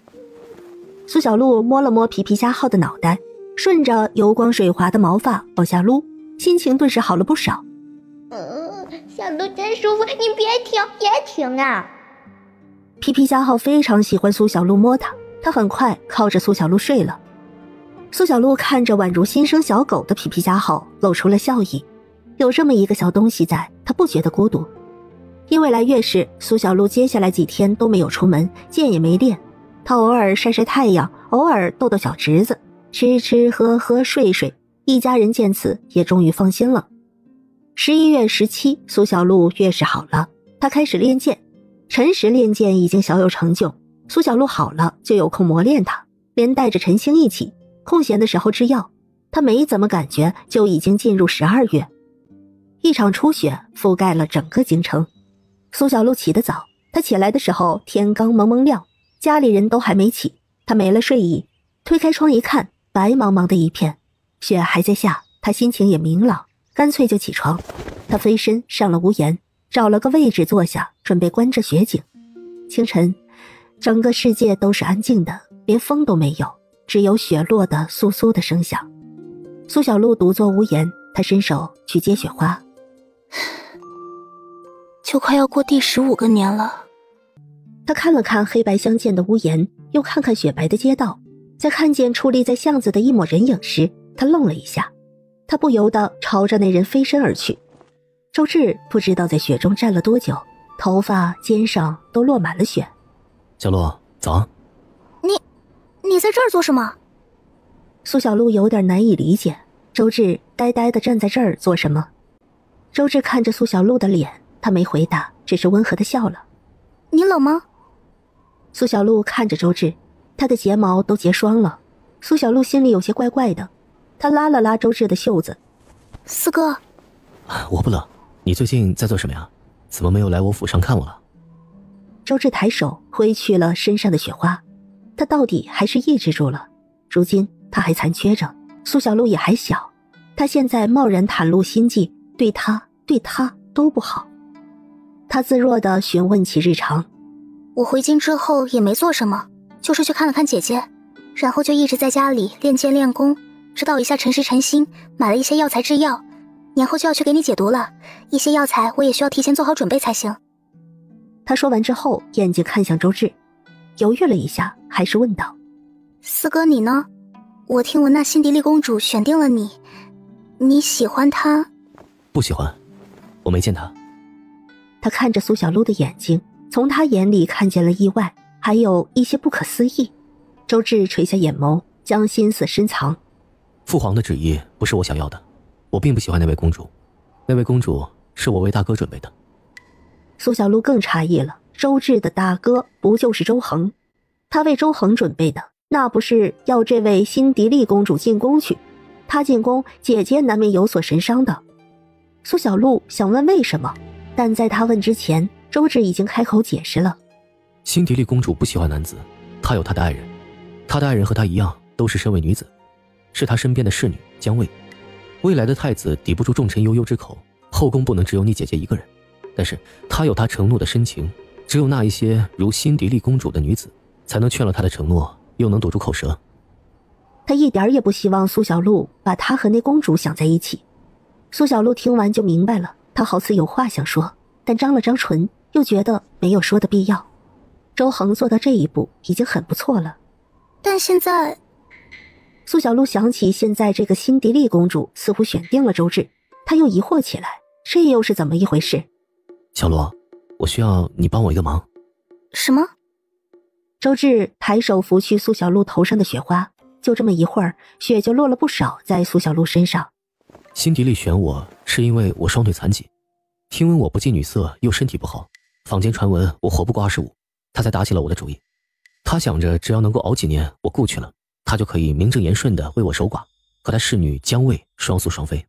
苏小璐摸了摸皮皮虾号的脑袋，顺着油光水滑的毛发往下撸，心情顿时好了不少。小璐真舒服，你别停啊！皮皮虾号非常喜欢苏小璐摸它，它很快靠着苏小璐睡了。苏小璐看着宛如新生小狗的皮皮虾号，露出了笑意。有这么一个小东西在，她不觉得孤独。因为来月事，苏小璐接下来几天都没有出门，剑也没练。她偶尔晒晒太阳，偶尔逗逗小侄子，吃吃喝喝睡睡，一家人见此也终于放心了。11月17，苏小璐月事好了，她开始练剑。陈实练剑已经小有成就，苏小璐好了就有空磨练它，连带着陈星一起，空闲的时候吃药。她没怎么感觉就已经进入12月。一场初雪覆盖了整个京城。苏小璐起得早，她起来的时候天刚蒙蒙亮，家里人都还没起，她没了睡意，推开窗一看，白茫茫的一片，雪还在下，她心情也明朗，干脆就起床。她飞身上了屋檐，找了个位置坐下，准备观着雪景。清晨，整个世界都是安静的，连风都没有，只有雪落的簌簌的声响。苏小璐独坐屋檐，她伸手去接雪花。就快要过第15个年了。他看了看黑白相间的屋檐，又看看雪白的街道，在看见矗立在巷子的一抹人影时，他愣了一下，他不由得朝着那人飞身而去。周志不知道在雪中站了多久，头发肩上都落满了雪。小璐，早。你在这儿做什么？苏小璐有点难以理解，周志呆呆地站在这儿做什么？周志看着苏小璐的脸，他没回答，只是温和地笑了。你冷吗？苏小璐看着周志，他的睫毛都结霜了。苏小璐心里有些怪怪的，他拉了拉周志的袖子。四哥，我不冷，你最近在做什么呀？怎么没有来我府上看我了？周志抬手挥去了身上的雪花，他到底还是抑制住了。如今他还残缺着，苏小璐也还小，他现在贸然袒露心迹，对他都不好。他自若地询问起日常。我回京之后也没做什么，就是去看了看姐姐，然后就一直在家里练剑练功，指导一下陈实陈心，买了一些药材制药，年后就要去给你解毒了，一些药材我也需要提前做好准备才行。他说完之后，眼睛看向周志，犹豫了一下，还是问道：四哥你呢？我听闻那辛迪丽公主选定了你，你喜欢她？不喜欢，我没见她。他看着苏小璐的眼睛，从他眼里看见了意外，还有一些不可思议。周志垂下眼眸，将心思深藏。父皇的旨意不是我想要的，我并不喜欢那位公主，那位公主是我为大哥准备的。苏小璐更诧异了，周志的大哥不就是周恒？他为周恒准备的，那不是要这位辛迪丽公主进宫去，她进宫，姐姐难免有所神伤的。苏小璐想问为什么，但在她问之前，周芷已经开口解释了。辛迪丽公主不喜欢男子，她有她的爱人，她的爱人和她一样，都是身为女子，是她身边的侍女江卫。未来的太子抵不住重臣悠悠之口，后宫不能只有你姐姐一个人，但是她有她承诺的深情，只有那一些如辛迪丽公主的女子，才能劝了她的承诺，又能堵住口舌。她一点也不希望苏小璐把她和那公主想在一起。苏小璐听完就明白了，她好似有话想说，但张了张唇，又觉得没有说的必要。周恒做到这一步已经很不错了，但现在……苏小璐想起现在这个辛迪丽公主似乎选定了周芷，她又疑惑起来，这又是怎么一回事？小璐，我需要你帮我一个忙。什么？周芷抬手拂去苏小璐头上的雪花，就这么一会儿，雪就落了不少在苏小璐身上。辛迪丽选我是因为我双腿残疾，听闻我不近女色又身体不好，坊间传闻我活不过25，他才打起了我的主意。他想着只要能够熬几年，我顾去了，他就可以名正言顺地为我守寡，和他侍女江卫双宿双飞。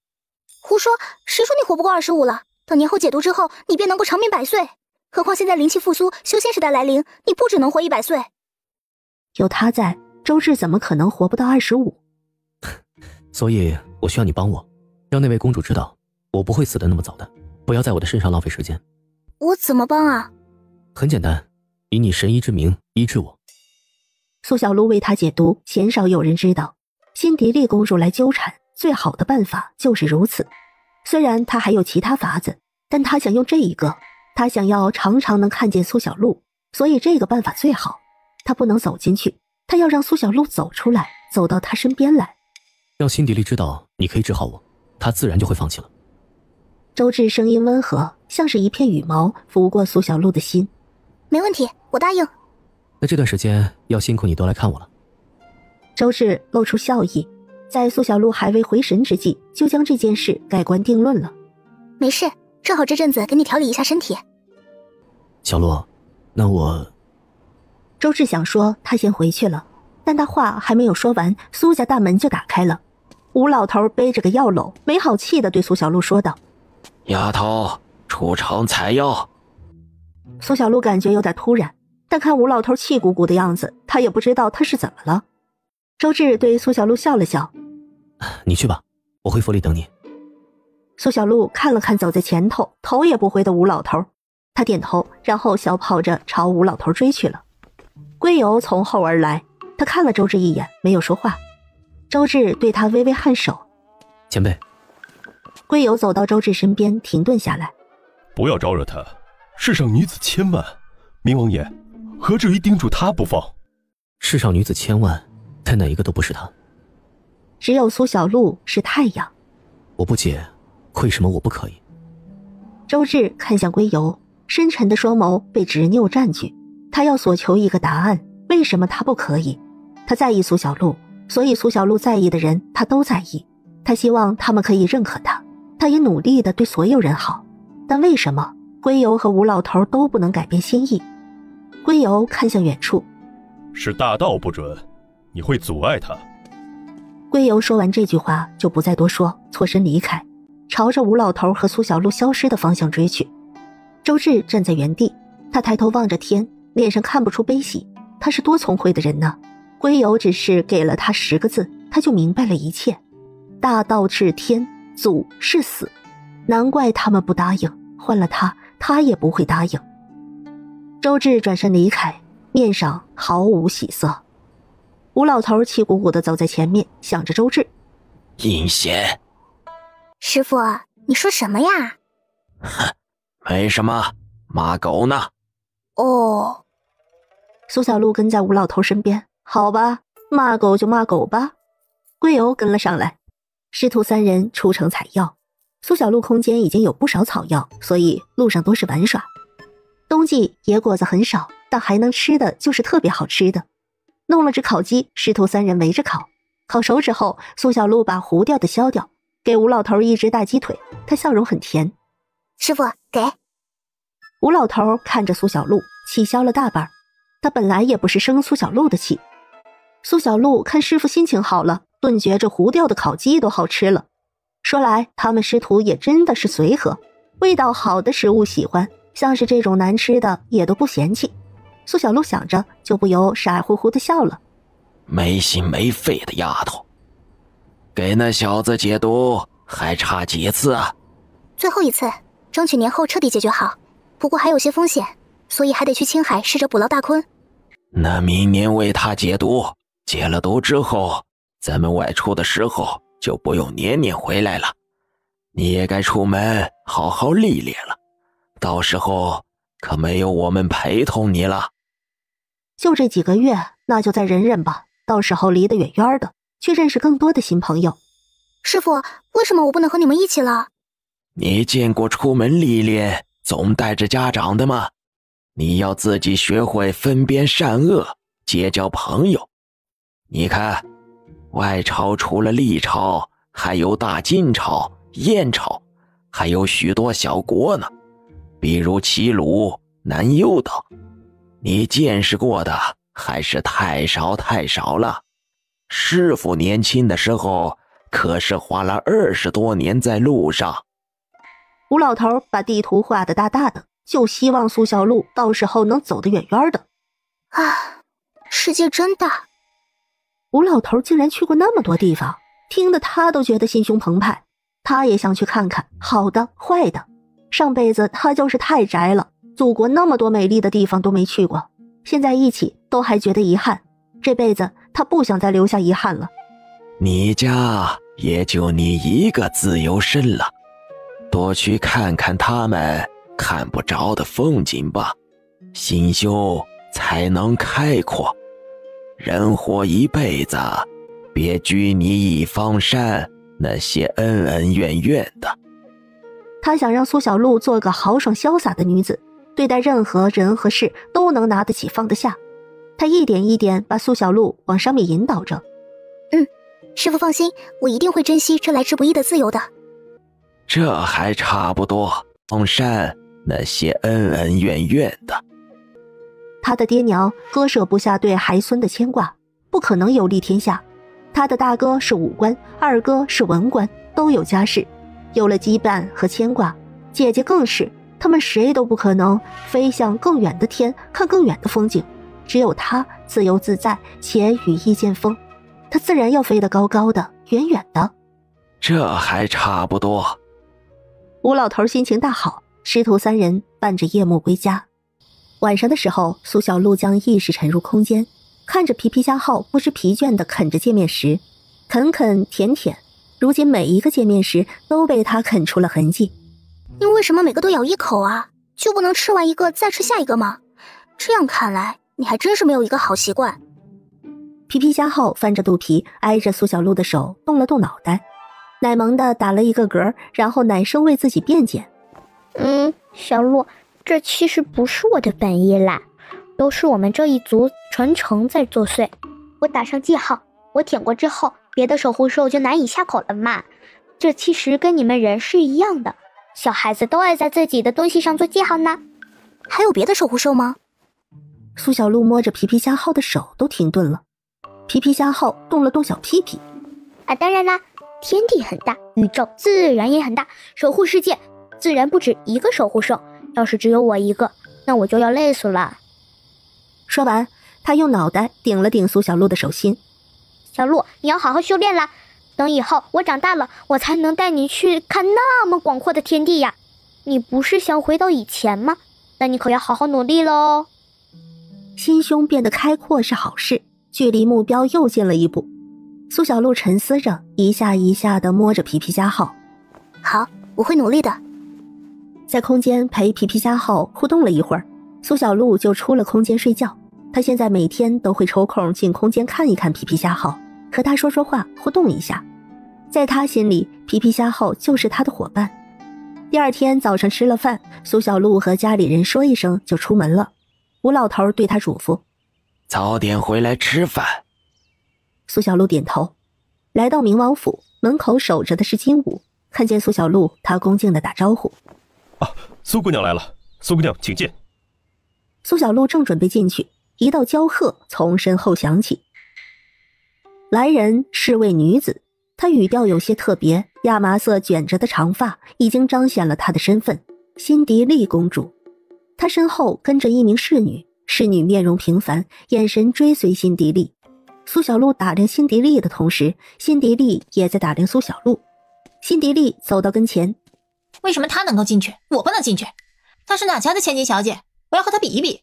胡说，谁说你活不过25了？等年后解毒之后，你便能够长命100岁。何况现在灵气复苏，修仙时代来临，你不只能活100岁。有他在，周芷怎么可能活不到25？所以我需要你帮我，让那位公主知道，我不会死得那么早的，不要在我的身上浪费时间。我怎么帮啊？很简单，以你神医之名医治我。苏小璐为他解毒，鲜少有人知道，辛迪丽公主来纠缠，最好的办法就是如此。虽然他还有其他法子，但他想用这一个，他想要常常能看见苏小璐，所以这个办法最好。他不能走进去，他要让苏小璐走出来，走到他身边来。让辛迪丽知道你可以治好我，她自然就会放弃了。周芷声音温和，像是一片羽毛拂过苏小璐的心。没问题，我答应。那这段时间要辛苦你多来看我了。周芷露出笑意，在苏小璐还未回神之际，就将这件事盖棺定论了。没事，正好这阵子给你调理一下身体。小璐，那我……周芷想说他先回去了，但他话还没有说完，苏家大门就打开了。吴老头背着个药篓，没好气地对苏小璐说道：“丫头，出城采药。”苏小璐感觉有点突然，但看吴老头气鼓鼓的样子，他也不知道他是怎么了。周芷对苏小璐笑了笑：“你去吧，我会府里等你。”苏小璐看了看走在前头，头也不回的吴老头，他点头，然后小跑着朝吴老头追去了。归游从后而来，他看了周芷一眼，没有说话。周芷对他微微颔首：“前辈。”归游走到周芷身边，停顿下来：“不要招惹他，世上女子千万，明王爷何至于盯住他不放？世上女子千万，但哪一个都不是他。只有苏小璐是太阳。我不解，为什么我不可以？”周芷看向归游，深沉的双眸被执拗占据，他要索求一个答案，为什么他不可以？他在意苏小璐，所以苏小璐在意的人他都在意，他希望他们可以认可他，他也努力地对所有人好，但为什么归游和吴老头都不能改变心意？归游看向远处：“是大道不准，你会阻碍他。”归游说完这句话就不再多说，错身离开，朝着吴老头和苏小璐消失的方向追去。周芷站在原地，他抬头望着天，脸上看不出悲喜，他是多聪慧的人呢。归游只是给了他10个字，他就明白了一切。大道至天，阻是死，难怪他们不答应，换了他，他也不会答应。周芷转身离开，面上毫无喜色。吴老头气鼓鼓地走在前面，想着周芷：“阴险！”师傅，你说什么呀？哼，没什么，骂狗呢。哦。苏小璐跟在吴老头身边，好吧，骂狗就骂狗吧。归游跟了上来，师徒3人出城采药。苏小璐空间已经有不少草药，所以路上都是玩耍。冬季野果子很少，但还能吃的就是特别好吃的。弄了只烤鸡，师徒3人围着烤。烤熟之后，苏小璐把糊掉的削掉，给吴老头一只大鸡腿，他笑容很甜。师傅，给。吴老头看着苏小璐，气消了大半。他本来也不是生苏小璐的气。苏小璐看师傅心情好了，顿觉这糊掉的烤鸡都好吃了。说来他们师徒也真的是随和，味道好的食物喜欢，像是这种难吃的也都不嫌弃。苏小璐想着，就不由傻乎乎的笑了。没心没肺的丫头，给那小子解毒还差几次啊？最后一次，争取年后彻底解决好。不过还有些风险，所以还得去青海试着捕捞大鲲。那明年为他解毒，解了毒之后，咱们外出的时候就不用年年回来了。你也该出门好好历练了，到时候可没有我们陪同你了。就这几个月，那就再忍忍吧，到时候离得远远的，去认识更多的新朋友。师傅，为什么我不能和你们一起了？你见过出门历练总带着家长的吗？你要自己学会分辨善恶，结交朋友。你看，外朝除了历朝，还有大晋朝、燕朝，还有许多小国呢，比如齐鲁、南幽等。你见识过的还是太少太少了。师傅年轻的时候可是花了20多年在路上。吴老头把地图画得大大的，就希望苏小璐到时候能走得远远的。啊，世界真大。吴老头竟然去过那么多地方，听得他都觉得心胸澎湃。他也想去看看，好的坏的。上辈子他就是太宅了，祖国那么多美丽的地方都没去过，现在一起都还觉得遗憾。这辈子他不想再留下遗憾了。你家也就你一个自由身了，多去看看他们看不着的风景吧，心胸才能开阔。人活一辈子，别拘泥一方山那些恩恩怨怨的。他想让苏小璐做个豪爽潇洒的女子，对待任何人和事都能拿得起放得下。他一点一点把苏小璐往上面引导着。师父放心，我一定会珍惜这来之不易的自由的。这还差不多，放山那些恩恩怨怨的。他的爹娘割舍不下对孩孙的牵挂，不可能游历天下。他的大哥是武官，二哥是文官，都有家室，有了羁绊和牵挂，姐姐更是，他们谁都不可能飞向更远的天，看更远的风景。只有他自由自在，且羽翼渐丰，他自然要飞得高高的，远远的。这还差不多。吴老头心情大好，师徒三人伴着夜幕归家。晚上的时候，苏小璐将意识沉入空间，看着皮皮虾号不知疲倦地啃着界面石，啃啃舔舔，如今每一个界面石都被他啃出了痕迹。你为什么每个都咬一口啊？就不能吃完一个再吃下一个吗？这样看来，你还真是没有一个好习惯。皮皮虾号翻着肚皮，挨着苏小璐的手动了动脑袋，奶萌的打了一个嗝，然后奶声为自己辩解：小璐，这其实不是我的本意啦，都是我们这一族传承在作祟。我打上记号，我舔过之后，别的守护兽就难以下口了嘛。这其实跟你们人是一样的，小孩子都爱在自己的东西上做记号呢。还有别的守护兽吗？苏小璐摸着皮皮虾号的手都停顿了。皮皮虾号动了动小屁屁。当然啦，天地很大，宇宙自然也很大，守护世界自然不止一个守护兽，要是只有我一个，那我就要累死了。说完，他用脑袋顶了顶苏小璐的手心。小璐，你要好好修炼啦，等以后我长大了，我才能带你去看那么广阔的天地呀。你不是想回到以前吗？那你可要好好努力咯。心胸变得开阔是好事，距离目标又近了一步。苏小璐沉思着，一下一下地摸着皮皮虾号。好，我会努力的。在空间陪皮皮虾号互动了一会儿，苏小璐就出了空间睡觉。她现在每天都会抽空进空间看一看皮皮虾号，和他说说话，互动一下。在他心里，皮皮虾号就是他的伙伴。第二天早上吃了饭，苏小璐和家里人说一声就出门了。吴老头对他嘱咐：早点回来吃饭。苏小璐点头。来到明王府，门口守着的是金武，看见苏小璐，他恭敬地打招呼：苏姑娘来了，苏姑娘请进。苏小璐正准备进去，一道娇喝从身后响起：来人是位女子，她语调有些特别，亚麻色卷着的长发已经彰显了她的身份——辛迪丽公主。她身后跟着一名侍女，侍女面容平凡，眼神追随辛迪丽。苏小璐打量辛迪丽的同时，辛迪丽也在打量苏小璐。辛迪丽走到跟前：“为什么她能够进去，我不能进去？她是哪家的千金小姐？我要和她比一比。”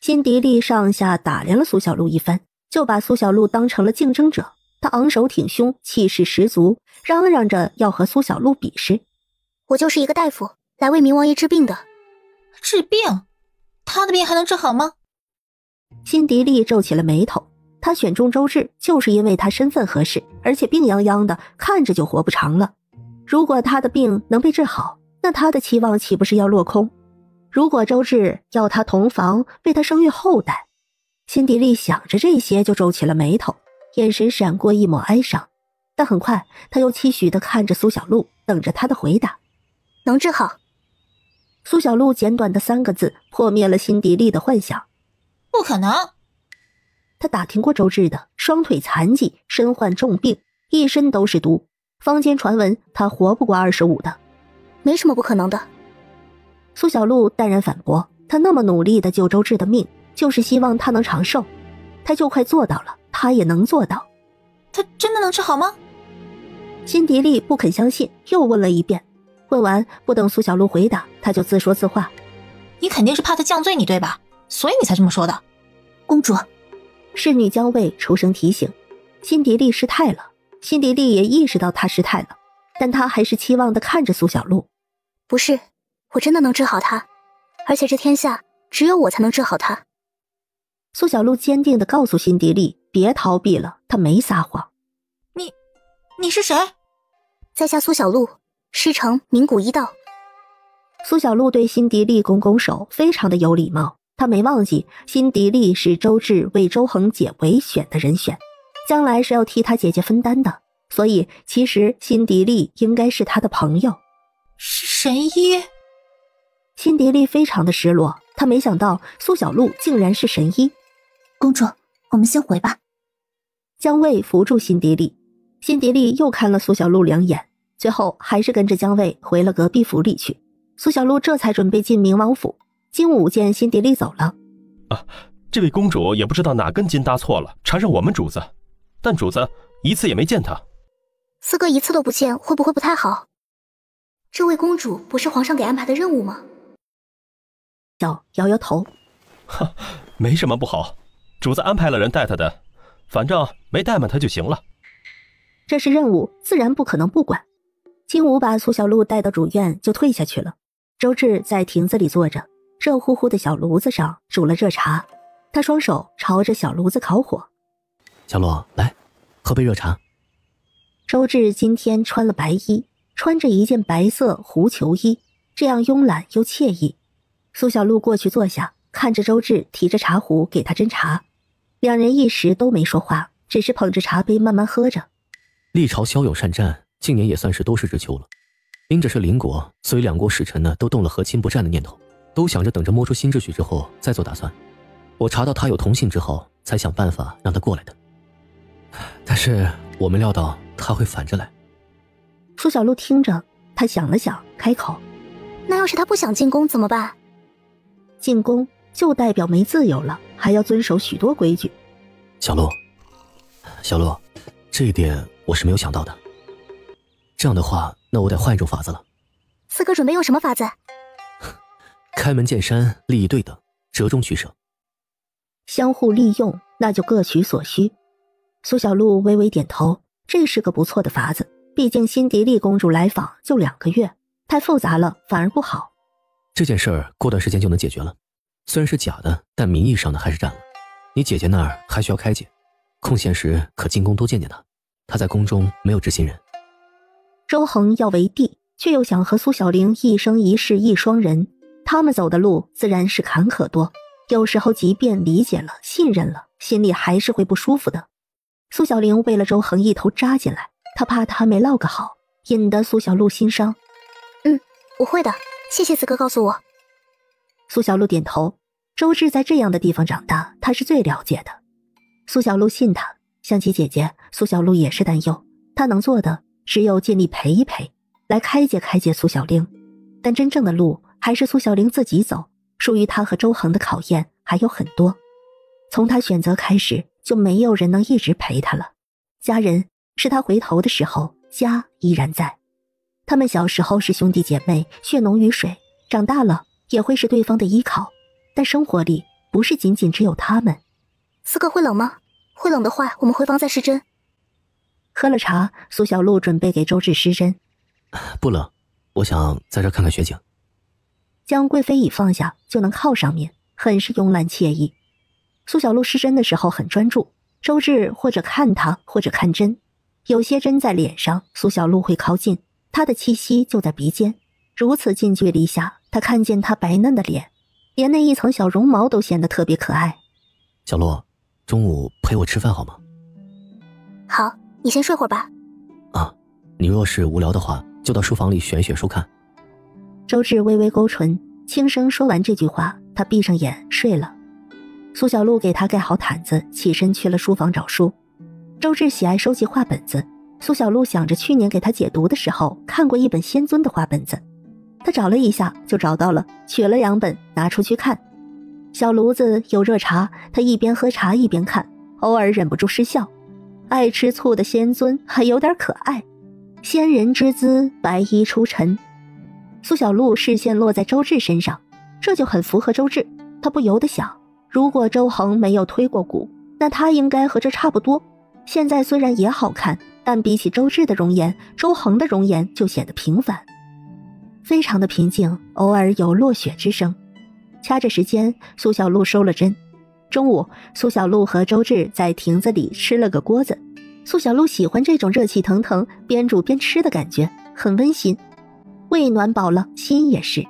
辛迪丽上下打量了苏小璐一番，就把苏小璐当成了竞争者。她昂首挺胸，气势十足，嚷嚷着要和苏小璐比试。我就是一个大夫，来为明王爷治病的。治病？他的病还能治好吗？辛迪丽皱起了眉头。他选中周至，就是因为他身份合适，而且病殃殃的，看着就活不长了。如果他的病能被治好，那他的期望岂不是要落空？如果周至要他同房，为他生育后代，辛迪丽想着这些就皱起了眉头，眼神闪过一抹哀伤。但很快他又期许地看着苏小璐，等着他的回答。能治好。苏小璐简短的3个字破灭了辛迪丽的幻想。不可能。他打听过周至的，双腿残疾，身患重病，一身都是毒，坊间传闻他活不过25的。没什么不可能的。苏小璐淡然反驳，他那么努力的救周至的命，就是希望他能长寿，他就快做到了，他也能做到。他真的能治好吗？辛迪丽不肯相信，又问了一遍。问完不等苏小璐回答，他就自说自话：“你肯定是怕他降罪你对吧？所以你才这么说的。”公主。侍女将卫出声提醒，辛迪丽失态了。辛迪丽也意识到她失态了，但她还是期望地看着苏小璐。不是，我真的能治好她，而且这天下只有我才能治好她。苏小璐坚定地告诉辛迪丽，别逃避了，她没撒谎。你是谁？在下苏小璐，师承名古医道。苏小璐对辛迪丽拱拱手，非常的有礼貌。他没忘记，辛迪丽是周至为周恒姐唯选的人选，将来是要替他姐姐分担的，所以其实辛迪丽应该是他的朋友。是神医？辛迪丽非常的失落，她没想到苏小璐竟然是神医。公主，我们先回吧。江卫扶住辛迪丽，辛迪丽又看了苏小璐2眼，最后还是跟着江卫回了隔壁府里去。苏小璐这才准备进明王府。金武见辛迪丽走了，这位公主也不知道哪根筋搭错了，缠上我们主子，但主子一次也没见她。四哥一次都不见，会不会不太好？这位公主不是皇上给安排的任务吗？摇摇头，没什么不好，主子安排了人带她的，反正没怠慢她就行了。这是任务，自然不可能不管。金武把苏小璐带到主院就退下去了。周至在亭子里坐着，热乎乎的小炉子上煮了热茶，他双手朝着小炉子烤火。小璐，来，喝杯热茶。周至今天穿了白衣，穿着一件白色狐裘衣，这样慵懒又惬意。苏小璐过去坐下，看着周至提着茶壶给他斟茶，两人一时都没说话，只是捧着茶杯慢慢喝着。历朝骁勇善战，近年也算是多事之秋了。因着是邻国，所以两国使臣呢都动了和亲不战的念头，都想着等着摸出新秩序之后再做打算。我查到他有同姓之后，才想办法让他过来的。但是我没料到他会反着来。苏小璐听着，他想了想，开口：“那要是他不想进宫怎么办？”进宫就代表没自由了，还要遵守许多规矩。小璐，这一点我是没有想到的。这样的话，那我得换一种法子了。四哥准备用什么法子？开门见山，利益对等，折中取舍，相互利用，那就各取所需。苏小璐微微点头，这是个不错的法子。毕竟辛迪丽公主来访就2个月，太复杂了反而不好。这件事儿过段时间就能解决了，虽然是假的，但名义上的还是占了。你姐姐那儿还需要开解，空闲时可进宫多见见她，她在宫中没有知心人。周恒要为帝，却又想和苏小玲一生一世一双人，他们走的路自然是坎坷多，有时候即便理解了信任了，心里还是会不舒服的。苏小玲为了周恒一头扎进来，她怕他没落个好，引得苏小璐心伤。我会的，谢谢四哥告诉我。苏小璐点头，周至在这样的地方长大，他是最了解的。苏小璐信他，想起姐姐，苏小璐也是担忧，她能做的只有尽力陪一陪，来开解苏小玲。但真正的路还是苏小玲自己走，属于她和周恒的考验还有很多。从她选择开始，就没有人能一直陪她了。家人是她回头的时候，家依然在。他们小时候是兄弟姐妹，血浓于水，长大了也会是对方的依靠，但生活里不是仅仅只有他们。四哥会冷吗？会冷的话，我们回房再施针。喝了茶，苏小璐准备给周芷施针。不冷，我想在这看看雪景。将贵妃椅放下，就能靠上面，很是慵懒惬意。苏小璐施针的时候很专注，周芷或者看她，或者看针。有些针在脸上，苏小璐会靠近，她的气息就在鼻尖。如此近距离下，她看见她白嫩的脸，连那一层小绒毛都显得特别可爱。小璐，中午陪我吃饭好吗？好，你先睡会儿吧。啊，你若是无聊的话，就到书房里选书看。周芷微微勾唇，轻声说完这句话，她闭上眼睡了。苏小璐给她盖好毯子，起身去了书房找书。周芷喜爱收集画本子，苏小璐想着去年给她解毒的时候看过一本仙尊的画本子，她找了一下就找到了，取了2本拿出去看。小炉子有热茶，她一边喝茶一边看，偶尔忍不住失笑。爱吃醋的仙尊还有点可爱，仙人之姿，白衣出尘。苏小璐视线落在周芷身上，这就很符合周芷。她不由得想，如果周恒没有推过骨，那他应该和这差不多。现在虽然也好看，但比起周芷的容颜，周恒的容颜就显得平凡，非常的平静，偶尔有落雪之声。掐着时间，苏小璐收了针。中午，苏小璐和周芷在亭子里吃了个锅子。苏小璐喜欢这种热气腾腾边煮边吃的感觉，很温馨。胃暖饱了，心也是。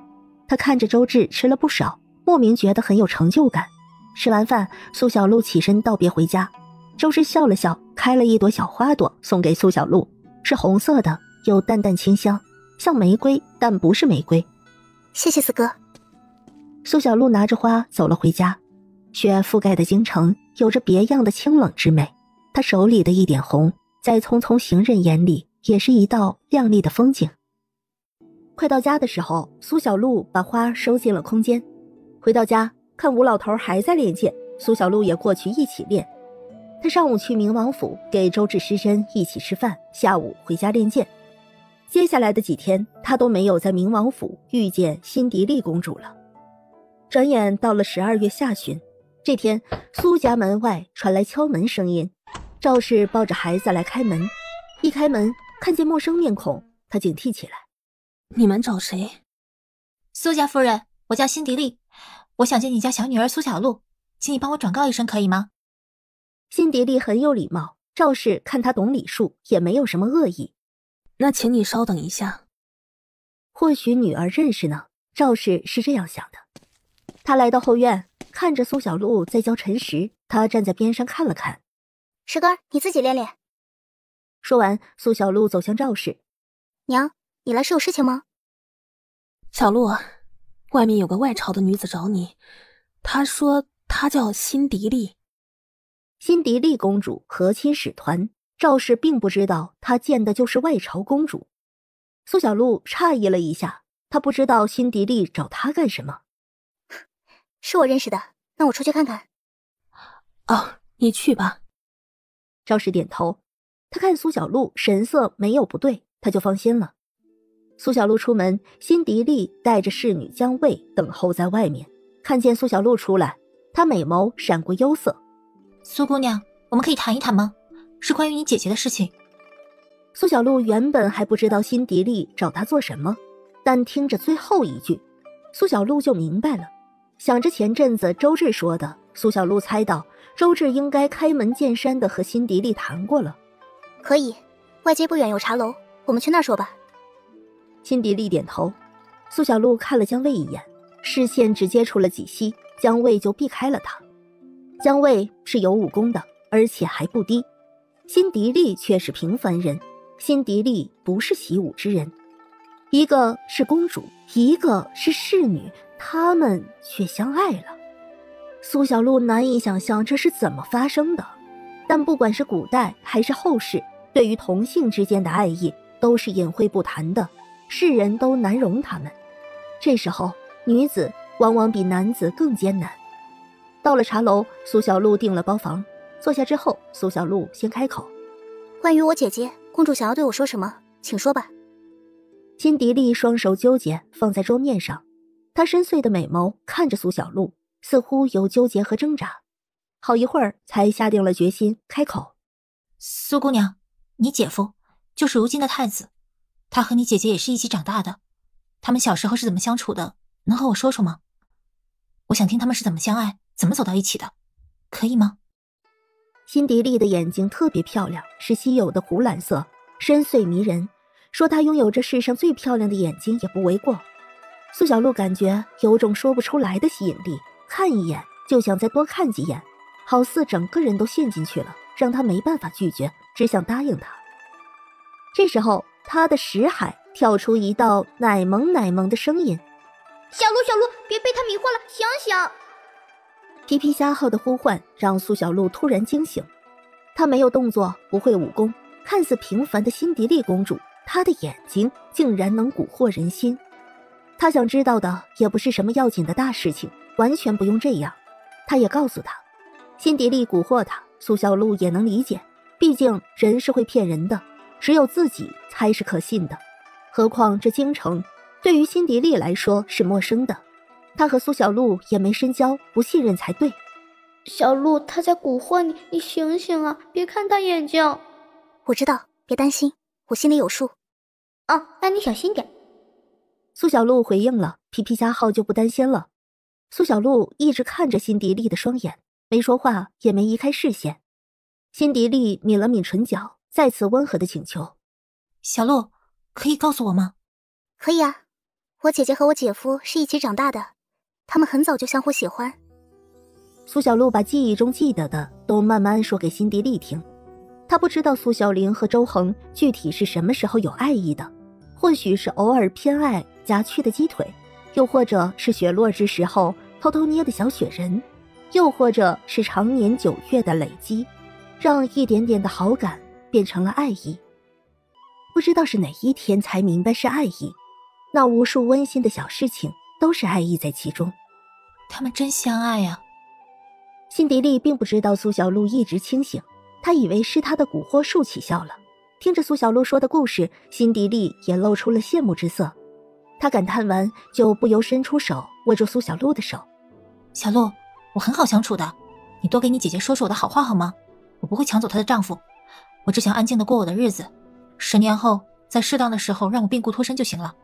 她看着周芷吃了不少，莫名觉得很有成就感。吃完饭，苏小璐起身道别回家。周芷笑了笑，开了一朵小花朵送给苏小璐，是红色的，有淡淡清香，像玫瑰，但不是玫瑰。谢谢四哥。苏小璐拿着花走了回家。雪覆盖的京城有着别样的清冷之美，她手里的一点红，在匆匆行人眼里也是一道亮丽的风景。快到家的时候，苏小璐把花收进了空间。回到家，看吴老头还在练剑，苏小璐也过去一起练。她上午去明王府给周芷施针，一起吃饭，下午回家练剑。接下来的几天，她都没有在明王府遇见辛迪丽公主了。转眼到了12月下旬，这天，苏家门外传来敲门声音，赵氏抱着孩子来开门。一开门，看见陌生面孔，她警惕起来。你们找谁？苏家夫人，我叫辛迪丽，我想见你家小女儿苏小璐，请你帮我转告一声，可以吗？辛迪丽很有礼貌，赵氏看她懂礼数，也没有什么恶意。那请你稍等一下。或许女儿认识呢，赵氏是这样想的。她来到后院，看着苏小璐在教晨石，她站在边上看了看。石哥，你自己练练。说完，苏小璐走向赵氏。娘，你来是有事情吗？小璐，外面有个外朝的女子找你，她说她叫辛迪丽。辛迪丽公主和亲使团，赵氏并不知道她见的就是外朝公主。苏小璐诧异了一下，她不知道辛迪丽找她干什么。是我认识的，那我出去看看。哦，你去吧。赵氏点头，她看苏小璐神色没有不对，她就放心了。苏小璐出门，辛迪丽带着侍女江卫等候在外面。看见苏小璐出来，她美眸闪过忧色。苏姑娘，我们可以谈一谈吗？是关于你姐姐的事情。苏小璐原本还不知道辛迪丽找她做什么，但听着最后一句，苏小璐就明白了。想着前阵子周芷说的，苏小璐猜到周芷应该开门见山的和辛迪丽谈过了。可以，外街不远有茶楼，我们去那儿说吧。辛迪丽点头。苏小璐看了江卫一眼，视线只接触了几息，江卫就避开了他。江卫是有武功的，而且还不低。辛迪丽却是平凡人，辛迪丽不是习武之人。一个是公主，一个是侍女，他们却相爱了。苏小璐难以想象这是怎么发生的。但不管是古代还是后世，对于同性之间的爱意都是隐晦不谈的，世人都难容他们。这时候女子往往比男子更艰难。到了茶楼，苏小璐订了包房，坐下之后，苏小璐先开口：关于我姐姐，公主想要对我说什么，请说吧。辛迪丽双手纠结放在桌面上，她深邃的美眸看着苏小璐，似乎有纠结和挣扎，好一会儿才下定了决心开口：苏姑娘，你姐夫就是如今的太子，他和你姐姐也是一起长大的，他们小时候是怎么相处的，能和我说说吗？我想听他们是怎么相爱，怎么走到一起的，可以吗？辛迪丽的眼睛特别漂亮，是稀有的湖蓝色，深邃迷人，说她拥有这世上最漂亮的眼睛也不为过。苏小璐感觉有种说不出来的吸引力，看一眼就想再多看几眼，好似整个人都陷进去了，让她没办法拒绝，只想答应她。这时候她的识海跳出一道奶萌奶萌的声音：小璐小璐，别被他迷惑了，醒醒！皮皮虾号的呼唤让苏小璐突然惊醒，她没有动作，不会武功，看似平凡的辛迪丽公主，她的眼睛竟然能蛊惑人心。她想知道的也不是什么要紧的大事情，完全不用这样。她也告诉她，辛迪丽蛊惑她，苏小璐也能理解，毕竟人是会骗人的，只有自己才是可信的。何况这京城对于辛迪丽来说是陌生的，她和苏小璐也没深交，不信任才对。小璐，他在蛊惑你，你醒醒啊，别看他眼睛。我知道，别担心，我心里有数。哦，那你小心点。苏小璐回应了，皮皮虾号就不担心了。苏小璐一直看着辛迪丽的双眼，没说话，也没移开视线。辛迪丽抿了抿唇角，再次温和的请求：小璐，可以告诉我吗？可以啊，我姐姐和我姐夫是一起长大的，他们很早就相互喜欢。苏小璐把记忆中记得的都慢慢说给辛迪丽听。她不知道苏小玲和周恒具体是什么时候有爱意的，或许是偶尔偏爱夹去的鸡腿，又或者是雪落之时候偷偷捏的小雪人，又或者是常年9月的累积，让一点点的好感变成了爱意。不知道是哪一天才明白是爱意，那无数温馨的小事情都是爱意在其中。他们真相爱呀。辛迪丽并不知道苏小璐一直清醒，她以为是她的蛊惑术起效了。听着苏小璐说的故事，辛迪丽也露出了羡慕之色。她感叹完，就不由伸出手握住苏小璐的手：小璐，我很好相处的，你多给你姐姐说说我的好话好吗？我不会抢走她的丈夫，我只想安静的过我的日子，10年后在适当的时候让我病故脱身就行了。